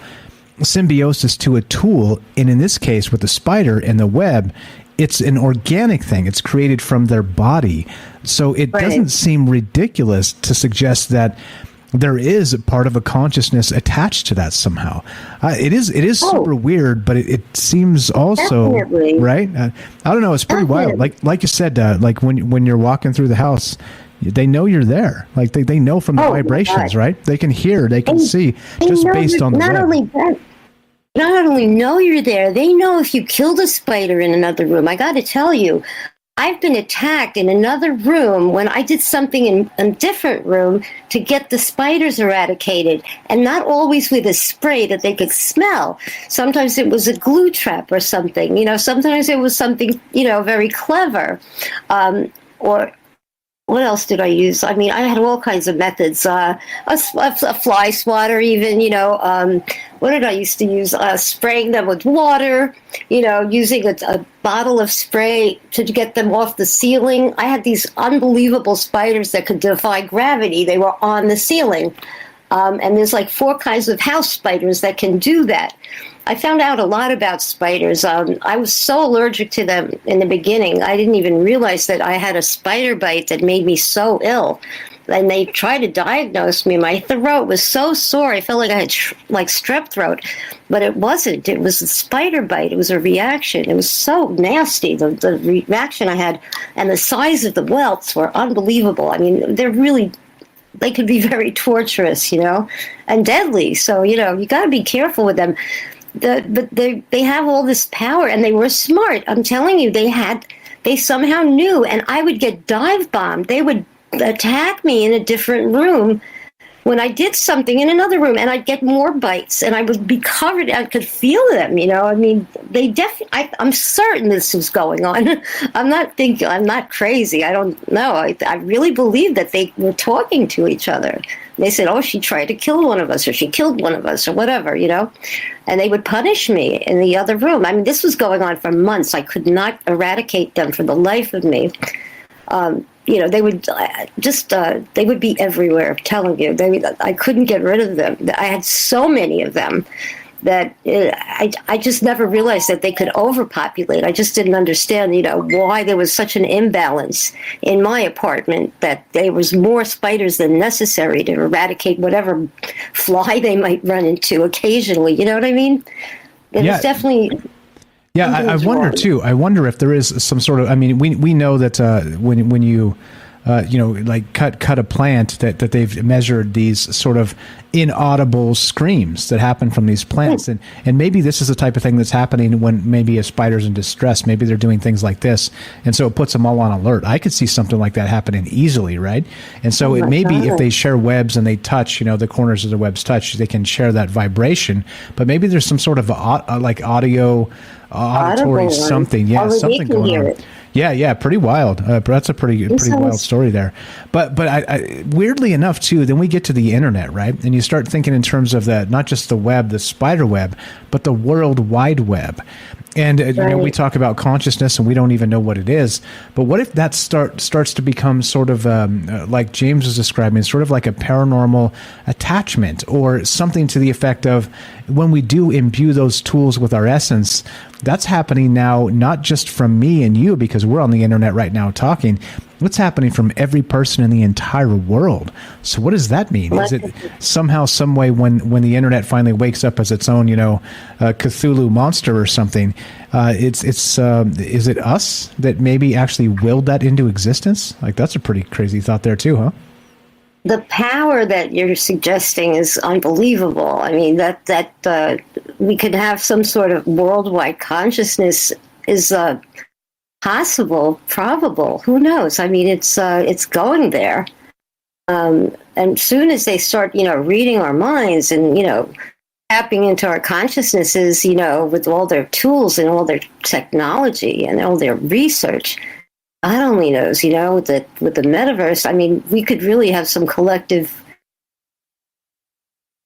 symbiosis to a tool, and in this case with the spider and the web, it's an organic thing. It's created from their body. So it doesn't seem ridiculous to suggest that there is a part of a consciousness attached to that somehow. It is super weird, but it seems also right. I don't know. It's pretty wild. Like you said, like when you're walking through the house, they know you're there. Like they know from the vibrations, right? They can hear, they can see, just based on the web. Not only know you're there, they know if you killed a spider in another room. I got to tell you, I've been attacked in another room when I did something in a different room to get the spiders eradicated, and not always with a spray that they could smell. Sometimes it was a glue trap or something, sometimes it was something, very clever. Or what else did I use? I mean, I had all kinds of methods. A fly swatter, even, what did I used to use? Spraying them with water, using a bottle of spray to get them off the ceiling. I had these unbelievable spiders that could defy gravity. They were on the ceiling. And there's like 4 kinds of house spiders that can do that. I found out a lot about spiders. I was so allergic to them in the beginning. I didn't even realize that I had a spider bite that made me so ill. And they tried to diagnose me. My throat was so sore. I felt like I had strep throat, but it wasn't. It was a spider bite. It was a reaction. It was so nasty, the reaction I had. And the size of the welts were unbelievable. I mean, they could be very torturous, and deadly. So, you got to be careful with them. But they have all this power, and they were smart. I'm telling you, they somehow knew, and I would get dive bombed. They would attack me in a different room when I did something in another room, and I'd get more bites, and I would be covered. I could feel them, I mean, they definitely. I'm certain this was going on. I'm not crazy. I don't know. I really believe that they were talking to each other. They said, "Oh, she tried to kill one of us, or she killed one of us, or whatever," and they would punish me in the other room. I mean, this was going on for months. I could not eradicate them for the life of me. They would they would be everywhere. I'm telling you, I couldn't get rid of them. I had so many of them that I just never realized that they could overpopulate. I just didn't understand, why there was such an imbalance in my apartment, that there was more spiders than necessary to eradicate whatever fly they might run into occasionally. You know what I mean? It was definitely. Yeah, I wonder too. I wonder if there is some sort of. I mean, we know that when you like cut a plant, that they've measured these sort of inaudible screams that happen from these plants, and maybe this is the type of thing that's happening when maybe a spider's in distress. Maybe they're doing things like this, and so it puts them all on alert. I could see something like that happening easily, right? And so it may be if they share webs and they touch, the corners of the webs touch, they can share that vibration. But maybe there's some sort of like auditory something, something going on. Yeah, pretty wild. That's a pretty wild story there. But I weirdly enough too, then we get to the internet, right? And you start thinking in terms of not just the web, the spider web, but the World Wide Web. And you know, we talk about consciousness and we don't even know what it is. But what if that starts to become sort of like James was describing, sort of like a paranormal attachment or something to the effect of when we do imbue those tools with our essence, that's happening now, not just from me and you, because we're on the internet right now talking. What's happening from every person in the entire world? So what does that mean? Is it somehow, some way, when the internet finally wakes up as its own, you know, Cthulhu monster or something, is it us that maybe actually willed that into existence? Like, that's a pretty crazy thought there too, huh? The power that you're suggesting is unbelievable. I mean, that we could have some sort of worldwide consciousness is possible, probable. Who knows? I mean, it's going there. And soon as they start, you know, reading our minds and, you know, tapping into our consciousnesses, you know, with all their tools and all their technology and all their research, God only knows, you know, that with the metaverse, I mean, we could really have some collective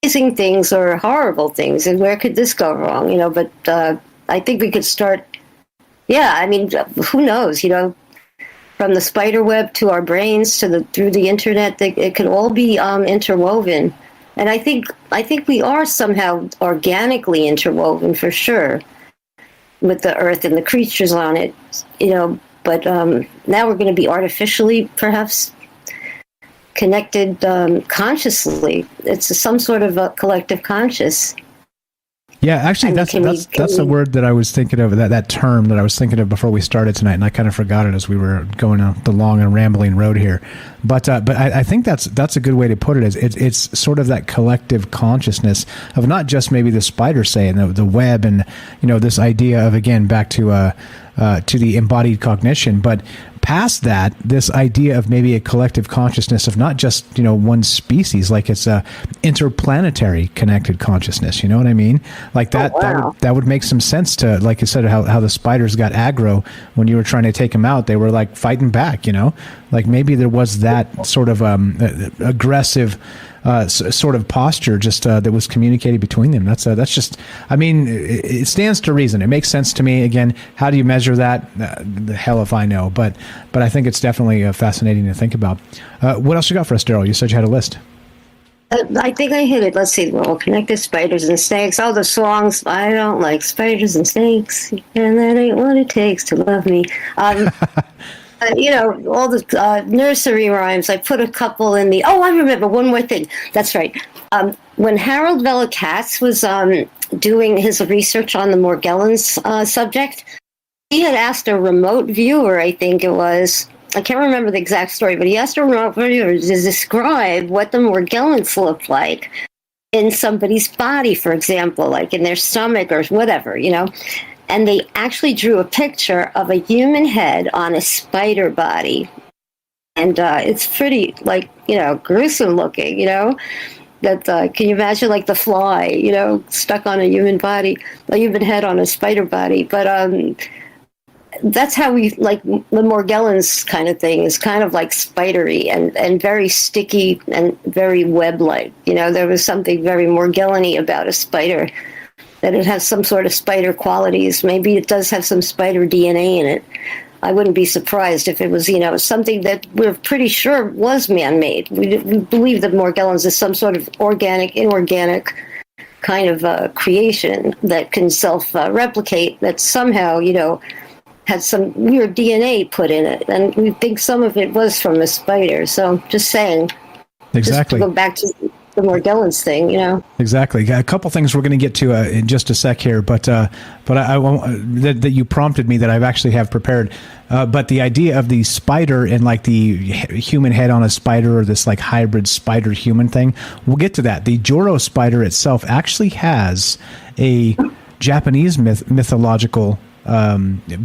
amazing things or horrible things. And where could this go wrong? You know, but I think we could start. Yeah, I mean, who knows? You know, from the spider web to our brains to through the internet, it could all be interwoven. And I think we are somehow organically interwoven for sure with the earth and the creatures on it. You know, but now we're going to be artificially, perhaps, connected consciously. It's some sort of a collective conscious. Yeah, actually, that's the word that I was thinking of, that term that I was thinking of before we started tonight, and I kind of forgot it as we were going down the long and rambling road here. But I think that's a good way to put it. Is it's sort of that collective consciousness of not just maybe the spider, say, and the web, and you know, this idea of, again, back to the embodied cognition, but past that, this idea of maybe a collective consciousness of not just, you know, one species, like it's a interplanetary connected consciousness. You know what I mean? Like that, that would make some sense to, like you said, how the spiders got aggro when you were trying to take them out. They were like fighting back, you know, like maybe there was that sort of aggressive sort of posture just that was communicated between them. That's just, I mean, it stands to reason. It makes sense to me. Again, how do you measure that? The hell if I know. But I think it's definitely fascinating to think about. What else you got for us, Daryl? You said you had a list. I think I hit it. Let's see. Well, connected spiders and snakes. All the songs. I don't like spiders and snakes, and that ain't what it takes to love me. You know, all the nursery rhymes. I put a couple in the... Oh, I remember one more thing. That's right. When Harold Vellikatz was doing his research on the Morgellons subject, he had asked a remote viewer, I think it was... I can't remember the exact story, but he asked a remote viewer to describe what the Morgellons looked like in somebody's body, for example, like in their stomach or whatever, you know. And they actually drew a picture of a human head on a spider body. And it's pretty, like, you know, gruesome looking, you know. That can you imagine, like, the fly, you know, stuck on a human body, a human head on a spider body. But that's how we, like, the Morgellons kind of thing is kind of like spidery and very sticky and very web-like. You know, there was something very Morgellon-y about a spider, that it has some sort of spider qualities. Maybe it does have some spider DNA in it. I wouldn't be surprised if it was, you know, something that we're pretty sure was man-made. We believe that Morgellons is some sort of organic, inorganic kind of creation that can self-replicate, that somehow, you know, had some weird DNA put in it. And we think some of it was from a spider. So just saying. Exactly. Just to go back to the Morgellons thing, you know. Exactly. A couple things we're going to get to in just a sec here, but I won't, that you prompted me that I've actually have prepared. But the idea of the spider and like the human head on a spider, or this like hybrid spider human thing, we'll get to that. The Joro spider itself actually has a Japanese mythological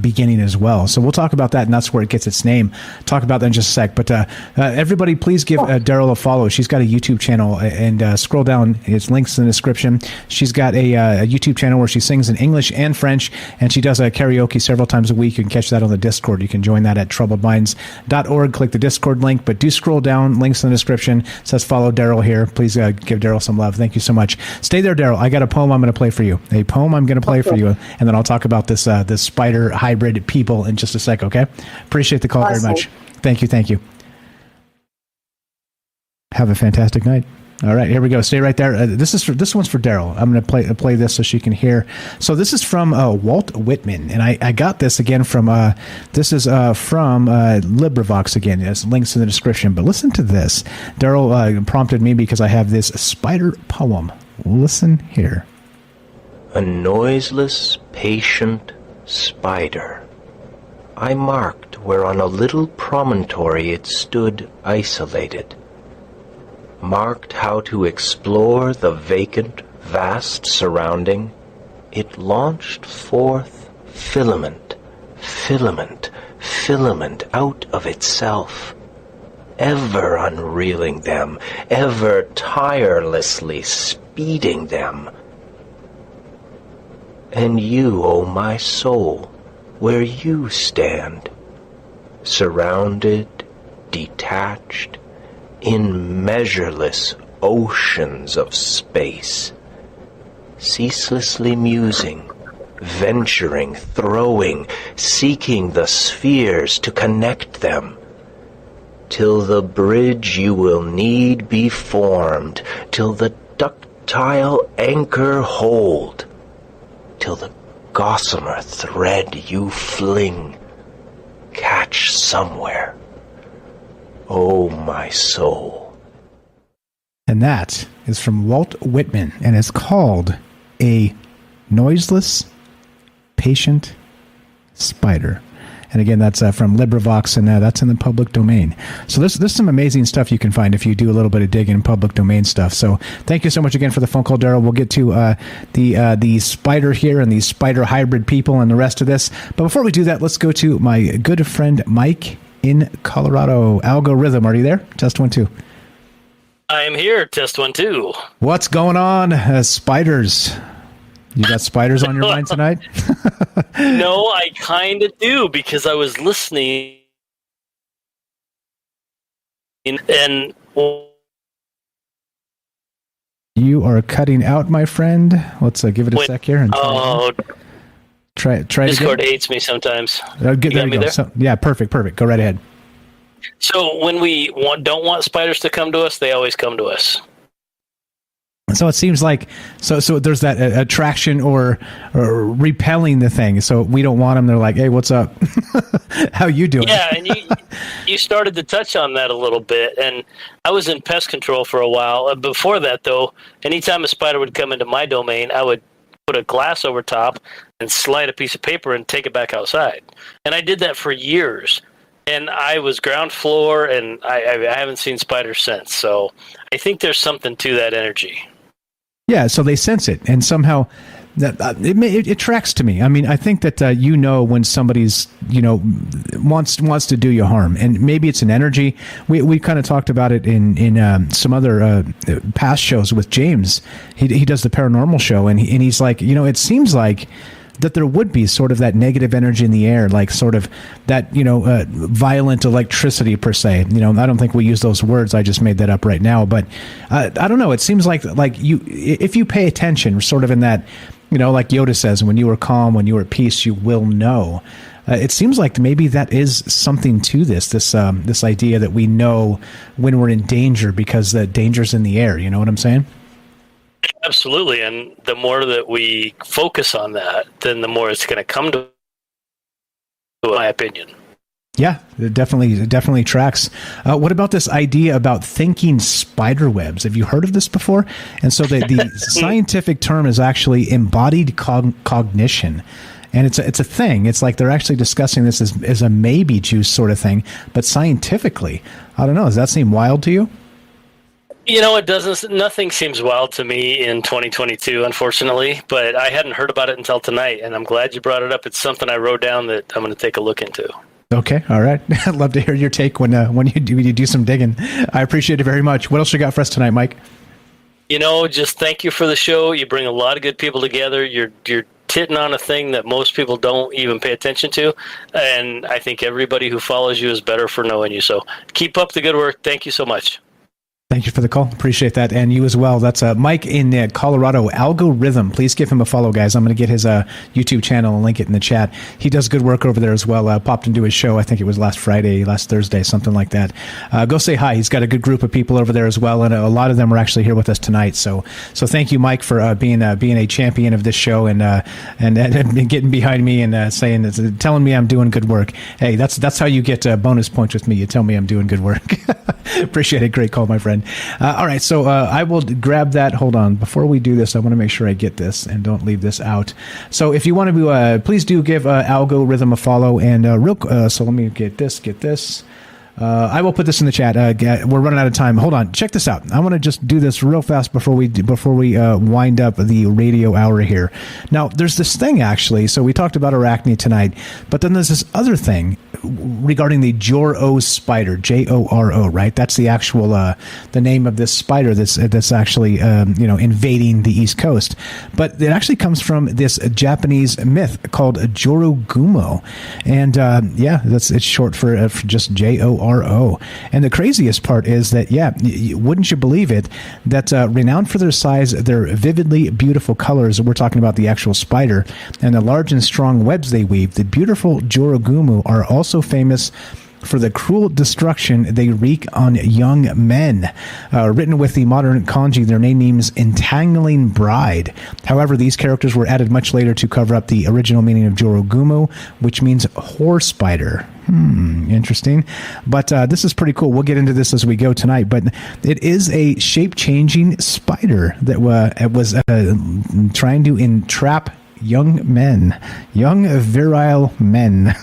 beginning as well. So we'll talk about that, and that's where it gets its name. Talk about that in just a sec. But everybody, please give Daryl a follow. She's got a YouTube channel, and scroll down. It's links in the description. She's got a YouTube channel where she sings in English and French, and she does a karaoke several times a week. You can catch that on the Discord. You can join that at troubledminds.org. Click the Discord link, but do scroll down. Links in the description. It says follow Daryl here. Please give Daryl some love. Thank you so much. Stay there, Daryl. I got a poem I'm going to play for you. A poem I'm going to play for you, and then I'll talk about this this spider hybrid people in just a sec, okay? Appreciate the call very much. Thank you, thank you. Have a fantastic night. All right, here we go. Stay right there. This one's for Daryl. I'm going to play this so she can hear. So this is from Walt Whitman, and I got this again from from LibriVox again. There's links in the description. But listen to this. Daryl prompted me because I have this spider poem. Listen here. A noiseless, patient spider. I marked where on a little promontory it stood isolated. Marked how to explore the vacant, vast surrounding. It launched forth filament, filament, filament out of itself, ever unreeling them, ever tirelessly speeding them. And you, O my soul, where you stand, surrounded, detached, in measureless oceans of space, ceaselessly musing, venturing, throwing, seeking the spheres to connect them, till the bridge you will need be formed, till the ductile anchor hold, till the gossamer thread you fling catch somewhere. Oh, my soul. And that is from Walt Whitman, and it's called A Noiseless, Patient Spider. And again, that's from LibriVox, and that's in the public domain. So there's some amazing stuff you can find if you do a little bit of digging in public domain stuff. So thank you so much again for the phone call, Daryl. We'll get to the spider here and these spider hybrid people and the rest of this. But before we do that, let's go to my good friend Mike in Colorado. Algorithm, are you there? Test 1 2. I am here. Test 1 2. What's going on? Spiders. You got spiders on your mind tonight? No, I kind of do, because I was listening and you are cutting out, my friend. Let's give it a sec here. And try Discord again. hates me sometimes. There you go. So, yeah, perfect. Go right ahead. So when we don't want spiders to come to us, they always come to us. So it seems like so there's that attraction or repelling the thing. So we don't want them. They're like, hey, what's up? How you doing? Yeah, and you started to touch on that a little bit. And I was in pest control for a while. Before that, though, anytime a spider would come into my domain, I would put a glass over top and slide a piece of paper and take it back outside. And I did that for years. And I was ground floor, and I haven't seen spiders since. So I think there's something to that energy. Yeah, so they sense it, and somehow that it tracks to me. I mean, I think that when somebody's wants to do you harm, and maybe it's an energy. We kind of talked about it in some other past shows with James. He does the paranormal show, and he's like, it seems like that there would be sort of that negative energy in the air, like sort of that, violent electricity per se. I don't think we use those words. I just made that up right now. But I don't know. It seems like if you pay attention, sort of in that, like Yoda says, when you are calm, when you are at peace, you will know. It seems like maybe that is something to this idea that we know when we're in danger because the danger's in the air. You know what I'm saying? Absolutely, and the more that we focus on that, then the more it's going to come to, in my opinion. Yeah, it definitely tracks. What about this idea about thinking spider webs? Have you heard of this before? And so the scientific term is actually embodied cognition. And it's a thing. It's like they're actually discussing this as a maybe juice sort of thing. But scientifically, I don't know. Does that seem wild to you? It doesn't. Nothing seems wild to me in 2022, unfortunately. But I hadn't heard about it until tonight, and I'm glad you brought it up. It's something I wrote down that I'm going to take a look into. Okay, all right. I'd love to hear your take when you do some digging. I appreciate it very much. What else you got for us tonight, Mike? Just thank you for the show. You bring a lot of good people together. You're titting on a thing that most people don't even pay attention to, and I think everybody who follows you is better for knowing you. So keep up the good work. Thank you so much. Thank you for the call. Appreciate that. And you as well. That's Mike in Colorado, Algorithm. Please give him a follow, guys. I'm going to get his YouTube channel and link it in the chat. He does good work over there as well. Popped into his show. I think it was last Thursday, something like that. Go say hi. He's got a good group of people over there as well. And a lot of them are actually here with us tonight. So thank you, Mike, for being a champion of this show and getting behind me and telling me I'm doing good work. Hey, that's how you get bonus points with me. You tell me I'm doing good work. Appreciate it. Great call, my friend. All right, so I will grab that. Hold on. Before we do this, I want to make sure I get this and don't leave this out. So if you want to, please do give Algorithm a follow. And so let me get this. I will put this in the chat. We're running out of time. Hold on. Check this out. I want to just do this real fast before we wind up the radio hour here. Now, there's this thing, actually. So we talked about arachne tonight, but then there's this other thing regarding the Joro spider, Joro, right? That's the actual the name of this spider that's actually invading the East Coast. But it actually comes from this Japanese myth called Jorogumo, and it's short for just Joro. And the craziest part is that wouldn't you believe it, that renowned for their size, their vividly beautiful colors. We're talking about the actual spider and the large and strong webs they weave. The beautiful Jorogumo are also famous for the cruel destruction they wreak on young men. Written with the modern kanji, their name means entangling bride. However, these characters were added much later to cover up the original meaning of Jorogumo, which means whore spider. Interesting. But this is pretty cool. We'll get into this as we go tonight. But it is a shape-changing spider that was trying to entrap young virile men.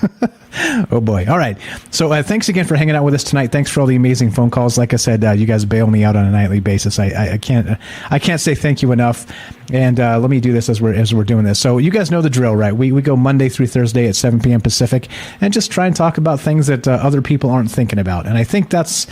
Oh boy. All right. So thanks again for hanging out with us tonight. Thanks for all the amazing phone calls. Like I said, you guys bail me out on a nightly basis. I can't say thank you enough. And let me do this as we're doing this. So you guys know the drill, right? We go Monday through Thursday at 7 p.m. Pacific and just try and talk about things that other people aren't thinking about. And I think that's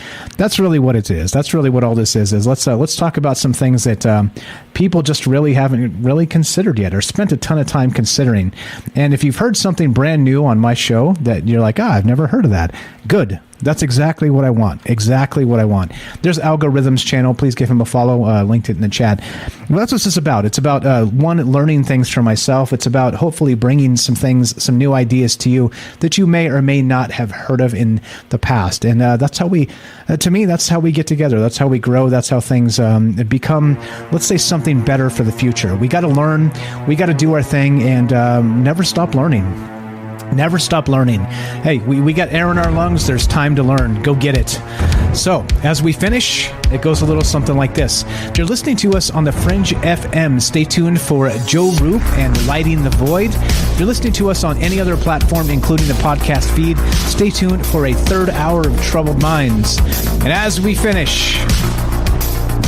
really what it is. That's really what all this is let's talk about some things that people just really haven't really considered yet or spent a ton of time considering. And if you've heard something brand new on my show that you're like, I've never heard of that. Good. That's exactly what I want. Exactly what I want. There's Algorithm's channel. Please give him a follow. Linked it in the chat. Well, that's what this is about. It's about, one, learning things for myself. It's about hopefully bringing some new ideas to you that you may or may not have heard of in the past. And that's how to me, that's how we get together. That's how we grow. That's how things become, let's say, something better for the future. We got to learn. We got to do our thing and never stop learning. Never stop learning. Hey, we got air in our lungs. There's time to learn. Go get it. So, as we finish, it goes a little something like this. If you're listening to us on the Fringe FM, stay tuned for Joe Roop and Lighting the Void. If you're listening to us on any other platform, including the podcast feed, stay tuned for a third hour of Troubled Minds. And as we finish,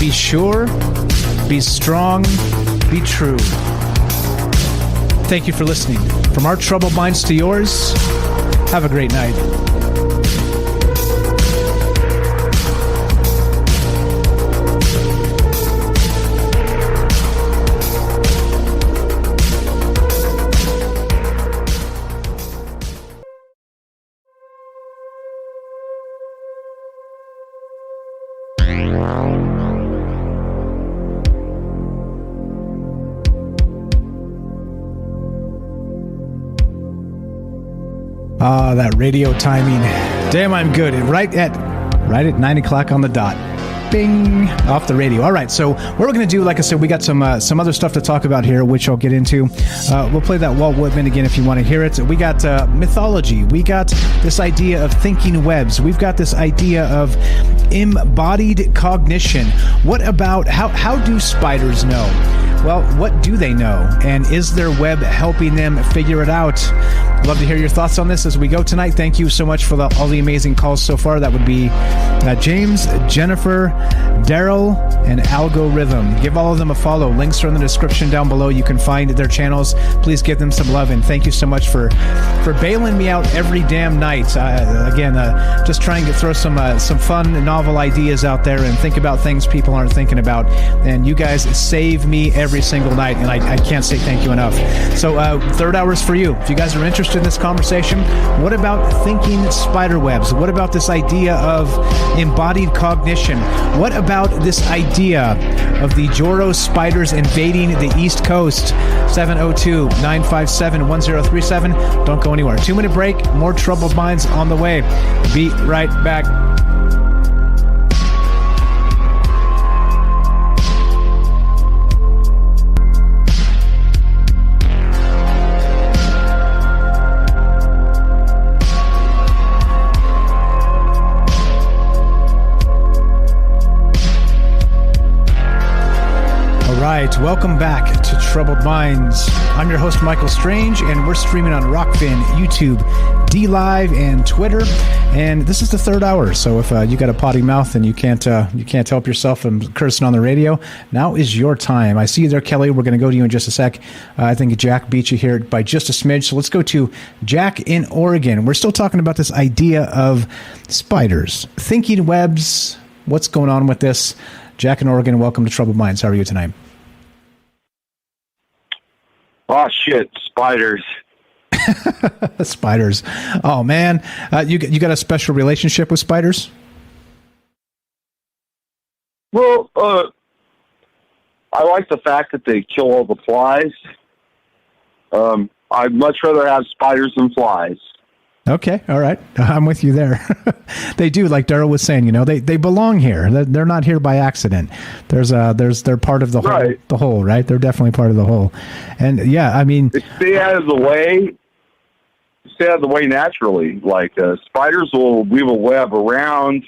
be sure, be strong, be true. Thank you for listening. From our troubled minds to yours, have a great night. Ah, that radio timing. Damn, I'm good. Right at 9 o'clock on the dot. Bing! Off the radio. All right, so what we're going to do, like I said, we got some other stuff to talk about here, which I'll get into. We'll play that Walt Whitman again if you want to hear it. We got mythology. We got this idea of thinking webs. We've got this idea of embodied cognition. What about, how do spiders know? Well, what do they know? And is their web helping them figure it out? Love to hear your thoughts on this as we go tonight. Thank you so much for all the amazing calls so far. That would be James, Jennifer, Daryl, and Algorithm. Give all of them a follow. Links are in the description down below. You can find their channels. Please give them some love, and thank you so much for bailing me out every damn night. Again, just trying to throw some fun, novel ideas out there and think about things people aren't thinking about. And you guys save me every single night, and I can't say thank you enough. So third hour's for you. If you guys are interested in this conversation, what about thinking spider webs? What about this idea of embodied cognition? What about this idea of the Joro spiders invading the East Coast? 702-957-1037. Don't go anywhere. 2-minute break. More Troubled Minds on the way. Be right back. Welcome back to Troubled Minds. I'm your host, Michael Strange, and we're streaming on Rockfin, YouTube, DLive, and Twitter. And this is the third hour, so if you got a potty mouth and you can't help yourself from cursing on the radio, now is your time. I see you there, Kelly. We're going to go to you in just a sec. I think Jack beat you here by just a smidge, so let's go to Jack in Oregon. We're still talking about this idea of spiders, thinking webs. What's going on with this? Jack in Oregon, welcome to Troubled Minds. How are you tonight? Oh, shit, spiders. Spiders. Oh, man. You got a special relationship with spiders? Well, I like the fact that they kill all the flies. I'd much rather have spiders than flies. Okay, all right. I'm with you there. They do, like Daryl was saying, they belong here. They're not here by accident. They're part of the whole, right. The whole, right? They're definitely part of the whole. And yeah, I mean, they stay out of the way naturally. Like spiders will weave a web around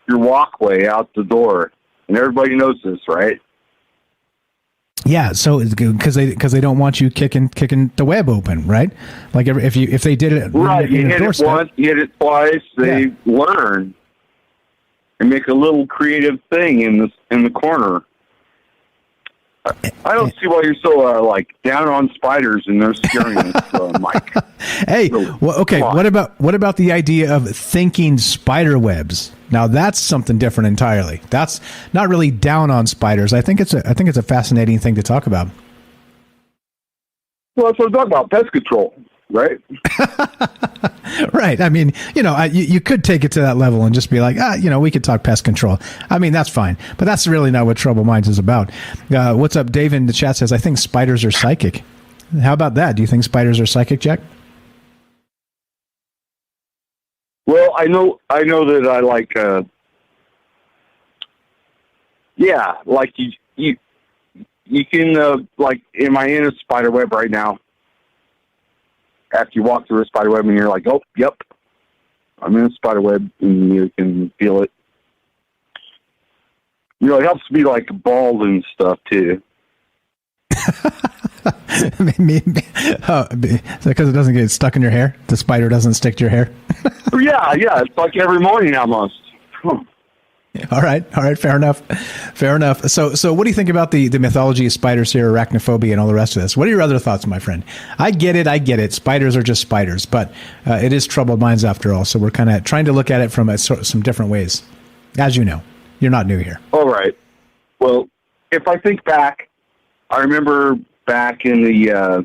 your walkway out the door, and everybody knows this, right? Yeah, so because they don't want you kicking the web open, right? Like if they did it right, you hit it once, you hit it twice, they learn and make a little creative thing in the corner. I don't see why you're so down on spiders and they're scaring us, Mike. Hey, well, okay. What about the idea of thinking spider webs? Now that's something different entirely. That's not really down on spiders. I think it's a fascinating thing to talk about. Well, that's what I'm talking about. Pest control, right? Right. I mean, you could take it to that level and just be like, we could talk pest control. I mean, that's fine. But that's really not what Troubled Minds is about. What's up? Dave in the chat says, I think spiders are psychic. How about that? Do you think spiders are psychic, Jack? Well, I know that I like, you can, am I in a spider web right now? After you walk through a spider web and you're like, oh, yep, I'm in a spider web, and you can feel it. It helps to be like bald and stuff too. Because it doesn't get stuck in your hair? The spider doesn't stick to your hair? Yeah, it's like every morning almost. All right, fair enough. So what do you think about the mythology of spiders here, arachnophobia, and all the rest of this? What are your other thoughts, my friend? I get it. Spiders are just spiders, but it is Troubled Minds after all, so we're kind of trying to look at it from some different ways. As you know, you're not new here. All right. Well, if I think back, I remember back in the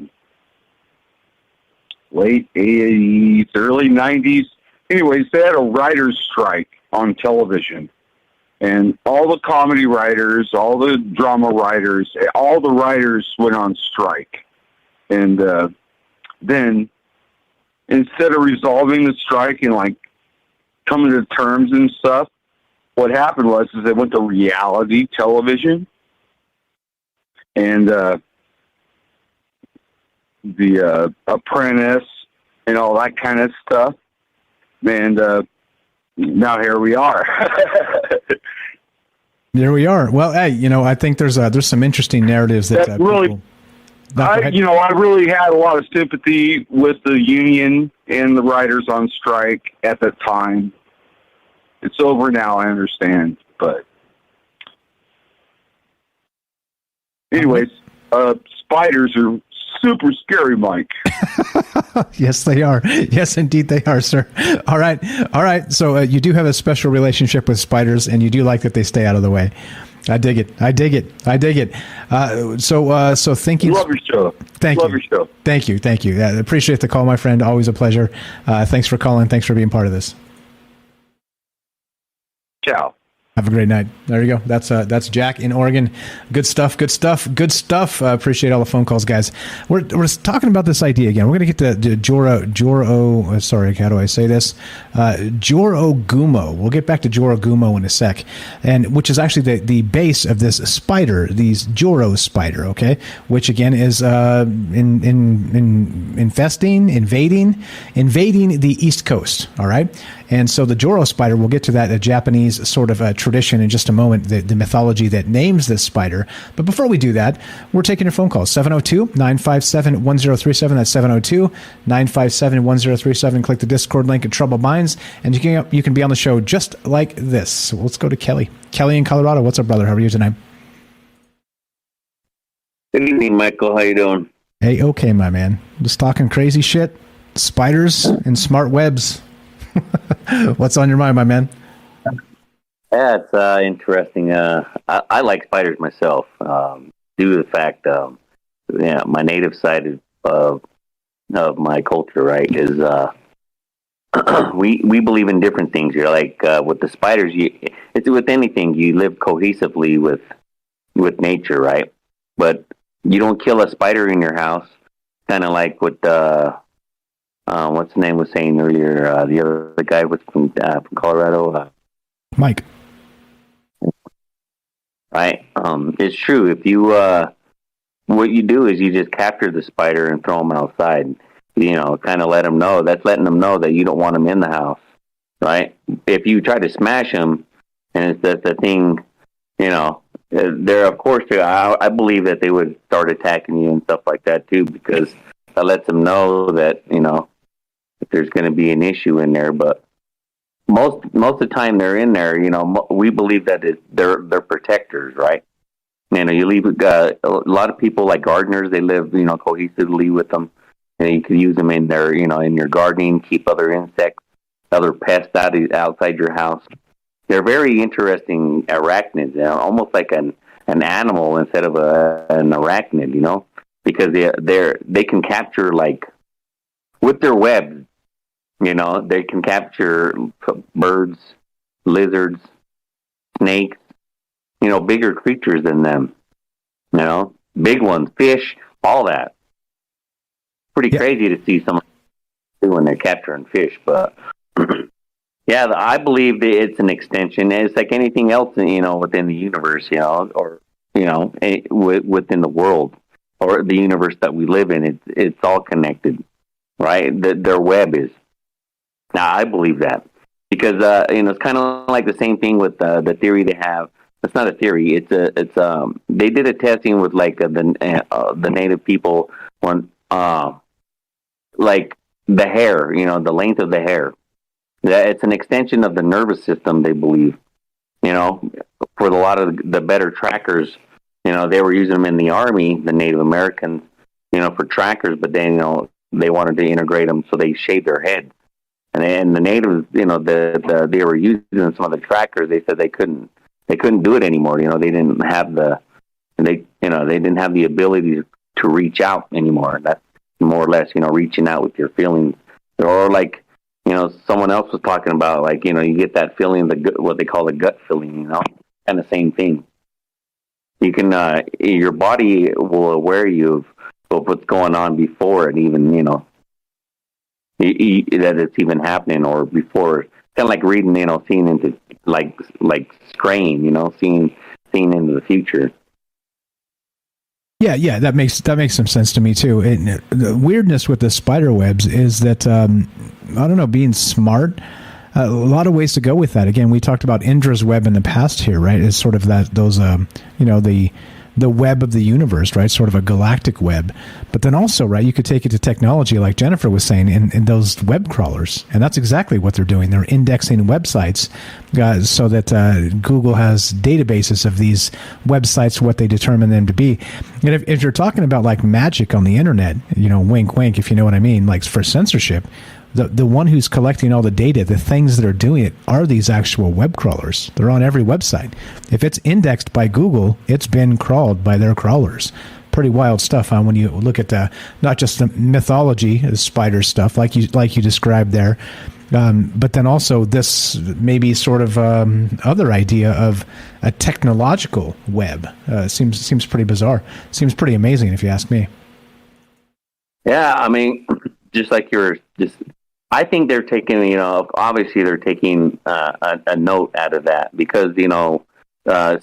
late 80s, early 90s. Anyways, they had a writer's strike on television. And all the comedy writers, all the drama writers, all the writers went on strike. And then instead of resolving the strike and coming to terms and stuff, what happened was they went to reality television. And the Apprentice and all that kind of stuff. And now here we are. There we are. Well, hey, I think there's some interesting narratives that really. I really had a lot of sympathy with the union and the writers on strike at that time. It's over now, I understand, but anyways, spiders are super scary, Mike. Yes, they are. Yes, indeed they are, sir. All right. So you do have a special relationship with spiders, and you do like that they stay out of the way. I dig it. So thinking. Love your show. Love your show. Thank you. I appreciate the call, my friend. Always a pleasure. Thanks for calling. Thanks for being part of this. Ciao. Have a great night. There you go. That's Jack in Oregon. Good stuff. Appreciate all the phone calls, guys. We're talking about this idea again. We're going to get to Joro. Sorry, how do I say this? Joro Gumo. We'll get back to Joro Gumo in a sec, and which is actually the base of this spider, these Joro spider. Okay, which again is invading the East Coast. All right. And so the Joro spider, we'll get to that, a Japanese sort of tradition in just a moment, the mythology that names this spider. But before we do that, we're taking your phone calls, 702-957-1037. That's 702-957-1037. Click the Discord link at Troubled Minds, and you can be on the show just like this. So let's go to Kelly. Kelly in Colorado. What's up, brother? How are you tonight? Good evening, Michael. How you doing? Hey, okay, my man. Just talking crazy shit, spiders and smart webs. What's on your mind, my man? Yeah, it's interesting. I like spiders myself, due to the fact, my native side of my culture, right, is we believe in different things. You're like with the spiders, it's with anything. You live cohesively with nature, right? But you don't kill a spider in your house, kind of like what what's the name was saying earlier? The other guy was from Colorado. Mike. Right. It's true. If you what you do is you just capture the spider and throw them outside. Kind of let them know. That's letting them know that you don't want them in the house. Right. If you try to smash them, and it's the thing, they're of course. I believe that they would start attacking you and stuff like that too, because that lets them know that if there's going to be an issue in there. But most of the time they're in there, we believe that they're protectors, right? You leave a lot of people like gardeners, they live, cohesively with them, and you can use them in their, in your gardening, keep other insects, other pests outside your house. They're very interesting arachnids, almost like an animal instead of an arachnid, because they can capture, like, with their webs, they can capture birds, lizards, snakes, bigger creatures than them, big ones, fish, all that. Pretty crazy to see someone when they're capturing fish, but yeah, I believe that it's an extension. It's like anything else, within the universe, or within the world or the universe that we live in. It's all connected, right? Their web is. Now, I believe that because it's kind of like the same thing with the theory they have. It's not a theory. It's they did a testing with like the native people when like the hair, the length of the hair. It's an extension of the nervous system, they believe. For a lot of the better trackers, they were using them in the army, the Native Americans, for trackers, but then they wanted to integrate them, so they shaved their heads. And the natives, they were using some of the trackers. They said they couldn't do it anymore. They didn't have they didn't have the ability to reach out anymore. That's more or less, reaching out with your feelings, or like, someone else was talking about, like, you get that feeling, what they call the gut feeling, kind of same thing. You can, your body will aware you of what's going on before it even, that it's even happening, or before, kind of like reading, seeing into like scraying, seeing into the future. Yeah, that makes some sense to me too. The weirdness with the spider webs is that I don't know, being smart. a lot of ways to go with that. Again, we talked about Indra's web in the past here, right? It's sort of the web of the universe, right? Sort of a galactic web. But then also, right, you could take it to technology, like Jennifer was saying, in those web crawlers. And that's exactly what they're doing. They're indexing websites so that Google has databases of these websites, what they determine them to be. And if you're talking about like magic on the internet, wink, wink, if you know what I mean, like for censorship, the one who's collecting all the data, the things that are doing it, are these actual web crawlers. They're on every website. If it's indexed by Google, it's been crawled by their crawlers. Pretty wild stuff, huh? When you look at not just the mythology, spider stuff, like you described there, but then also this maybe sort of other idea of a technological web. Seems pretty bizarre. Seems pretty amazing, if you ask me. Yeah, I mean, just like I think they're taking, obviously they're taking a note out of that because,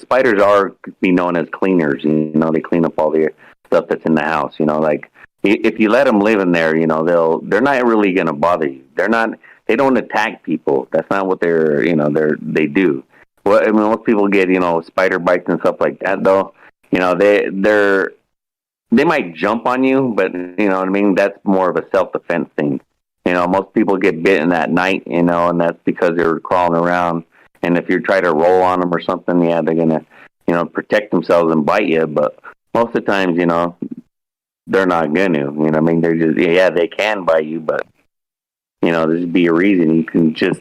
spiders are be known as cleaners. They clean up all the stuff that's in the house. Like if you let them live in there, they're not really going to bother you. They don't attack people. That's not what they do. Well, I mean, most people get, spider bites and stuff like that, though. They might jump on you, but you know what I mean? That's more of a self-defense thing. Most people get bitten at night, and that's because they're crawling around. And if you try to roll on them or something, yeah, they're going to, protect themselves and bite you. But most of the times, they're not going to, I mean? They're just, they can bite you, but, there's be a reason. You can just,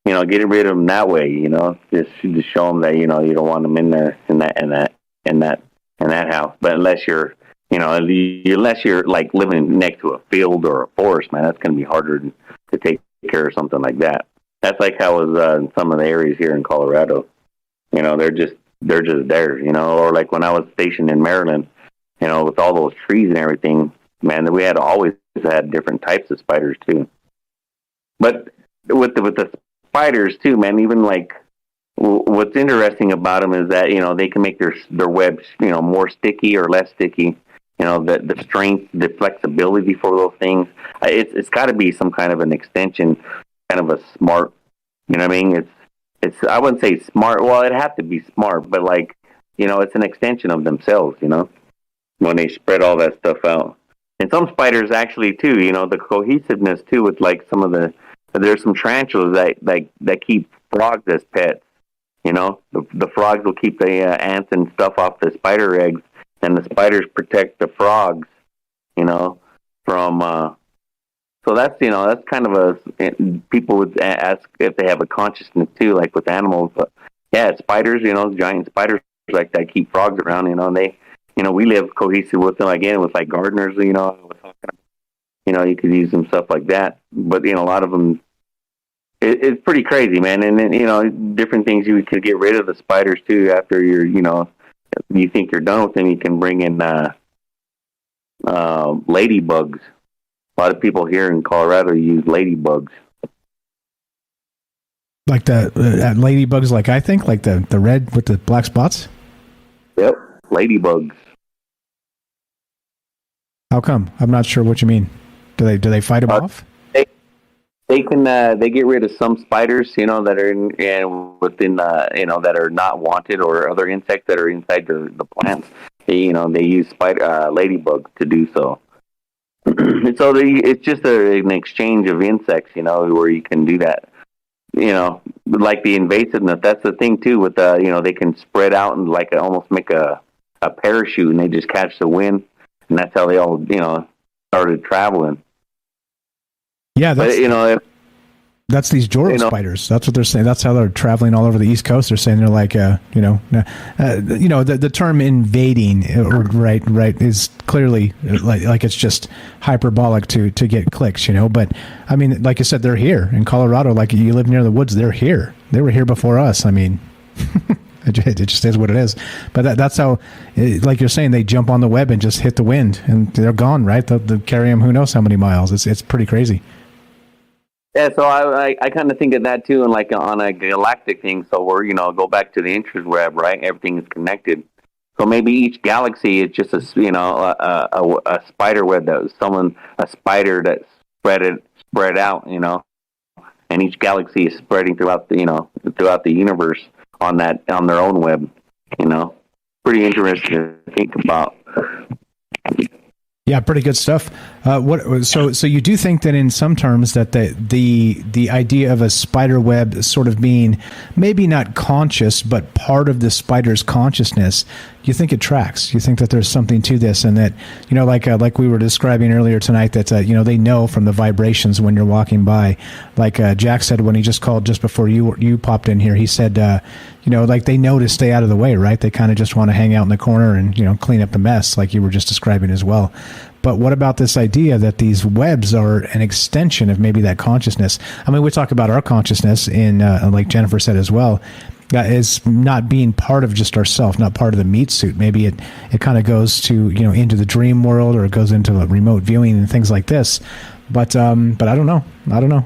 get rid of them that way, just show them that, you don't want them in there, in that house. But unless you're, unless you're like living next to a field or a forest, man, that's going to be harder to take care of something like that. That's like how it was in some of the areas here in Colorado. They're just there, or like when I was stationed in Maryland, with all those trees and everything, man, we had always had different types of spiders too. But with the spiders too, man, even like what's interesting about them is that, they can make their webs, more sticky or less sticky. The strength, the flexibility for those things. It's got to be some kind of an extension, kind of a smart. You know what I mean? It's I wouldn't say smart. Well, it'd have to be smart, but like it's an extension of themselves. When they spread all that stuff out, and some spiders actually too. The cohesiveness too with like there's some tarantulas that keep frogs as pets. The frogs will keep the ants and stuff off the spider eggs. And the spiders protect the frogs, from. So that's that's kind of people would ask if they have a consciousness too, like with animals. But yeah, spiders, giant spiders like that keep frogs around. They, we live cohesive with them again with like gardeners. You could use them stuff like that. But a lot of them, it's pretty crazy, man. And then different things you could get rid of the spiders too after you're you think you're done with them, you can bring in ladybugs. A lot of people here in Colorado use ladybugs. Like the ladybugs, like I think, like the red with the black spots? Yep, ladybugs. How come? I'm not sure what you mean. Do they fight them off? They can they get rid of some spiders, that are within that are not wanted, or other insects that are inside the plants. They use ladybugs to do so. So it's just an exchange of insects, where you can do that. Like the invasiveness. That's the thing too. With they can spread out and like almost make a parachute, and they just catch the wind, and that's how they all started traveling. Yeah, that's these Joro spiders. That's what they're saying. That's how they're traveling all over the East Coast. They're saying they're like, the term invading, right, is clearly like it's just hyperbolic to get clicks, But I mean, like I said, they're here in Colorado. Like you live near the woods, they're here. They were here before us. I mean, it just is what it is. But that's how, like you're saying, they jump on the web and just hit the wind, and they're gone. Right? They'll carry them who knows how many miles. It's pretty crazy. Yeah, so I kind of think of that too, and like on a galactic thing. So we're go back to the interweb, right? Everything is connected. So maybe each galaxy is just a spider web that was a spider that spread out, and each galaxy is spreading throughout the universe on their own web. Pretty interesting to think about. Yeah, pretty good stuff. So you do think that in some terms that the idea of a spider web sort of being maybe not conscious but part of the spider's consciousness, you think it tracks? You think that there's something to this, and that like we were describing earlier tonight, that they know from the vibrations when you're walking by. Like Jack said when he just called just before you popped in here, he said like they know to stay out of the way, right? They kind of just want to hang out in the corner and clean up the mess, like you were just describing as well. But what about this idea that these webs are an extension of maybe that consciousness? I mean, we talk about our consciousness in, like Jennifer said as well, is not being part of just ourself, not part of the meat suit. Maybe it kind of goes to, into the dream world, or it goes into a remote viewing and things like this. But I don't know.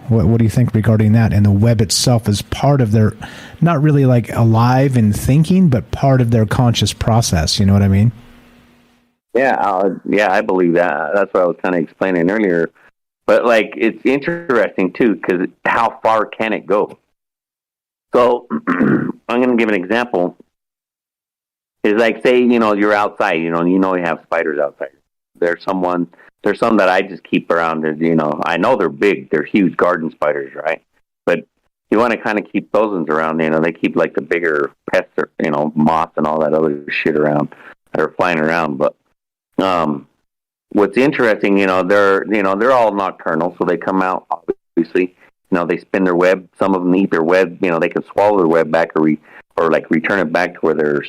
What do you think regarding that? And the web itself is part of their, not really like alive and thinking, but part of their conscious process. You know what I mean? Yeah, I believe that. That's what I was kind of explaining earlier. But like, it's interesting too, because how far can it go? So I'm going to give an example. Is like, say, you're outside, you have spiders outside. There's some that I just keep around. I know they're big, they're huge garden spiders, right? But you want to kind of keep those ones around. They keep like the bigger pests, or, moths and all that other shit around that are flying around. But what's interesting, they're all nocturnal, so they come out, obviously, they spin their web. Some of them eat their web, they can swallow their web back or like return it back to where they're,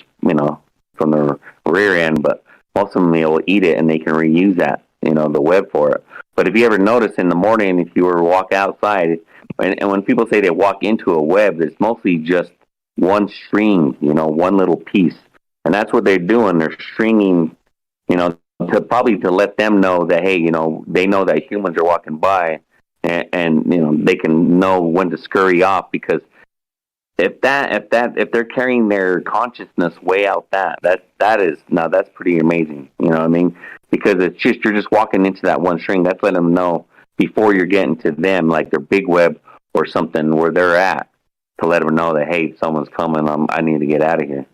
from their rear end, but most of them, will eat it and they can reuse that, the web for it. But if you ever notice in the morning, if you were to walk outside, and when people say they walk into a web, it's mostly just one string, one little piece. And that's what they're doing. They're stringing, to let them know that, hey, they know that humans are walking by, and they can know when to scurry off, because if they're carrying their consciousness way out, that's pretty amazing. You know what I mean? Because it's just, you're just walking into that one string. That's letting them know before you're getting to them, like their big web or something where they're at, to let them know that, hey, someone's coming. I need to get out of here.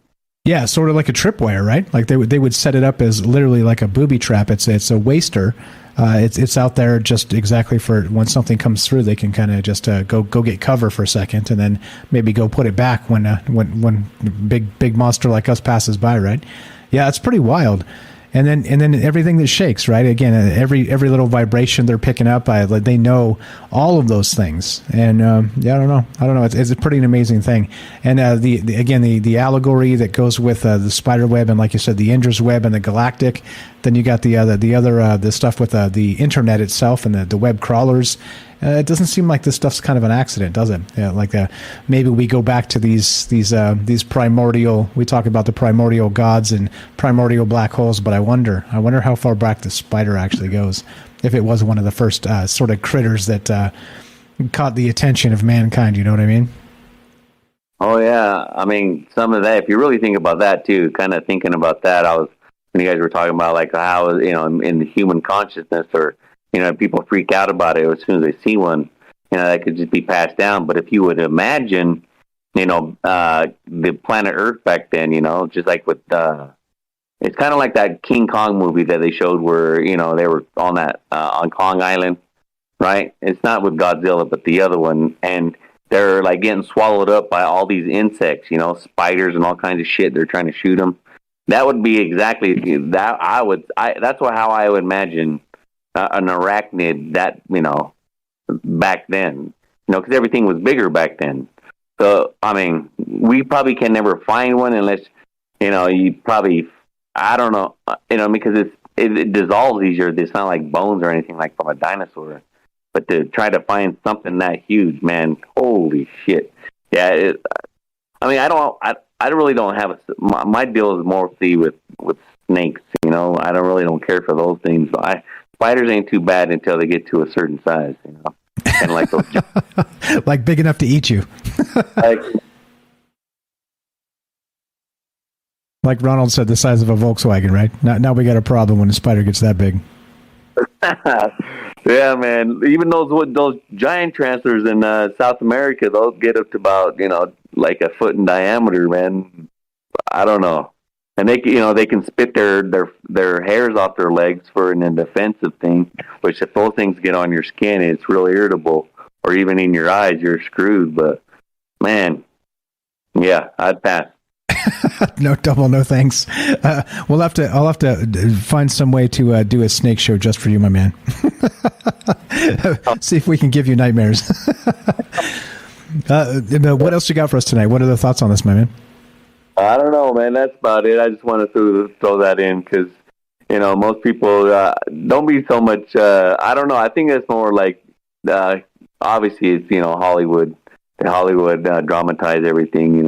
Yeah, sort of like a tripwire, right? Like they would set it up as literally like a booby trap. It's a waster. It's out there just exactly for when something comes through. They can kind of just go get cover for a second, and then maybe go put it back when big monster like us passes by, right? Yeah, it's pretty wild. And then everything that shakes, right? Again, every little vibration they're picking up, they know all of those things. And I don't know. It's a pretty amazing thing. And the allegory that goes with the spider web, and like you said, the Indra's web and the galactic. Then you got the stuff with the internet itself and the web crawlers. It doesn't seem like this stuff's kind of an accident, does it? Yeah, maybe we go back to these primordial. We talk about the primordial gods and primordial black holes, but I wonder how far back the spider actually goes. If it was one of the first sort of critters that caught the attention of mankind, you know what I mean? Oh yeah, I mean, some of that. If you really think about that too, kind of thinking about that, when you guys were talking about like how in the human consciousness, or people freak out about it as soon as they see one, that could just be passed down. But if you would imagine, the planet Earth back then, just like with, it's kind of like that King Kong movie that they showed where, they were on that, on Kong Island, right? It's not with Godzilla, but the other one. And they're like getting swallowed up by all these insects, spiders and all kinds of shit. They're trying to shoot them. That would be exactly that. That's how I would imagine an arachnid that, back then, because everything was bigger back then. So, I mean, we probably can never find one unless, you probably, I don't know, because it dissolves easier. It's not like bones or anything like from a dinosaur. But to try to find something that huge, man, holy shit. Yeah, I really don't have my deal is mostly with snakes, I don't care for those things. Spiders ain't too bad until they get to a certain size, and like those, like big enough to eat you. Like Ronald said, the size of a Volkswagen, right? Now we got a problem when a spider gets that big. Yeah, man. Even those giant tarantulas in South America, those get up to about like a foot in diameter, man. I don't know. And they can spit their hairs off their legs for an defensive thing. Which if those things get on your skin, it's really irritable. Or even in your eyes, you're screwed. But man, yeah, I'd pass. No double, no thanks. I'll have to find some way to do a snake show just for you, my man. See if we can give you nightmares. What else you got for us tonight? What are the thoughts on this, my man? I don't know, man. That's about it. I just wanted to throw that in because, most people don't be so much, I don't know. I think it's more like, obviously it's, Hollywood. Hollywood dramatize everything,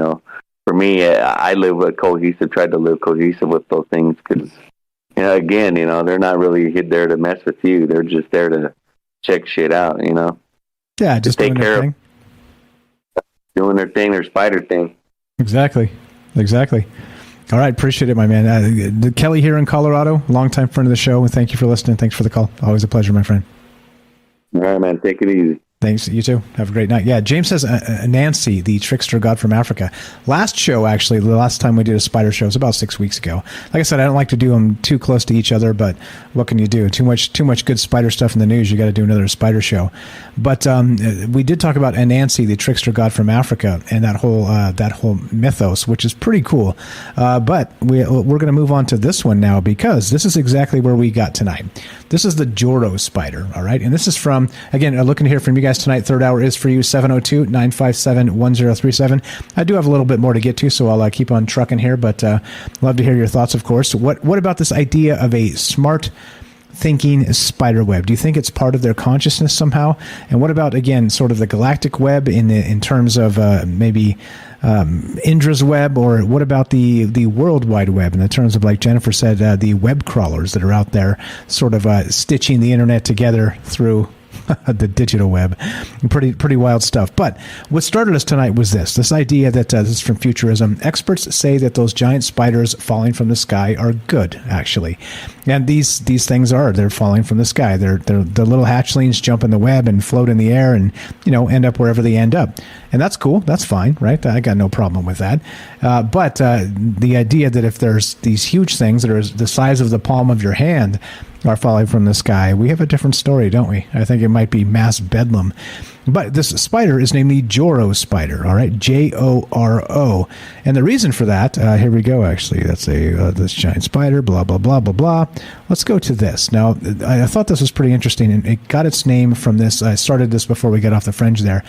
For me, I live tried to live cohesive with those things because, again, they're not really there to mess with you. They're just there to check shit out, Yeah, just take care of doing their thing, their spider thing. Exactly. All right, appreciate it, my man. Kelly here in Colorado, longtime friend of the show, and thank you for listening. Thanks for the call. Always a pleasure, my friend. All right, man. Take it easy. Thanks. You too. Have a great night. Yeah, James says Nancy, the trickster god from Africa. Last show, actually, the last time we did a spider show was about 6 weeks ago. Like I said, I don't like to do them too close to each other, but what can you do? Too much good spider stuff in the news. You got to do another spider show. But we did talk about Nancy, the trickster god from Africa, and that whole mythos, which is pretty cool. But we're going to move on to this one now because this is exactly where we got tonight. This is the Joro spider, all right? And this is from, again, looking to hear from you guys tonight. Third hour is for you, 702-957-1037. I do have a little bit more to get to, so I'll keep on trucking here, but love to hear your thoughts, of course. What about this idea of a smart thinking spider web? Do you think it's part of their consciousness somehow? And what about, again, sort of the galactic web in terms of maybe Indra's web, or what about the World Wide Web in the terms of, like Jennifer said, the web crawlers that are out there sort of stitching the internet together through the digital web. Pretty wild stuff. But what started us tonight was this idea that this is from Futurism. Experts say that those giant spiders falling from the sky are good, actually. And these things they're falling from the sky. They're the little hatchlings jump in the web and float in the air and, end up wherever they end up. And that's cool. That's fine, right? I got no problem with that. But the idea that if there's these huge things that are the size of the palm of your hand are falling from the sky, we have a different story, don't we? I think it might be mass bedlam. But this spider is named the Joro spider, all right? Joro. And the reason for that, here we go, actually. That's this giant spider, blah, blah, blah, blah, blah. Let's go to this. Now, I thought this was pretty interesting, and it got its name from this. I started this before we got off the fringe there.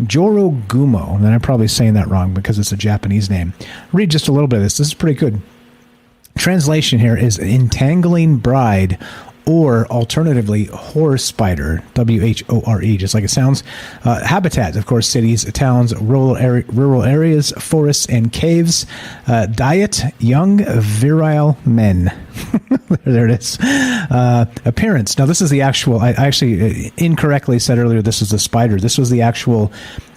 Joro Gumo, and I'm probably saying that wrong because it's a Japanese name. Read just a little bit of this. This is pretty good. Translation here is entangling bride, or alternatively, horror spider, WHORE, just like it sounds. Habitat, of course, cities, towns, rural areas, forests, and caves. Diet, young, virile men. There it is. Appearance. Now, this is the actual, I actually incorrectly said earlier this is the spider. This was the actual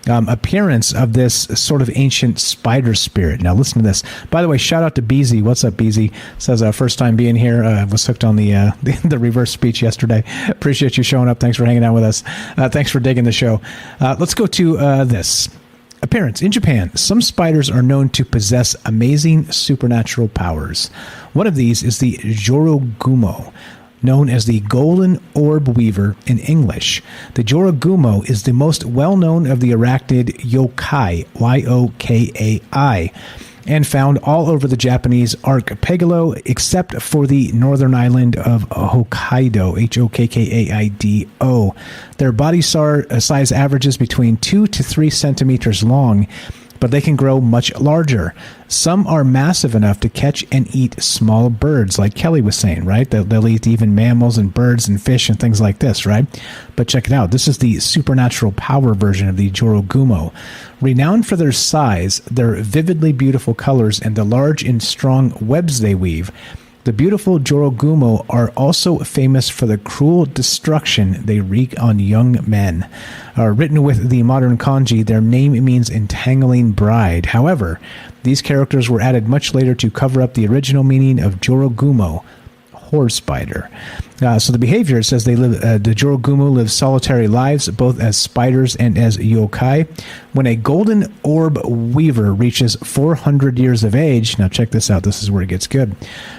appearance of this sort of ancient spider spirit. Now, listen to this. By the way, shout out to Beezy. What's up, Beezy? Says first time being here. Was hooked on the reverse speech yesterday. Appreciate you showing up. Thanks for hanging out with us. Thanks for digging the show. Let's go to this. Appearance. In Japan, some spiders are known to possess amazing supernatural powers. One of these is the Jorogumo, known as the Golden Orb Weaver in English. The Jorogumo is the most well-known of the arachnid yokai, Y-O-K-A-I, and found all over the Japanese archipelago except for the northern island of Hokkaido, Hokkaido. Their body size averages between 2 to 3 centimeters long, but they can grow much larger. Some are massive enough to catch and eat small birds, like Kelly was saying, right? They'll eat even mammals and birds and fish and things like this, right? But check it out. This is the supernatural power version of the Jorogumo. Renowned for their size, their vividly beautiful colors, and the large and strong webs they weave, the beautiful Jorogumo are also famous for the cruel destruction they wreak on young men. Written with the modern kanji, their name means entangling bride. However, these characters were added much later to cover up the original meaning of Jorogumo, horror spider. So the behavior, it says they live. The Jorogumo live solitary lives, both as spiders and as yokai. When a golden orb weaver reaches 400 years of age, now check this out. This is where it gets good.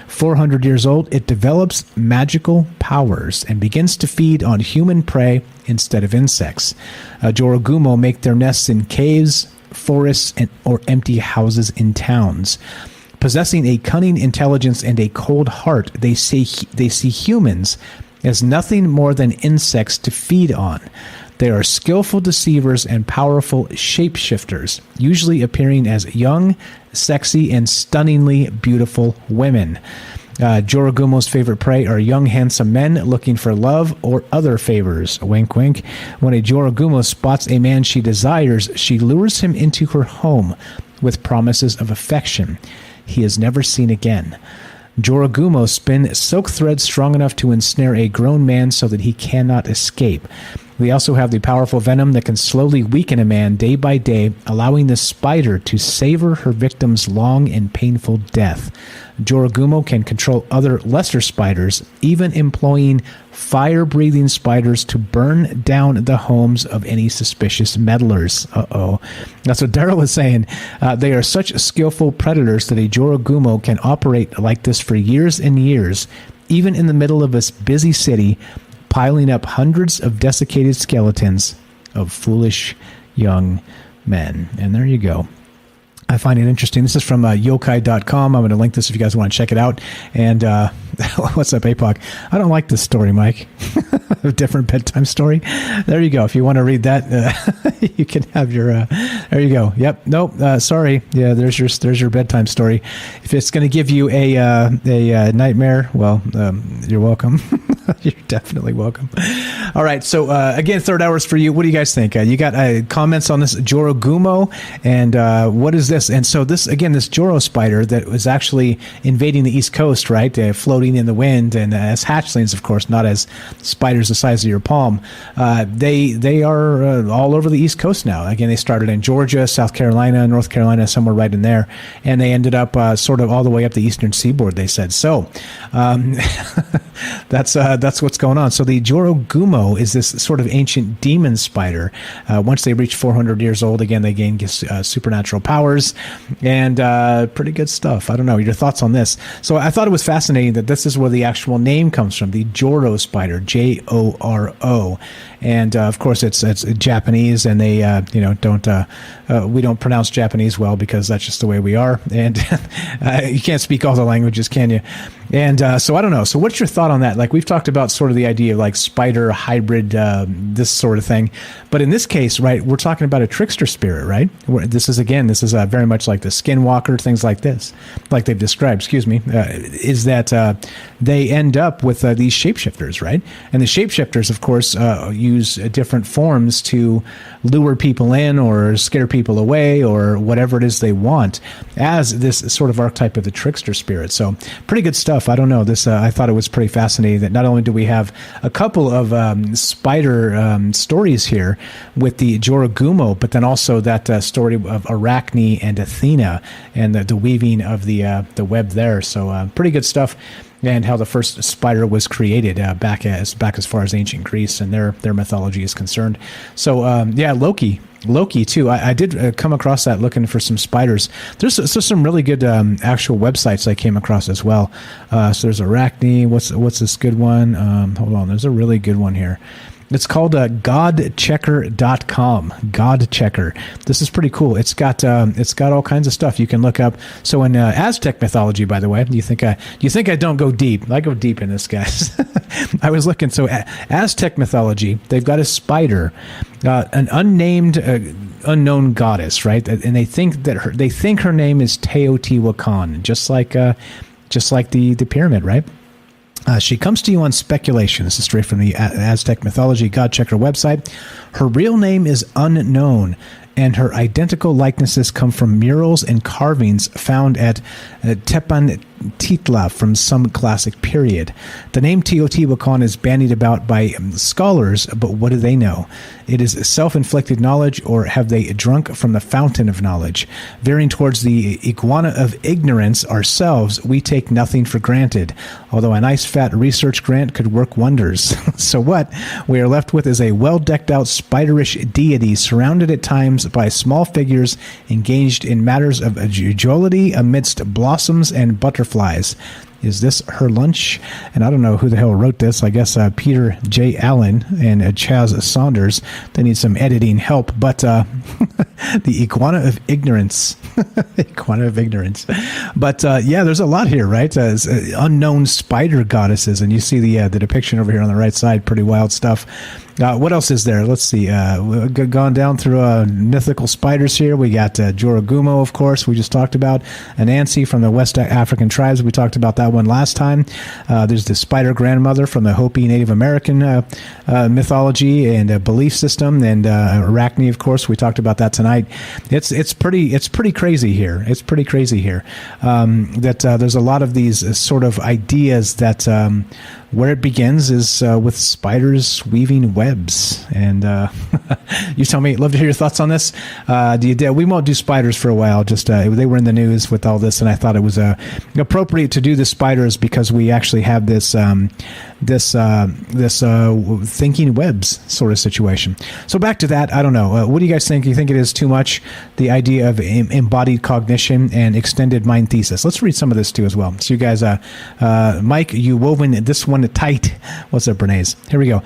400 years old, it develops magical powers and begins to feed on human prey instead of insects. Jorogumo make their nests in caves, forests, or empty houses in towns. Possessing a cunning intelligence and a cold heart, they see humans as nothing more than insects to feed on. They are skillful deceivers and powerful shapeshifters, usually appearing as young, sexy, and stunningly beautiful women. Jorogumo's favorite prey are young, handsome men looking for love or other favors. Wink, wink. When a Jorogumo spots a man she desires, she lures him into her home with promises of affection. He is never seen again. Jorogumo spin silk threads strong enough to ensnare a grown man so that he cannot escape. They also have the powerful venom that can slowly weaken a man day by day, allowing the spider to savor her victim's long and painful death. Jorogumo can control other lesser spiders, even employing fire-breathing spiders to burn down the homes of any suspicious meddlers. Uh-oh. That's what Daryl was saying. They are such skillful predators that a Jorogumo can operate like this for years and years, even in the middle of a busy city, piling up hundreds of desiccated skeletons of foolish young men. And there you go. I find it interesting. This is from yokai.com. I'm going to link this if you guys want to check it out. And what's up, APOC? I don't like this story, Mike. A different bedtime story. There you go. If you want to read that, you can have your. There you go. Yep. Nope. Sorry. Yeah. There's your bedtime story. If it's going to give you a nightmare, well, you're welcome. You're definitely welcome. All right. So again, third hours for you. What do you guys think? You got comments on this Jorogumo, and what is this? And so this Joro spider that was actually invading the East Coast, right? Floating in the wind, and as hatchlings, of course, not as spiders the size of your palm. They are all over the East Coast now. Again, they started in Georgia, South Carolina, North Carolina, somewhere right in there, and they ended up sort of all the way up the eastern seaboard, they said. So that's what's going on. So the Jorogumo is this sort of ancient demon spider. Once they reach 400 years old, again, they gain supernatural powers, and pretty good stuff. I don't know. Your thoughts on this? So I thought it was fascinating that this is where the actual name comes from, the Joro spider, Joro. And of course, it's Japanese, and they we don't pronounce Japanese well because that's just the way we are, and you can't speak all the languages, can you? And so I don't know. So what's your thought on that? Like, we've talked about sort of the idea of like spider hybrid, this sort of thing, but in this case, right, we're talking about a trickster spirit, right? This is very much like the skinwalker, things like this, like they've described. Excuse me, is that they end up with these shapeshifters, right? And the shapeshifters, of course, use different forms to lure people in or scare people away or whatever it is they want, as this sort of archetype of the trickster spirit. So pretty good stuff. I don't know. This I thought it was pretty fascinating that not only do we have a couple of spider stories here with the Jorogumo, but then also that story of Arachne and Athena and the weaving of the web there. So pretty good stuff. And how the first spider was created back as far as ancient Greece and their mythology is concerned. So Loki too. I did come across that looking for some spiders. There's some really good actual websites I came across as well. So there's Arachne. What's this good one? Hold on. There's a really good one here. It's called godchecker.com. Godchecker. This is pretty cool. It's got all kinds of stuff you can look up. So in Aztec mythology, by the way, you think I don't go deep? I go deep in this, guys. I was looking. So Aztec mythology, they've got a spider, an unnamed, unknown goddess, right? And they think her name is Teotihuacan, just like the pyramid, right? She comes to you on speculation. This is straight from the Aztec mythology Godchecker website. Her real name is unknown, and her identical likenesses come from murals and carvings found at Tenochtitlan from some classic period. The name Teotihuacan is bandied about by scholars, but what do they know? It is self-inflicted knowledge, or have they drunk from the fountain of knowledge? Veering towards the iguana of ignorance ourselves, we take nothing for granted, although a nice fat research grant could work wonders. So what we are left with is a well-decked-out spiderish deity surrounded at times by small figures engaged in matters of jollity amidst blossoms and butterflies. Is this her lunch? And I don't know who the hell wrote this. I guess Peter J. Allen and Chaz Saunders. They need some editing help. But the iguana of ignorance. Iguana of ignorance. But yeah, there's a lot here, right? Unknown spider goddesses. And you see the depiction over here on the right side. Pretty wild stuff. What else is there? Let's see. We've gone down through mythical spiders here. We got Joragumo, of course, we just talked about. Anansi from the West African tribes. We talked about that one last time. There's the spider grandmother from the Hopi Native American mythology and belief system. And Arachne, of course, we talked about that tonight. It's pretty crazy here. It's pretty crazy here. That there's a lot of these sort of ideas that where it begins is with spiders weaving webs. And you tell me, love to hear your thoughts on this. We won't do spiders for a while. Just they were in the news with all this, and I thought it was appropriate to do the spiders because we actually have this thinking webs sort of situation. So back to that. I don't know. What do you guys think? You think it is too much, the idea of embodied cognition and extended mind thesis? Let's read some of this too as well. So you guys, Mike, you woven this one tight. What's up, Bernays? Here we go.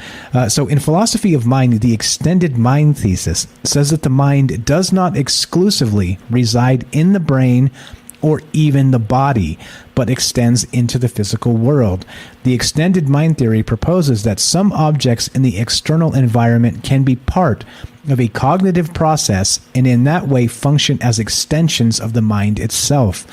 So in philosophy of mind, the extended mind thesis says that the mind does not exclusively reside in the brain or even the body, but extends into the physical world. The extended mind theory proposes that some objects in the external environment can be part of a cognitive process and in that way function as extensions of the mind itself.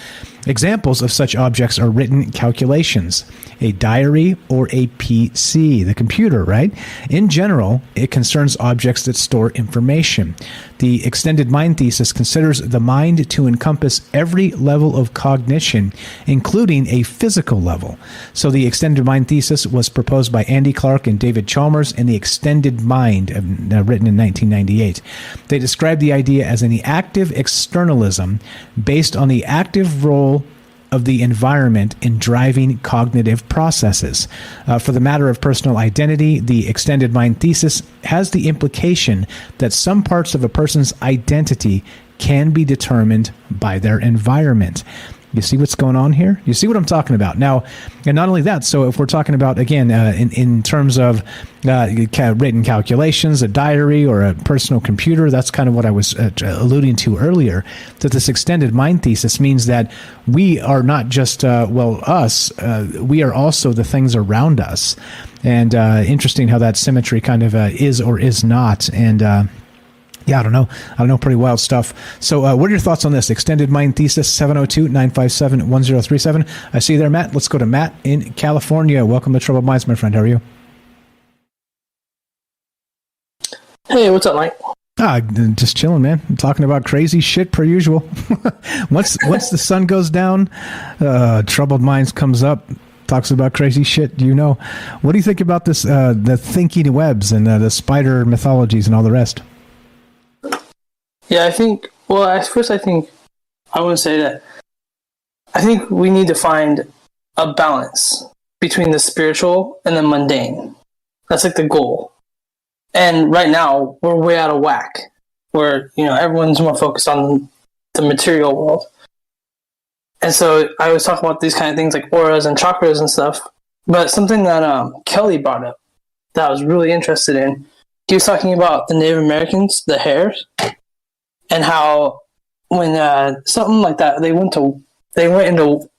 Examples of such objects are written calculations, a diary, or a PC, the computer, right? In general, it concerns objects that store information. The extended mind thesis considers the mind to encompass every level of cognition, including a physical level. So the extended mind thesis was proposed by Andy Clark and David Chalmers in The Extended Mind, written in 1998. They describe the idea as an active externalism based on the active role of the environment in driving cognitive processes. For the matter of personal identity, the extended mind thesis has the implication that some parts of a person's identity can be determined by their environment. You see what's going on here? You see what I'm talking about? Now, and not only that, so if we're talking about, again, in terms of written calculations, a diary, or a personal computer, that's kind of what I was alluding to earlier, that this extended mind thesis means that we are not just, us, we are also the things around us. And interesting how that symmetry kind of is or is not. And yeah, I don't know. Pretty wild stuff. So what are your thoughts on this? Extended mind thesis, 702-957-1037. I see you there, Matt. Let's go to Matt in California. Welcome to Troubled Minds, my friend. How are you? Hey, what's up, Mike? Just chilling, man. I'm talking about crazy shit per usual. Once the sun goes down, Troubled Minds comes up, talks about crazy shit. What do you think about this, the thinking webs and the spider mythologies and all the rest? Yeah, I think I want to say that I think we need to find a balance between the spiritual and the mundane. That's like the goal. And right now, we're way out of whack, where, everyone's more focused on the material world. And so I always talk about these kind of things like auras and chakras and stuff. But something that Kelly brought up that I was really interested in, he was talking about the Native Americans, the hairs, and how when something like that, they went into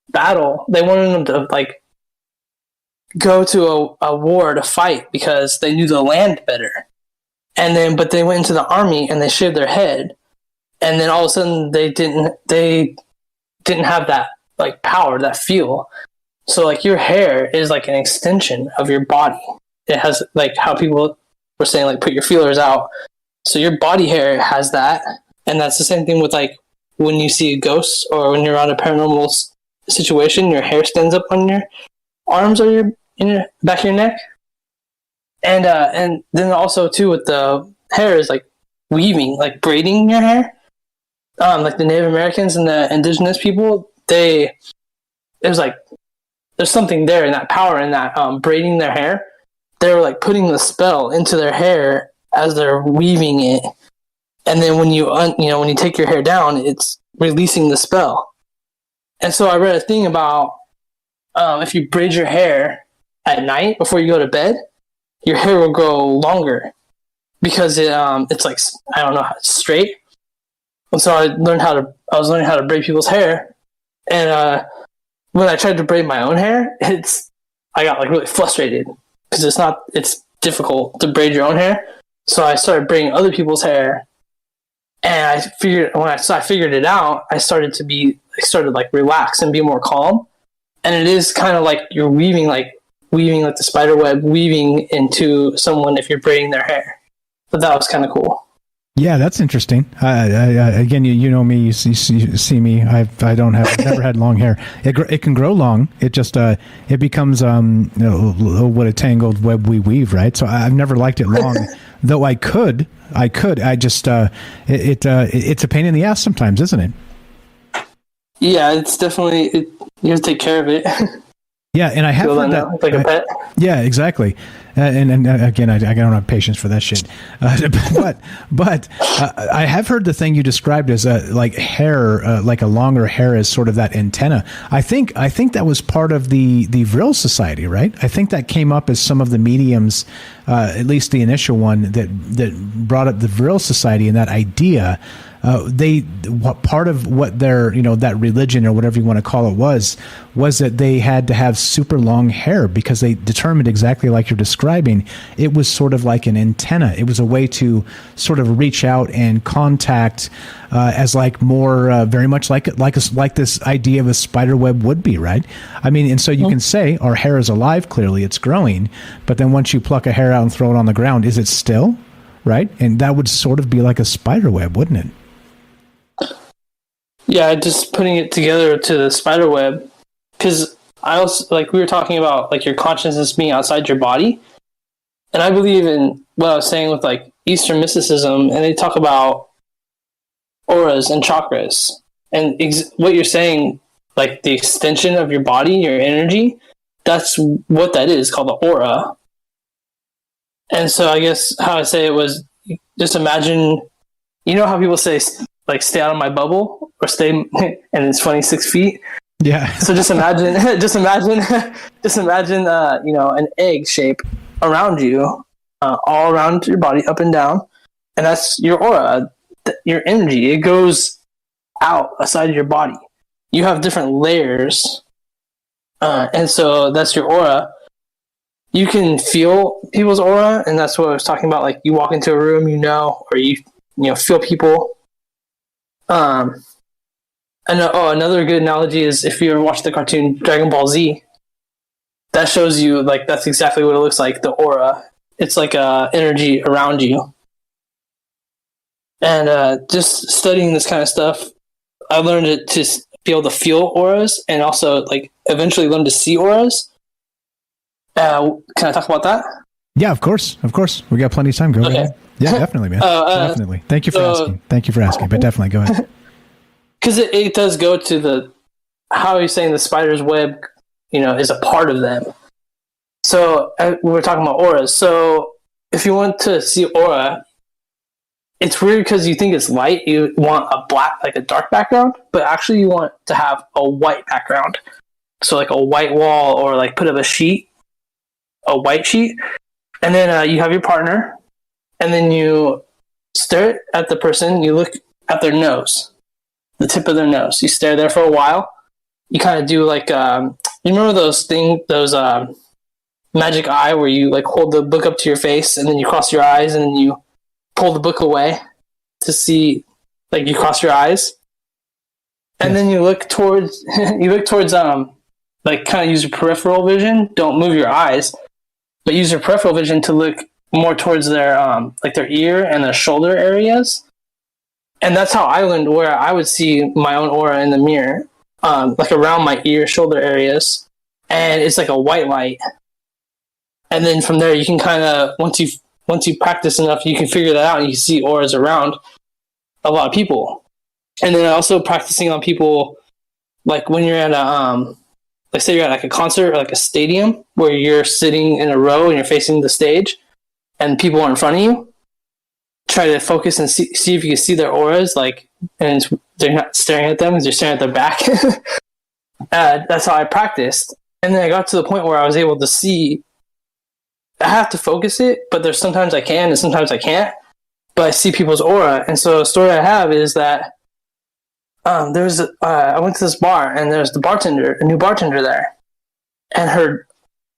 battle. They wanted them to go to a war to fight because they knew the land better. But they went into the army and they shaved their head, and then all of a sudden they didn't have that power, that feel. So your hair is like an extension of your body. It has how people were saying put your feelers out. So your body hair has that, and that's the same thing with when you see a ghost or when you're on a paranormal situation, your hair stands up on your arms or in your back of your neck. And then also too with the hair is like weaving, like braiding your hair. Like the Native Americans and the indigenous people, it was like there's something there in that power in that braiding their hair. They were like putting the spell into their hair as they're weaving it, and then when when you take your hair down, it's releasing the spell. And so I read a thing about if you braid your hair at night before you go to bed, your hair will grow longer because it's like, I don't know, it's straight. And so I was learning how to braid people's hair, and when I tried to braid my own hair, I got like really frustrated because it's difficult to braid your own hair. So I started braiding other people's hair, and I figured it out, I started to like relax and be more calm. And it is kind of like you're weaving like the spider web, weaving into someone if you're braiding their hair. But that was kind of cool. Yeah, that's interesting. Again, you know me. You see me. I've never had long hair. It can grow long. It just it becomes what a tangled web we weave, right? So I've never liked it long, though I could. I just it's a pain in the ass sometimes, isn't it? Yeah, it's definitely you have to take care of it. Yeah, and I have heard that. Like a pet. Yeah, exactly. And again, I don't have patience for that shit. But I have heard the thing you described as like hair, like a longer hair is sort of that antenna. I think that was part of the Vril Society, right? I think that came up as some of the mediums, at least the initial one that brought up the Vril Society and that idea. Part of what their, that religion or whatever you want to call it was that they had to have super long hair because they determined exactly like you're describing. It was sort of like an antenna. It was a way to sort of reach out and contact as like more very much like this idea of a spider web would be, right? I mean, and so you can say our hair is alive. Clearly, it's growing, but then once you pluck a hair out and throw it on the ground, is it still right? And that would sort of be like a spider web, wouldn't it? Yeah, just putting it together to the spider web, because I also, like we were talking about, like your consciousness being outside your body, and I believe in what I was saying with like Eastern mysticism, and they talk about auras and chakras, and what you're saying, like the extension of your body, your energy, that's what that is called the aura. And so I guess how I say it was, just imagine, you know how people say like stay out of my bubble or stay, and it's 26 feet. Yeah. So just imagine, an egg shape around you, all around your body, up and down, and that's your aura, your energy. It goes out aside of your body. You have different layers, and so that's your aura. You can feel people's aura, and that's what I was talking about. Like you walk into a room, or you feel people. Another good analogy is if you ever watch the cartoon Dragon Ball Z, that shows you, like, that's exactly what it looks like, the aura. It's like energy around you. And just studying this kind of stuff, I learned it to be able to feel auras, and also like eventually learn to see auras. Can I talk about that? Yeah, of course. We got plenty of time. Go ahead. Yeah, definitely, man. Definitely. Thank you for asking. But definitely, go ahead. Because it does go to how you're saying the spider's web, is a part of them. So we were talking about auras. So if you want to see aura, it's weird because you think it's light. You want a black, like a dark background, but actually you want to have a white background. So like a white wall, or like put up a white sheet, and then you have your partner, and then you stare at the person. You look at their nose, the tip of their nose. You stare there for a while. You kind of do like, you remember those magic eye where you like hold the book up to your face and then you cross your eyes and then you pull the book away to see, like you cross your eyes. And then you look towards, like kind of use your peripheral vision. Don't move your eyes, but use your peripheral vision to look more towards their, like their ear and their shoulder areas. And that's how I learned where I would see my own aura in the mirror. like around my ear, shoulder areas, and it's like a white light. And then from there, you can kind of once you practice enough, you can figure that out, and you see auras around a lot of people. And then also practicing on people, like when you're at a like say you're at like a concert or like a stadium where you're sitting in a row and you're facing the stage, and people are in front of you. Try to focus and see if you can see their auras, like, and they're not staring at them because you're staring at their back. That's how I practiced. And then I got to the point where I was able to see. I have to focus it, but there's sometimes I can and sometimes I can't. But I see people's aura. And so a story I have is that I went to this bar and there's a new bartender there. And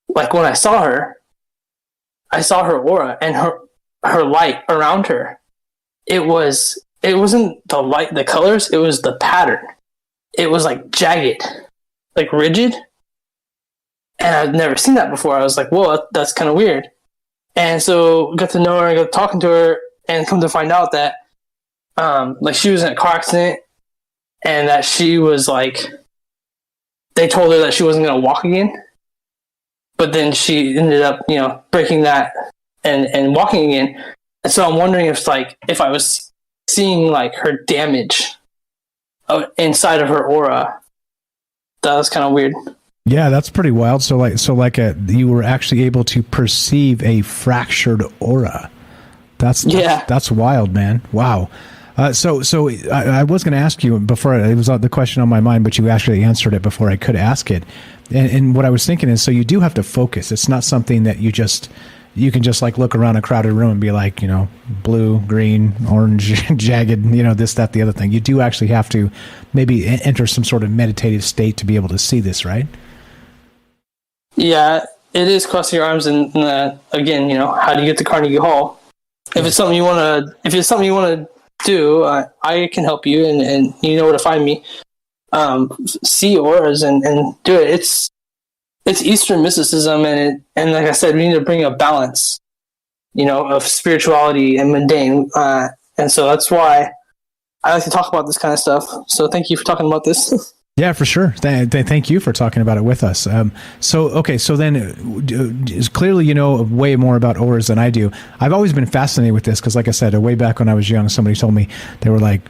like when I saw her aura and her light around her. It wasn't the light, the colors, it was the pattern. It was like jagged, like rigid. And I'd never seen that before. I was like, whoa, that's kind of weird. And so got to know her and got talking to her and come to find out that like she was in a car accident and that she was like, they told her that she wasn't going to walk again. But then she ended up, breaking that and walking again. And so I'm wondering if I was seeing like her damage inside of her aura. That was kind of weird. Yeah, that's pretty wild. So you were actually able to perceive a fractured aura. That's wild, man. Wow. So I was going to ask you before, it was the question on my mind, but you actually answered it before I could ask it. And what I was thinking is, so you do have to focus. It's not something that you can just like look around a crowded room and be like, blue, green, orange, jagged, this, that, the other thing. You do actually have to maybe enter some sort of meditative state to be able to see this, right? Yeah, it is crossing your arms, and again, how do you get to Carnegie Hall? If it's something you want to do, I can help you, and you know where to find me. See auras and do it. It's Eastern mysticism, and like I said, we need to bring a balance, of spirituality and mundane, and so that's why I like to talk about this kind of stuff. So thank you for talking about this. Yeah, for sure. Thank you for talking about it with us. So then clearly you know way more about auras than I do. I've always been fascinated with this because, like I said, way back when I was young, somebody told me, they were like,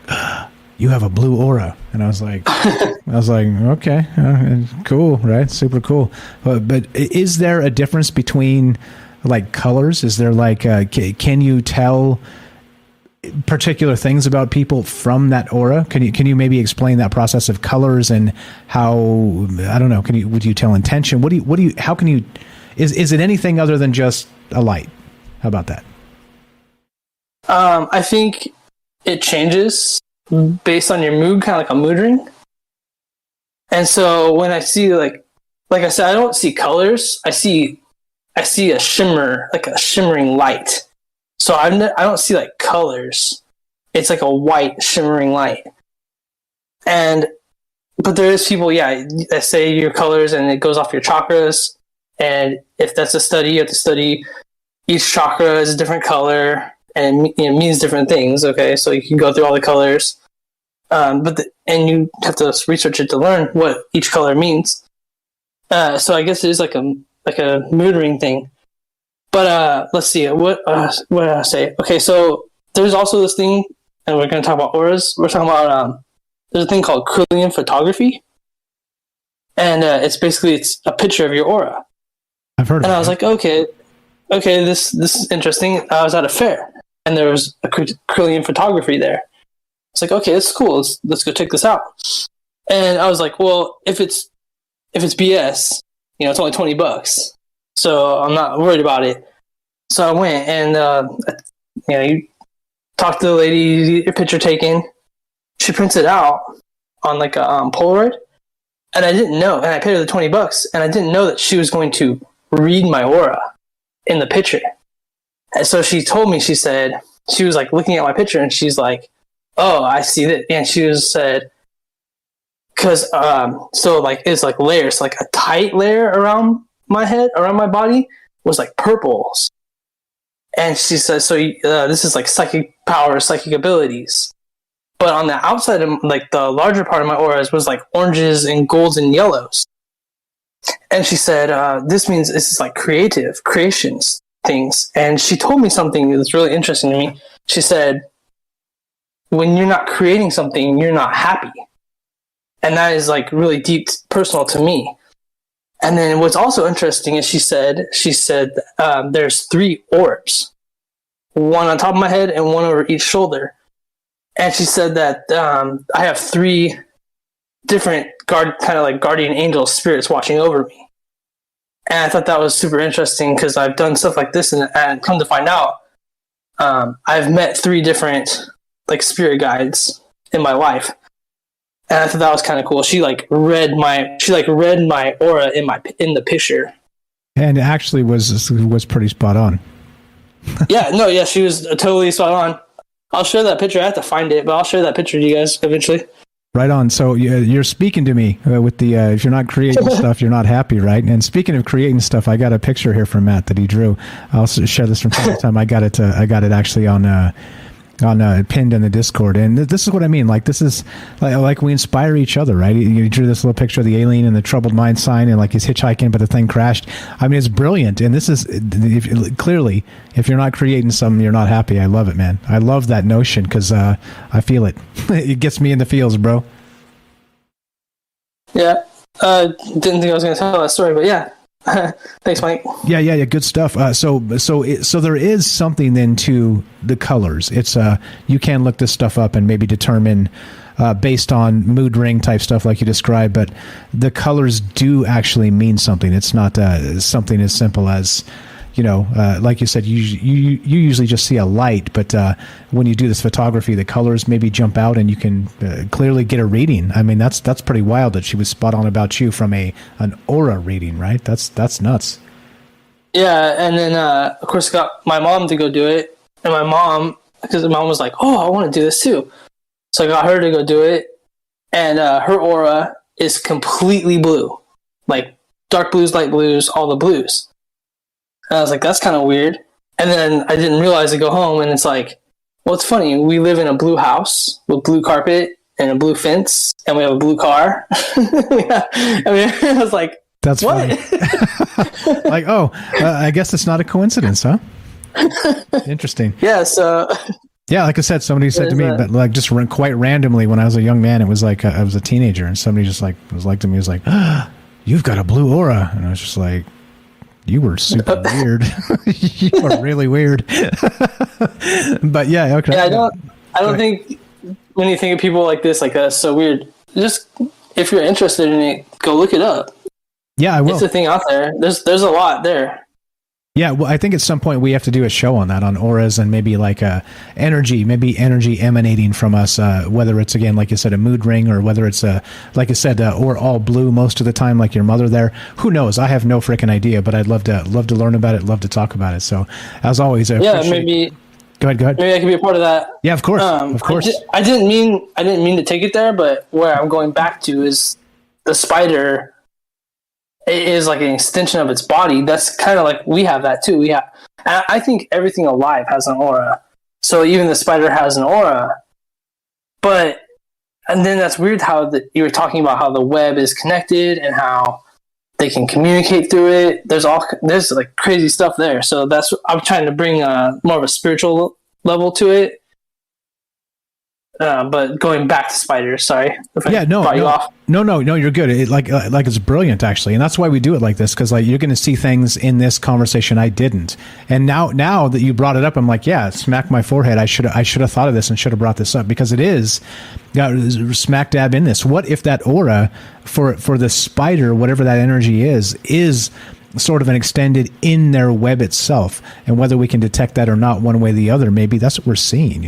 you have a blue aura. And I was like, okay, cool, right? Super cool. But is there a difference between like colors? Is there like, can you tell particular things about people from that aura? Can you maybe explain that process of colors and how, I don't know, would you tell intention? How can you, is it anything other than just a light? How about that? I think it changes based on your mood, kind of like a mood ring. And so when I see like I said, I don't see colors. I see a shimmer, like a shimmering light. So I don't see like colors. It's like a white shimmering light. But there is people, that say your colors and it goes off your chakras. And if that's a study, you have to study each chakra is a different color and it means different things. Okay, so you can go through all the colors, and you have to research it to learn what each color means. So I guess it is like a mood ring thing. But let's see, what did I say? Okay, so there's also this thing, and we're going to talk about auras. We're talking about there's a thing called Kirlian photography, and it's a picture of your aura. I've heard of it. And I was like, okay, this is interesting. I was at a fair, and there was a Kirlian photography there. It's like, okay, that's cool. Let's go check this out. And I was like, well, if it's BS, it's only $20. So I'm not worried about it. So I went and, you talk to the lady, you get your picture taken. She prints it out on like a Polaroid. And I didn't know. And I paid her the $20. And I didn't know that she was going to read my aura in the picture. And so she told me, she said, she was like looking at my picture and she's like, oh, I see that. And she said, because, so like, it's like layers, like a tight layer around my head, around my body was like purples. And she says, so this is like psychic powers, psychic abilities. but on the outside of like the larger part of my auras was like oranges and golds and yellows. And she said, this means this is like creations things. And she told me something that's really interesting to me. She said, when you're not creating something, you're not happy. And that is like really deep, personal to me. And then what's also interesting is she said there's 3 orbs, one on top of my head and one over each shoulder. And she said that I have 3 different kind of like guardian angel spirits watching over me. And I thought that was super interesting because I've done stuff like this and come to find out, I've met 3 different like spirit guides in my life. And I thought that was kind of cool. She read my aura in the picture. And it actually was pretty spot on. Yeah, she was totally spot on. I'll share that picture. I have to find it, but I'll share that picture to you guys eventually. Right on. So you're speaking to me with the if you're not creating stuff, you're not happy, right? And speaking of creating stuff, I got a picture here from Matt that he drew. I'll share this from time to time. I got it actually on pinned in the Discord, and this is what I mean. Like this is like we inspire each other, right? You drew this little picture of the alien and the troubled mind sign, and like he's hitchhiking, but the thing crashed. I mean, it's brilliant, and this is clearly, if you're not creating something, you're not happy. I love it, man. I love that notion because I feel it. It gets me in the feels, bro. Yeah, didn't think I was going to tell that story, but yeah. Thanks, Mike. Yeah, good stuff. So there is something then to the colors. It's you can look this stuff up and maybe determine based on mood ring type stuff like you described, but the colors do actually mean something. It's not something as simple as, like you said, you usually just see a light, but when you do this photography, the colors maybe jump out and you can clearly get a reading. I mean, that's pretty wild that she was spot on about you from an aura reading, right? That's nuts. Yeah, and then of course got my mom to go do it, and because my mom was like, "Oh, I want to do this too," so I got her to go do it, and her aura is completely blue, like dark blues, light blues, all the blues. And I was like, that's kind of weird. And then I didn't realize to go home, and it's like, well, it's funny. We live in a blue house with blue carpet and a blue fence, and we have a blue car. I was like, that's what? Funny. Like, I guess it's not a coincidence, huh? Interesting. Yeah, so... Yeah, like I said, somebody said to me that like just quite randomly when I was a young man, it was like I was a teenager, and somebody just was like to me, was like, you've got a blue aura. And I was just like, you were super weird. You were really weird. But yeah, okay. Yeah, I don't think when you think of people like this, like that's so weird. Just if you're interested in it, go look it up. Yeah, I will. It's a thing out there. There's a lot there. Yeah, well, I think at some point we have to do a show on that, on auras and maybe like energy emanating from us, whether it's, again, like you said, a mood ring, or whether it's, like I said, or all blue most of the time, like your mother there. Who knows? I have no freaking idea, but I'd love to learn about it, love to talk about it. So, as always, maybe... Go ahead. Maybe I can be a part of that. Yeah, of course. Of course. I didn't mean to take it there, but where I'm going back to is the spider... It is like an extension of its body. That's kind of like we have that too. I think everything alive has an aura. So even the spider has an aura. And then that's weird how you were talking about how the web is connected and how they can communicate through it. There's like crazy stuff there. So I'm trying to bring more of a spiritual level to it. But going back to spiders, sorry. No, you're good. It's brilliant, actually, and that's why we do it like this, because like you're going to see things in this conversation I didn't, and now that you brought it up, I'm like, yeah, smack my forehead. I should have thought of this and should have brought this up, because it is smack dab in this. What if that aura for the spider, whatever that energy is sort of an extended in their web itself, and whether we can detect that or not, one way or the other, maybe that's what we're seeing.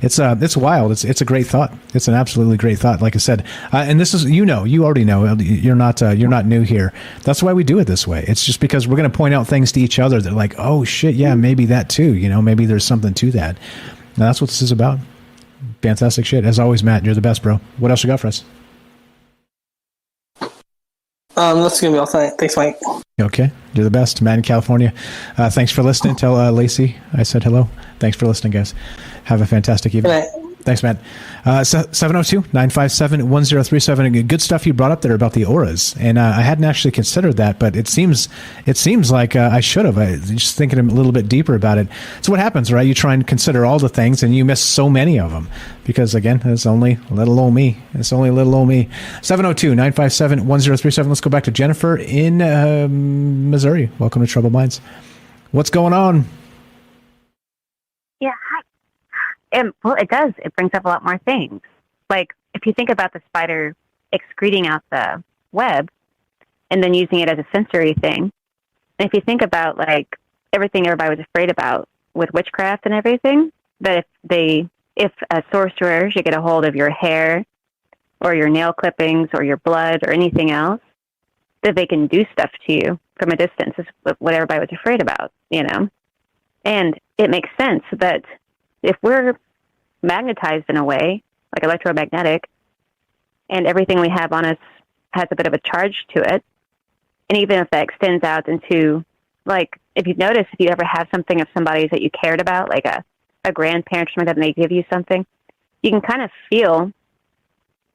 It's wild. It's a great thought. It's an absolutely great thought. Like I said, and this is, you already know, you're not new here. That's why we do it this way. It's just because we're going to point out things to each other that are like, oh shit, yeah, maybe that too. Maybe there's something to that. And that's what this is about. Fantastic shit. As always, Matt, you're the best, bro. What else you got for us? That's gonna be all. Thanks, Mike. Okay, you're the best, Matt in California. Thanks for listening. Tell Lacey I said hello. Thanks for listening, guys. Have a fantastic evening. Thanks, Matt. 702-957-1037. Good stuff you brought up there about the auras. And I hadn't actually considered that, but it seems like I should have. I just thinking a little bit deeper about it. So what happens, right? You try and consider all the things, and you miss so many of them. Because, again, it's only little old me. 702-957-1037. Let's go back to Jennifer in Missouri. Welcome to Troubled Minds. What's going on? Yeah, hi. Well, it does. It brings up a lot more things. Like, if you think about the spider excreting out the web and then using it as a sensory thing, and if you think about, like, everything everybody was afraid about with witchcraft and everything, that if a sorcerer should get a hold of your hair or your nail clippings or your blood or anything else, that they can do stuff to you from a distance is what everybody was afraid about, you know? And it makes sense that if we're magnetized in a way, like electromagnetic, and everything we have on us has a bit of a charge to it, and even if that extends out into, like, if you've noticed, if you ever have something of somebody's that you cared about, like a grandparent or something, that and they give you something, you can kind of feel,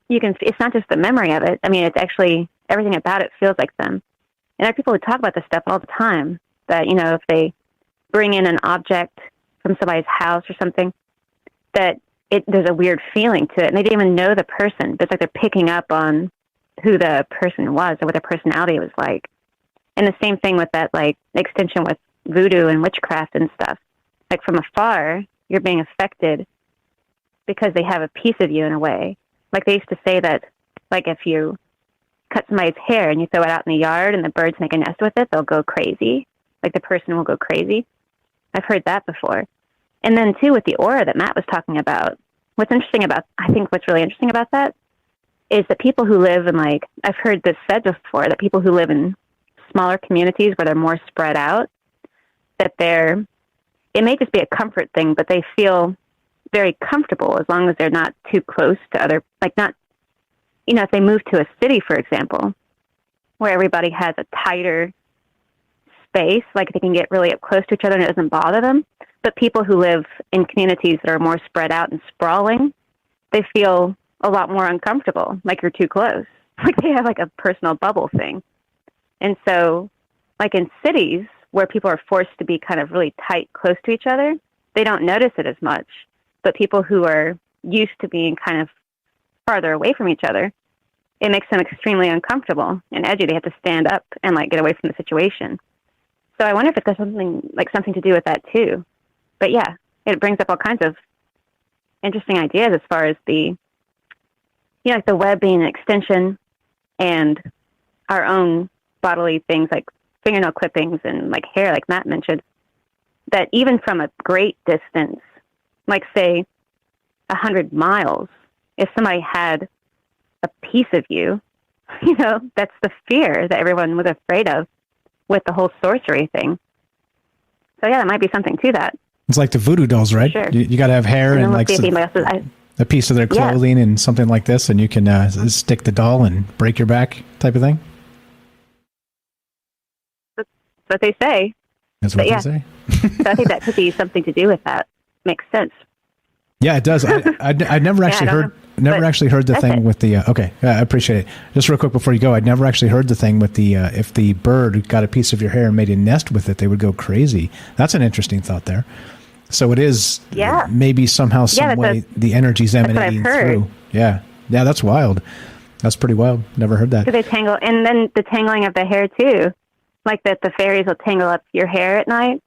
it's not just the memory of it. I mean, it's actually, everything about it feels like them. And there are people who talk about this stuff all the time, that, you know, if they bring in an object from somebody's house or something, that there's a weird feeling to it. And they didn't even know the person, but it's like they're picking up on who the person was or what their personality was like. And the same thing with that, like, extension with voodoo and witchcraft and stuff. Like, from afar, you're being affected because they have a piece of you in a way. Like, they used to say that, like, if you cut somebody's hair and you throw it out in the yard and the birds make a nest with it, they'll go crazy. Like, the person will go crazy. I've heard that before. And then, too, with the aura that Matt was talking about, I think what's really interesting about that is that people who live in, like, I've heard this said before, that people who live in smaller communities where they're more spread out, that it may just be a comfort thing, but they feel very comfortable as long as they're not too close to other, like, not, you know, if they move to a city, for example, where everybody has a tighter space, like, they can get really up close to each other and it doesn't bother them. But people who live in communities that are more spread out and sprawling, they feel a lot more uncomfortable, like you're too close. Like, they have, like, a personal bubble thing. And so, like, in cities where people are forced to be kind of really tight, close to each other, they don't notice it as much. But people who are used to being kind of farther away from each other, it makes them extremely uncomfortable and edgy. They have to stand up and, like, get away from the situation. So I wonder if it has something to do with that too. But yeah, it brings up all kinds of interesting ideas as far as the, you know, like the web being an extension and our own bodily things like fingernail clippings and, like, hair, like Matt mentioned, that even from a great distance, like, say 100 miles, if somebody had a piece of you, you know, that's the fear that everyone was afraid of with the whole sorcery thing. So yeah, there might be something to that. It's like the voodoo dolls, right? Sure. You got to have hair and like a piece of their clothing and something like this, and you can stick the doll and break your back type of thing. That's what they say. That's what they say. So I think that could be something to do with that. Makes sense. Yeah, it does. I'd never actually heard the thing with the. Okay, I appreciate it. Just real quick before you go, I'd never actually heard the thing with the if the bird got a piece of your hair and made a nest with it, they would go crazy. That's an interesting thought there. So it is maybe somehow, some way, the energy's emanating through. Yeah, that's wild. That's pretty wild. Never heard that. So they tangle, and then the tangling of the hair too, like that the fairies will tangle up your hair at night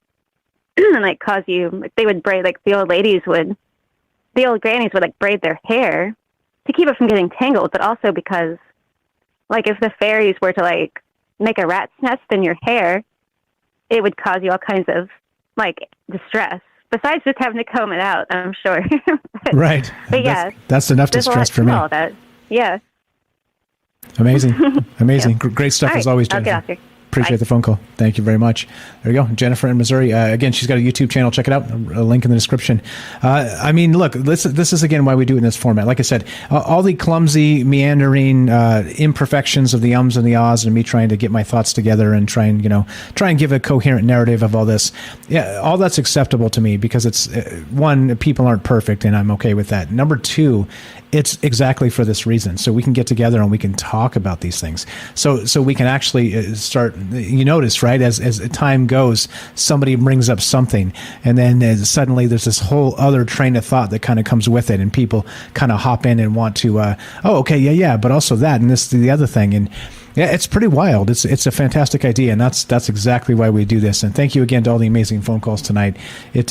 and, like, cause you. Like, they would braid, like the old grannies would, like, braid their hair to keep it from getting tangled, but also because, like, if the fairies were to, like, make a rat's nest in your hair, it would cause you all kinds of, like, distress. Besides just having to comb it out, I'm sure. Right. But yeah, that's enough distress for me. All that. Yeah. Amazing. Great stuff as always, Jennifer. I'll get off here. Appreciate the phone call. Thank you very much. There you go. Jennifer in Missouri. Again, she's got a YouTube channel. Check it out. A link in the description. I mean, look, this is, again, why we do it in this format. Like I said, all the clumsy, meandering imperfections of the ums and the ahs and me trying to get my thoughts together and try and give a coherent narrative of all this. Yeah, all that's acceptable to me because it's, one, people aren't perfect, and I'm okay with that. Number two, it's exactly for this reason. So we can get together and we can talk about these things. So we can actually start, you notice, right, as time goes, somebody brings up something, and then suddenly there's this whole other train of thought that kind of comes with it, and people kind of hop in and want to, but also that, and this, the other thing. And yeah, it's pretty wild. It's a fantastic idea, and that's exactly why we do this. And thank you again to all the amazing phone calls tonight. It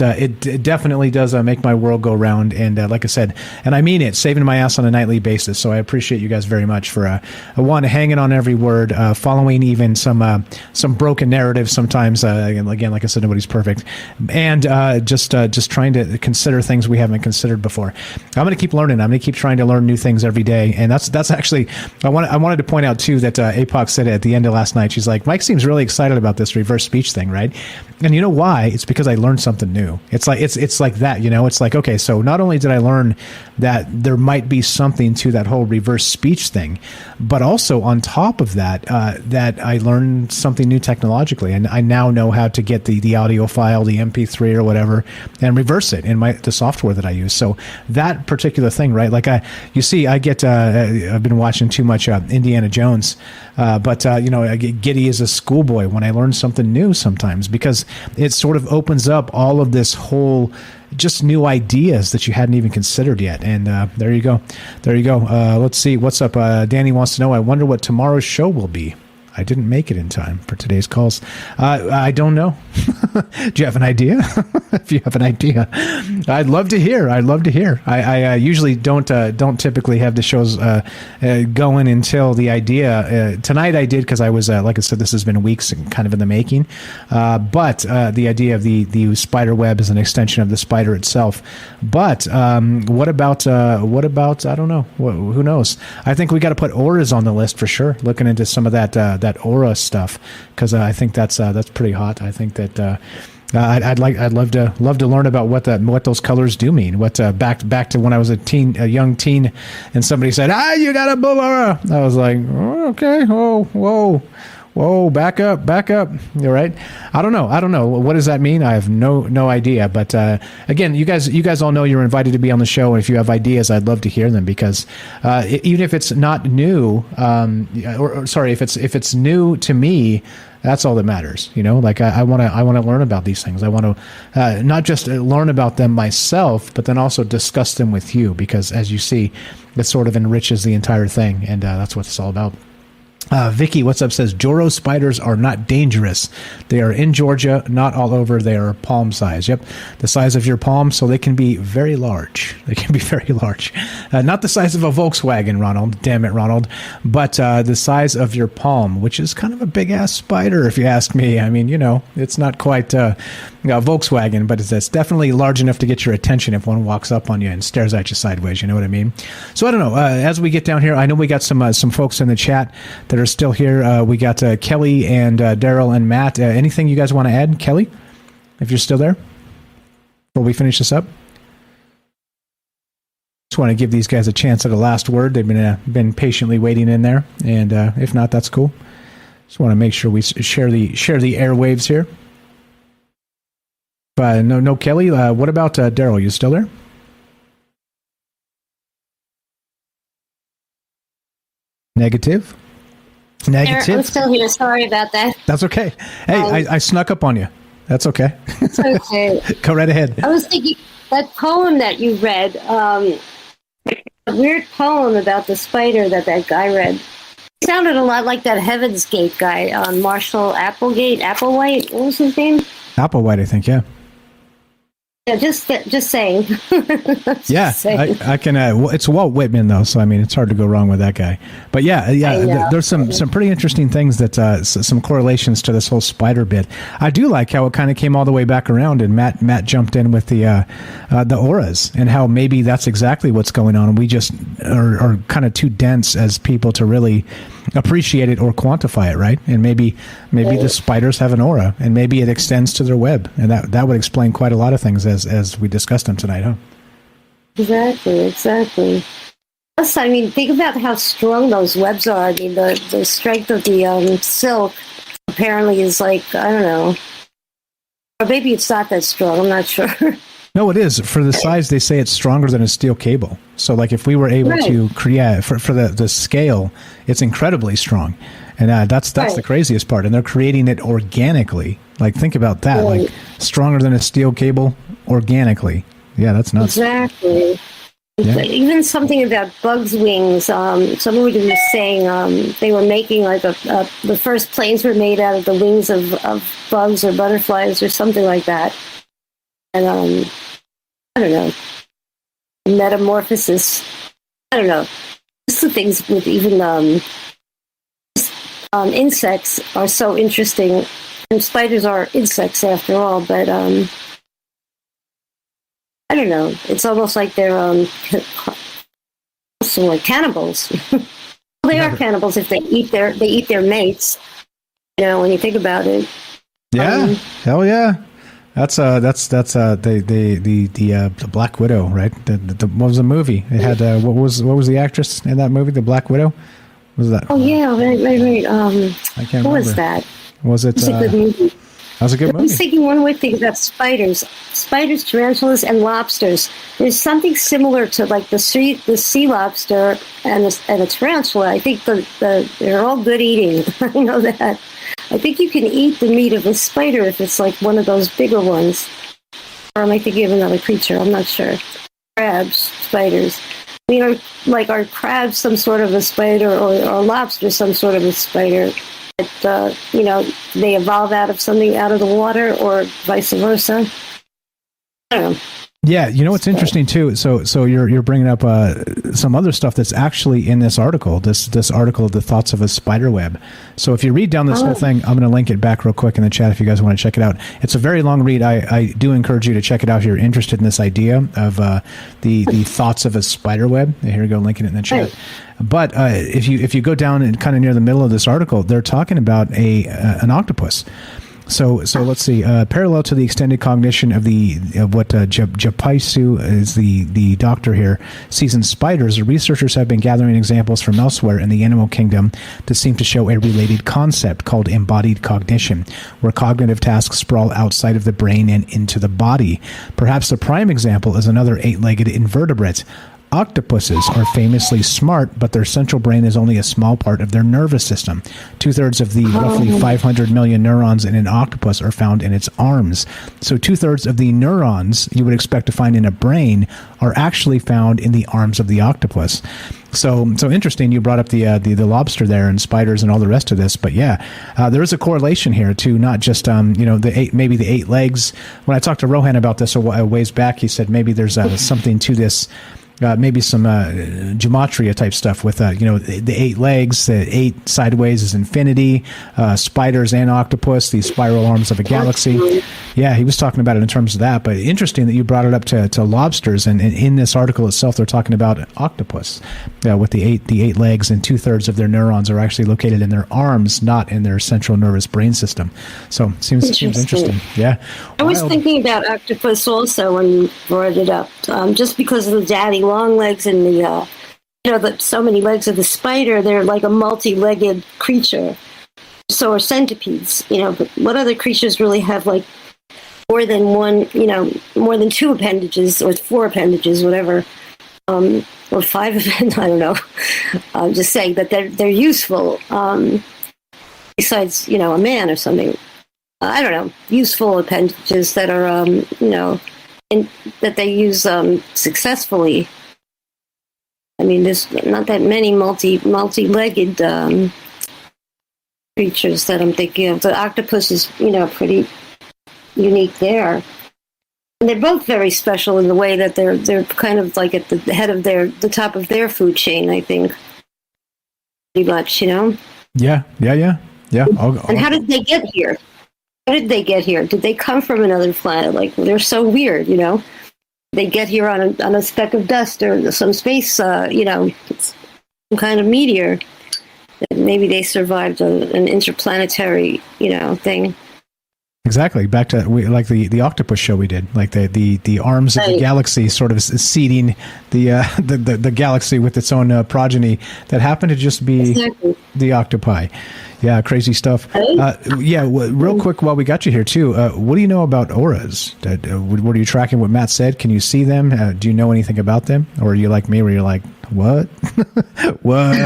definitely does make my world go round. And like I said, and I mean it, saving my ass on a nightly basis. So I appreciate you guys very much for one, hanging on every word, following even some broken narratives sometimes. Again, like I said, nobody's perfect, and just trying to consider things we haven't considered before. I'm going to keep learning. I'm going to keep trying to learn new things every day, and that's actually I wanted to point out too that. APOC said it at the end of last night. She's like, Mike seems really excited about this reverse speech thing, right? And you know why? It's because I learned something new. It's like that, It's like, okay, so not only did I learn that there might be something to that whole reverse speech thing, but also on top of that, that I learned something new technologically, and I now know how to get the audio file, the MP3 or whatever, and reverse it in the software that I use. So that particular thing, right? Like I've been watching too much Indiana Jones. But I get giddy as a schoolboy when I learn something new sometimes, because it sort of opens up all of this whole just new ideas that you hadn't even considered yet. And there you go. Let's see. What's up? Danny wants to know, I wonder what tomorrow's show will be. I didn't make it in time for today's calls. I don't know. Do you have an idea? If you have an idea, I'd love to hear. I usually don't typically have the shows going until the idea. Tonight I did because I was, like I said, this has been weeks and kind of in the making. But the idea of the spider web is an extension of the spider itself. But what about I don't know. Who knows? I think we got to put auras on the list for sure. Looking into some of that aura stuff, because I think that's pretty hot. I think that I'd love to learn about what those colors do mean. What back to when I was a young teen, and somebody said, you got a aura. I was like, oh, okay, whoa, back up. You're right. I don't know. What does that mean? I have no idea. But again, you guys all know you're invited to be on the show. And if you have ideas, I'd love to hear them, because even if it's not new, if it's new to me, that's all that matters. Like I want to learn about these things. I want to not just learn about them myself, but then also discuss them with you, because as you see, it sort of enriches the entire thing. And that's what it's all about. Vicky, what's up, says Joro spiders are not dangerous. They are in Georgia, not all over. They are palm size. Yep, the size of your palm, so they can be very large. Not the size of a Volkswagen, Ronald. Damn it, Ronald. But the size of your palm, which is kind of a big ass spider, if you ask me. I mean, it's not quite Volkswagen, but it's definitely large enough to get your attention if one walks up on you and stares at you sideways. You know what I mean? So I don't know. As we get down here, I know we got some folks in the chat that are still here. We got Kelly and Daryl and Matt. Anything you guys want to add, Kelly, if you're still there, before we finish this up? Just want to give these guys a chance at a last word. They've been patiently waiting in there, and if not, that's cool. Just want to make sure we share the airwaves here. No, Kelly. What about Daryl? You still there? Negative. I'm still here. Sorry about that. That's okay. Hey, I snuck up on you. That's okay. It's okay. Go right ahead. I was thinking that poem that you read, a weird poem about the spider that guy read. It sounded a lot like that Heaven's Gate guy on Marshall Applewhite. What was his name? Applewhite, I think. Yeah. Yeah, just saying. Yeah, I can. It's Walt Whitman though, so I mean, it's hard to go wrong with that guy. But yeah, there's some pretty interesting things that some correlations to this whole spider bit. I do like how it kind of came all the way back around, and Matt jumped in with the auras, and how maybe that's exactly what's going on. We just are kind of too dense as people to really appreciate it or quantify it, right? And maybe the spiders have an aura, and maybe it extends to their web, and that would explain quite a lot of things as we discussed them tonight, huh? Exactly. Plus, I mean, think about how strong those webs are. I mean, the strength of the silk apparently is like, I don't know, or maybe it's not that strong. I'm not sure. No, it is. For the size, they say it's stronger than a steel cable. So, like, if we were able to create, for the scale, it's incredibly strong. And that's the craziest part. And they're creating it organically. Like, think about that. Like, stronger than a steel cable organically. Yeah, that's nuts. Exactly. Yeah. Even something about bugs' wings. Somebody was saying they were making like the first planes were made out of the wings of bugs or butterflies or something like that. And I don't know, metamorphosis. I don't know. Just the things with even insects are so interesting. And spiders are insects after all, but I don't know. It's almost like they're like cannibals. They are cannibals if they eat their mates. You know, when you think about it. Yeah. Hell yeah. That's the Black Widow, right? The what was the movie? It had what was the actress in that movie? The Black Widow. What was that? Oh yeah, right. I can't remember. What was that? Was it? It's a good movie. That was a good movie. I was thinking one more thing about spiders, tarantulas, and lobsters. There's something similar to like the sea lobster and a tarantula. I think they're all good eating. I know that. I think you can eat the meat of a spider if it's like one of those bigger ones. Or am I thinking of another creature? I'm not sure. Crabs, spiders. I mean, are crabs some sort of a spider or lobster some sort of a spider? That, they evolve out of something out of the water or vice versa. I don't know. Yeah, you know what's interesting too. So you're bringing up some other stuff that's actually in this article. This article, The Thoughts of a Spider Web. So if you read down this whole thing, I'm going to link it back real quick in the chat if you guys want to check it out. It's a very long read. I do encourage you to check it out if you're interested in this idea of the thoughts of a spider web. Here we go, linking it in the chat. Right. But if you go down and kind of near the middle of this article, they're talking about an octopus. So let's see. Parallel to the extended cognition of what Japaisu is the doctor here sees in spiders, researchers have been gathering examples from elsewhere in the animal kingdom that seem to show a related concept called embodied cognition, where cognitive tasks sprawl outside of the brain and into the body. Perhaps the prime example is another 8-legged invertebrate. Octopuses are famously smart, but their central brain is only a small part of their nervous system. 2/3 of the roughly 500 million neurons in an octopus are found in its arms. So 2/3 of the neurons you would expect to find in a brain are actually found in the arms of the octopus. So interesting. You brought up the lobster there and spiders and all the rest of this, but yeah, there is a correlation here to not just maybe the 8 legs. When I talked to Rohan about this a ways back, he said maybe there's something to this. Maybe some gematria type stuff with the 8 legs, the 8 sideways is infinity, spiders and octopus, these spiral arms of a galaxy. Yeah, he was talking about it in terms of that. But interesting that you brought it up to lobsters, and in this article itself, they're talking about octopus with the eight legs, and 2/3 of their neurons are actually located in their arms, not in their central nervous brain system. So seems interesting. Yeah, I was thinking about octopus also when you brought it up, just because of the daddy long legs and the so many legs of the spider. They're like a multi-legged creature. So are centipedes. But what other creatures really have like more than one? More than 2 appendages or 4 appendages, whatever, or 5 of them. I don't know. I'm just saying that they're useful. Besides, a man or something. I don't know. Useful appendages that are, and that they use successfully. I mean, there's not that many multi-legged creatures that I'm thinking of. The octopus is, pretty unique there. And they're both very special in the way that they're kind of like at the head of the top of their food chain, I think. Pretty much, Yeah. And how did they get here? Did they come from another planet? Like, they're so weird, They get here on a speck of dust or some space, some kind of meteor. maybe they survived an interplanetary, thing. Exactly. Back to like the octopus show we did, like the arms of the galaxy, sort of seeding the galaxy with its own progeny that happened to just be the octopi. Yeah, crazy stuff. Real quick while we got you here too, what do you know about auras? Were you tracking what Matt said? Can you see them? Do you know anything about them, or are you like me, where you're like, what? What?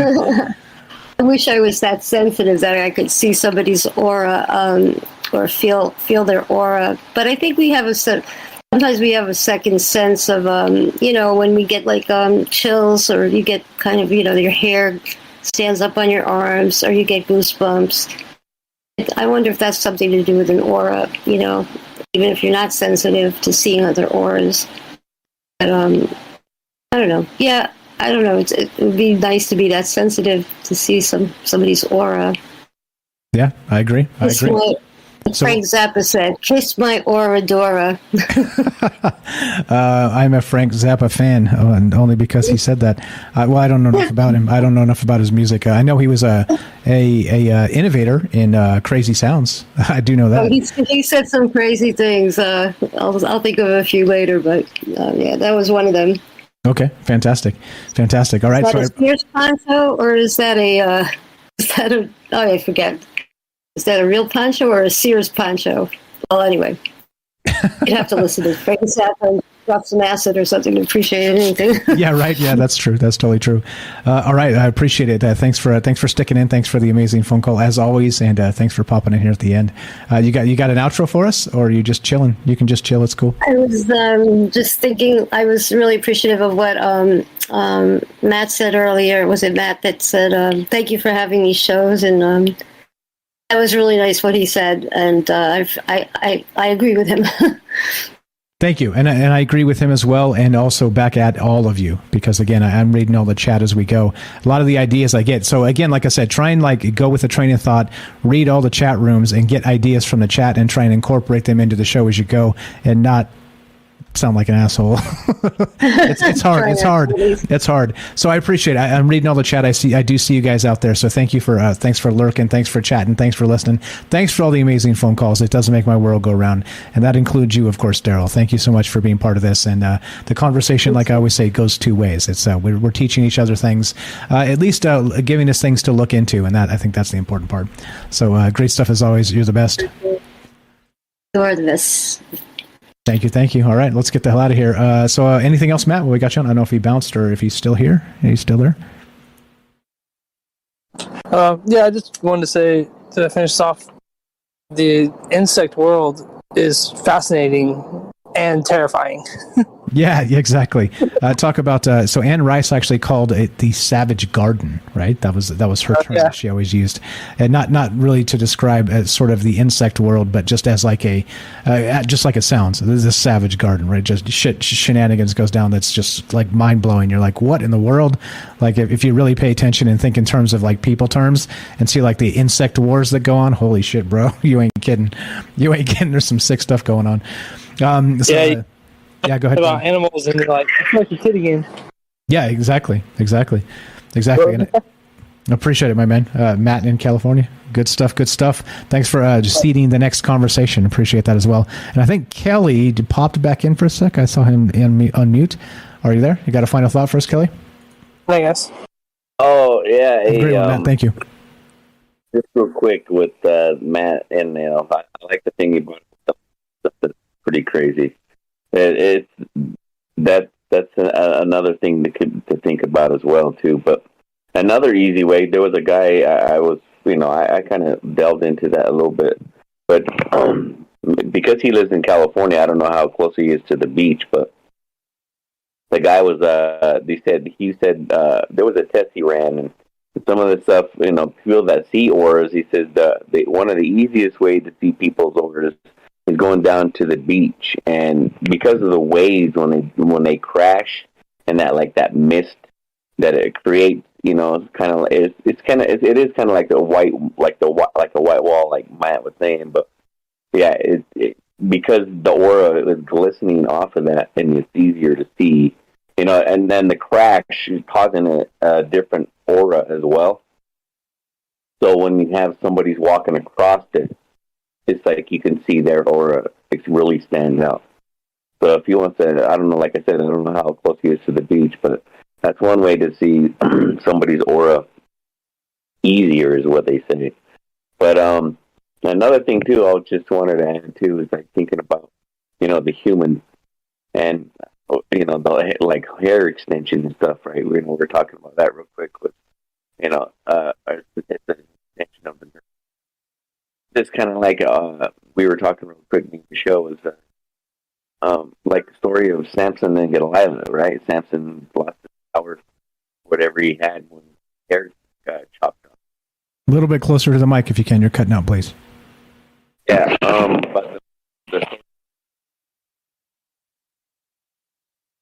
I wish I was that sensitive that I could see somebody's aura. Or feel their aura, but I think sometimes we have a second sense of when we get like chills, or you get kind of your hair stands up on your arms, or you get goosebumps. I wonder if that's something to do with an aura, even if you're not sensitive to seeing other auras. But I don't know. Yeah, I don't know. It would be nice to be that sensitive to see somebody's aura. Yeah, I agree. Frank Zappa said, "Kiss my Oradora." I'm a Frank Zappa fan, and only because he said that. I don't know enough about him. I don't know enough about his music. I know he was a innovator in crazy sounds. I do know that. Oh, he said some crazy things. I'll think of a few later, but yeah, that was one of them. Okay, fantastic. All right, is that a Sears poncho, or is that I forget. Is that a real poncho or a Sears poncho? Well, anyway, you'd have to listen to Frank Zappa and drop some acid or something to appreciate anything. Yeah, right. Yeah, that's true. That's totally true. All right, I appreciate it. Thanks for sticking in. Thanks for the amazing phone call as always, and thanks for popping in here at the end. You got an outro for us, or are you just chilling? You can just chill. It's cool. I was just thinking. I was really appreciative of what Matt said earlier. Was it Matt that said, "Thank you for having these shows," and that was really nice what he said, and I agree with him. Thank you, and I agree with him as well, and also back at all of you, because again, I'm reading all the chat as we go. A lot of the ideas I get. So again, like I said, try and go with a train of thought, read all the chat rooms, and get ideas from the chat, and try and incorporate them into the show as you go, and not sound like an asshole. It's hard. So I appreciate it. I'm reading all the chat. I do see you guys out there. So thank you for thanks for lurking, thanks for chatting, thanks for listening, thanks for all the amazing phone calls. It does make my world go round, and that includes you, of course, Daryl. Thank you so much for being part of this. And the conversation, like I always say, goes two ways. It's we're teaching each other things, at least giving us things to look into, and I think that's the important part. So great stuff as always. You're the best. You're the best. Thank you. All right, let's get the hell out of here. So anything else, Matt? Well, we got you on. I don't know if he bounced or if he's still here. He's still there? Yeah, I just wanted to say, to finish off, the insect world is fascinating and terrifying. Yeah, exactly. Talk about so Anne Rice actually called it the savage garden, right? That was her term that she always used, and not really to describe as sort of the insect world, but just as like just like it sounds. This is a savage garden, right? Just shenanigans goes down. That's just like mind blowing. You're like, what in the world? Like if you really pay attention and think in terms of like people terms and see like the insect wars that go on. Holy shit, bro! You ain't kidding. There's some sick stuff going on. Yeah, go ahead. About animals, and you're like, I feel like a kid again. Yeah, exactly. And I appreciate it, my man. Matt in California. Good stuff. Thanks for just seeding the next conversation. Appreciate that as well. And I think Kelly popped back in for a sec. I saw him unmute. Are you there? You got a final thought for us, Kelly? I guess. Oh, yeah. Great one, Matt. Thank you. Just real quick with Matt, and I like the thing you brought up. That's pretty crazy. That's another thing to think about as well too. But another easy way, there was a guy I kind of delved into that a little bit, but because he lives in California, I don't know how close he is to the beach. But the guy was he said there was a test he ran, and some of the stuff, people that see auras, he says one of the easiest ways to see people's auras is going down to the beach, and because of the waves when they crash and that mist that it creates, it is kind of like a white wall, like Matt was saying. But yeah, because the aura is glistening off of that, and it's easier to see, and then the crash is causing a different aura as well. So when you have somebody's walking across it, it's like you can see their aura. It really stands out. So if you want to, I don't know, like I said, I don't know how close he is to the beach, but that's one way to see somebody's aura easier, is what they say. But another thing too, I just wanted to add too, is like thinking about, the human and the like hair extension and stuff, right? We're talking about that real quick with, it's an extension of the nerve. Just kind of like we were talking real quick in the show is like the story of Samson and Delilah, right? Samson lost his power, whatever he had when his hair got chopped off. A little bit closer to the mic if you can. You're cutting out, please. Yeah, but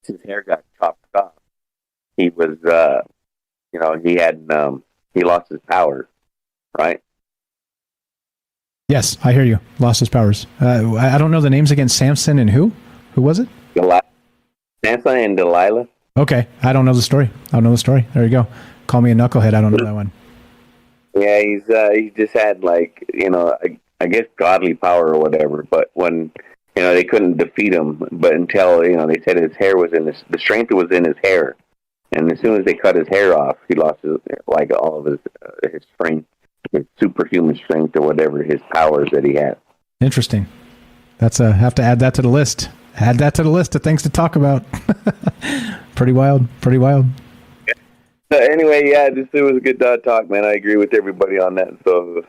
his hair got chopped off. He was, he lost his power, right? Yes, I hear you. Lost his powers. I don't know the names again. Samson and who? Who was it? Samson and Delilah. Okay, I don't know the story. There you go. Call me a knucklehead. I don't know that one. Yeah, he just had I guess godly power or whatever. But when they couldn't defeat him, but until they said his hair was the strength was in his hair, and as soon as they cut his hair off, he lost all of his strength. His superhuman strength or whatever his powers that he had. Interesting. That's have to add that to the list. Add that to the list of things to talk about. Pretty wild. Anyway, yeah, it was a good talk, man. I agree with everybody on that. So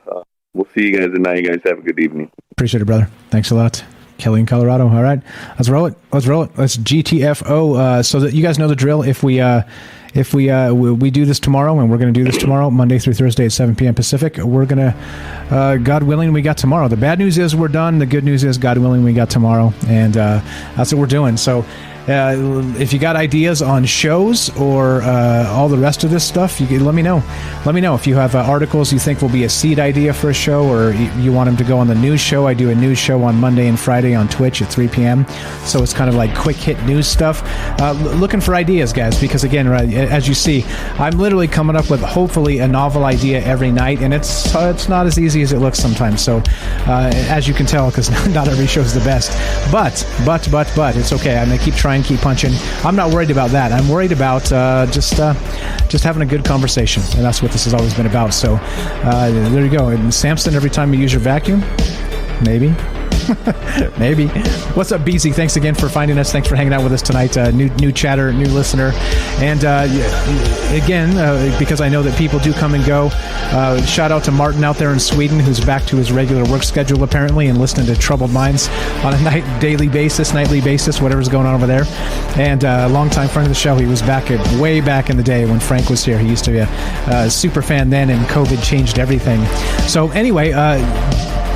we'll see you guys tonight. You guys have a good evening. Appreciate it, brother. Thanks a lot. Kelly in Colorado. All right, let's roll it. Let's GTFO. So that you guys know the drill. If we do this tomorrow, and we're going to do this tomorrow, Monday through Thursday at 7 p.m. Pacific, we're going to, God willing, we got tomorrow. The bad news is we're done. The good news is, God willing, we got tomorrow. And that's what we're doing. So if you got ideas on shows or all the rest of this stuff, you can let me know. Let me know if you have articles you think will be a seed idea for a show, or you want them to go on the news show. I do a news show on Monday and Friday on Twitch at 3 p.m. So it's kind of like quick hit news stuff. Looking for ideas, guys, because again, as you see, I'm literally coming up with hopefully a novel idea every night, and it's not as easy as it looks sometimes. So as you can tell, because not every show is the best, but it's okay. I'm gonna keep trying, keep punching. I'm not worried about that. I'm worried about just having a good conversation, and that's what this has always been about. So there you go. And Samson, every time you use your vacuum, maybe. Maybe. What's up, BZ? Thanks again for finding us. Thanks for hanging out with us tonight. New chatter, new listener. And again, because I know that people do come and go, shout out to Martin out there in Sweden, who's back to his regular work schedule apparently, and listening to Troubled Minds on a nightly basis, whatever's going on over there. And a longtime friend of the show. He was way back in the day when Frank was here. He used to be a super fan then, and COVID changed everything. So anyway,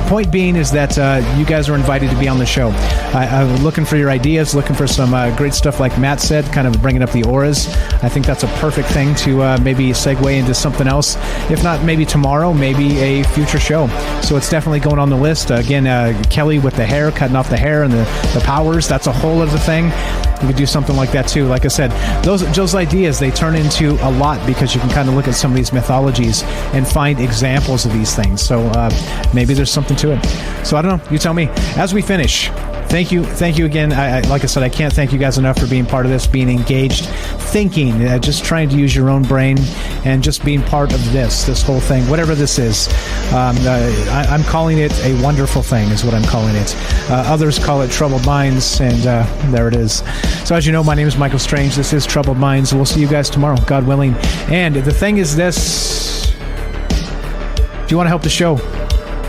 point being is that you guys are invited to be on the show. I'm looking for your ideas, looking for some great stuff like Matt said, kind of bringing up the auras. I think that's a perfect thing to maybe segue into something else. If not, maybe tomorrow, maybe a future show. So it's definitely going on the list. Again, Kelly with the hair, cutting off the hair and the powers, that's a whole other thing. We could do something like that too. Like I said, those ideas, they turn into a lot because you can kind of look at some of these mythologies and find examples of these things. So maybe there's something to it. So I don't know. You tell me. As we finish, thank you again. Like I said, I can't thank you guys enough for being part of this, being engaged, thinking, just trying to use your own brain, and just being part of this whole thing, whatever this is. I'm calling it a wonderful thing, is what I'm calling it. Others call it Troubled Minds, and there it is. So as you know, my name is Michael Strange. This is Troubled Minds. We'll see you guys tomorrow, God willing. And the thing is this: if you want to help the show,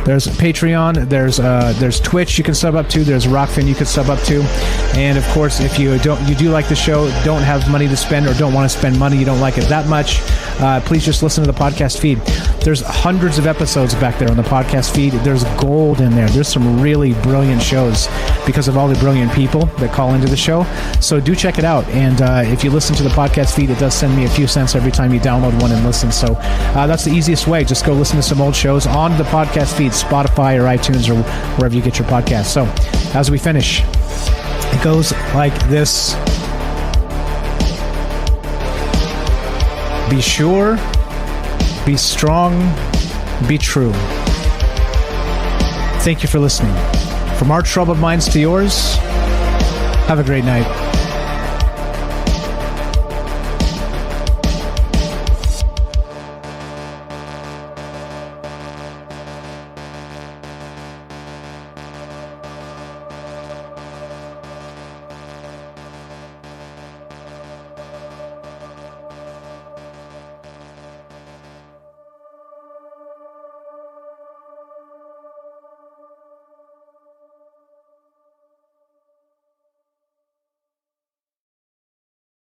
there's Patreon, there's Twitch you can sub up to, there's Rockfin you can sub up to, and of course, if you do like the show, don't have money to spend, or don't want to spend money, you don't like it that much, please just listen to the podcast feed. There's hundreds of episodes back there on the podcast feed. There's gold in there. There's some really brilliant shows because of all the brilliant people that call into the show. So do check it out. And if you listen to the podcast feed, it does send me a few cents every time you download one and listen. So that's the easiest way. Just go listen to some old shows on the podcast feed, Spotify or iTunes or wherever you get your podcast. So as we finish, it goes like this. Be sure, be strong, be true. Thank you for listening. From our troubled minds to yours, have a great night.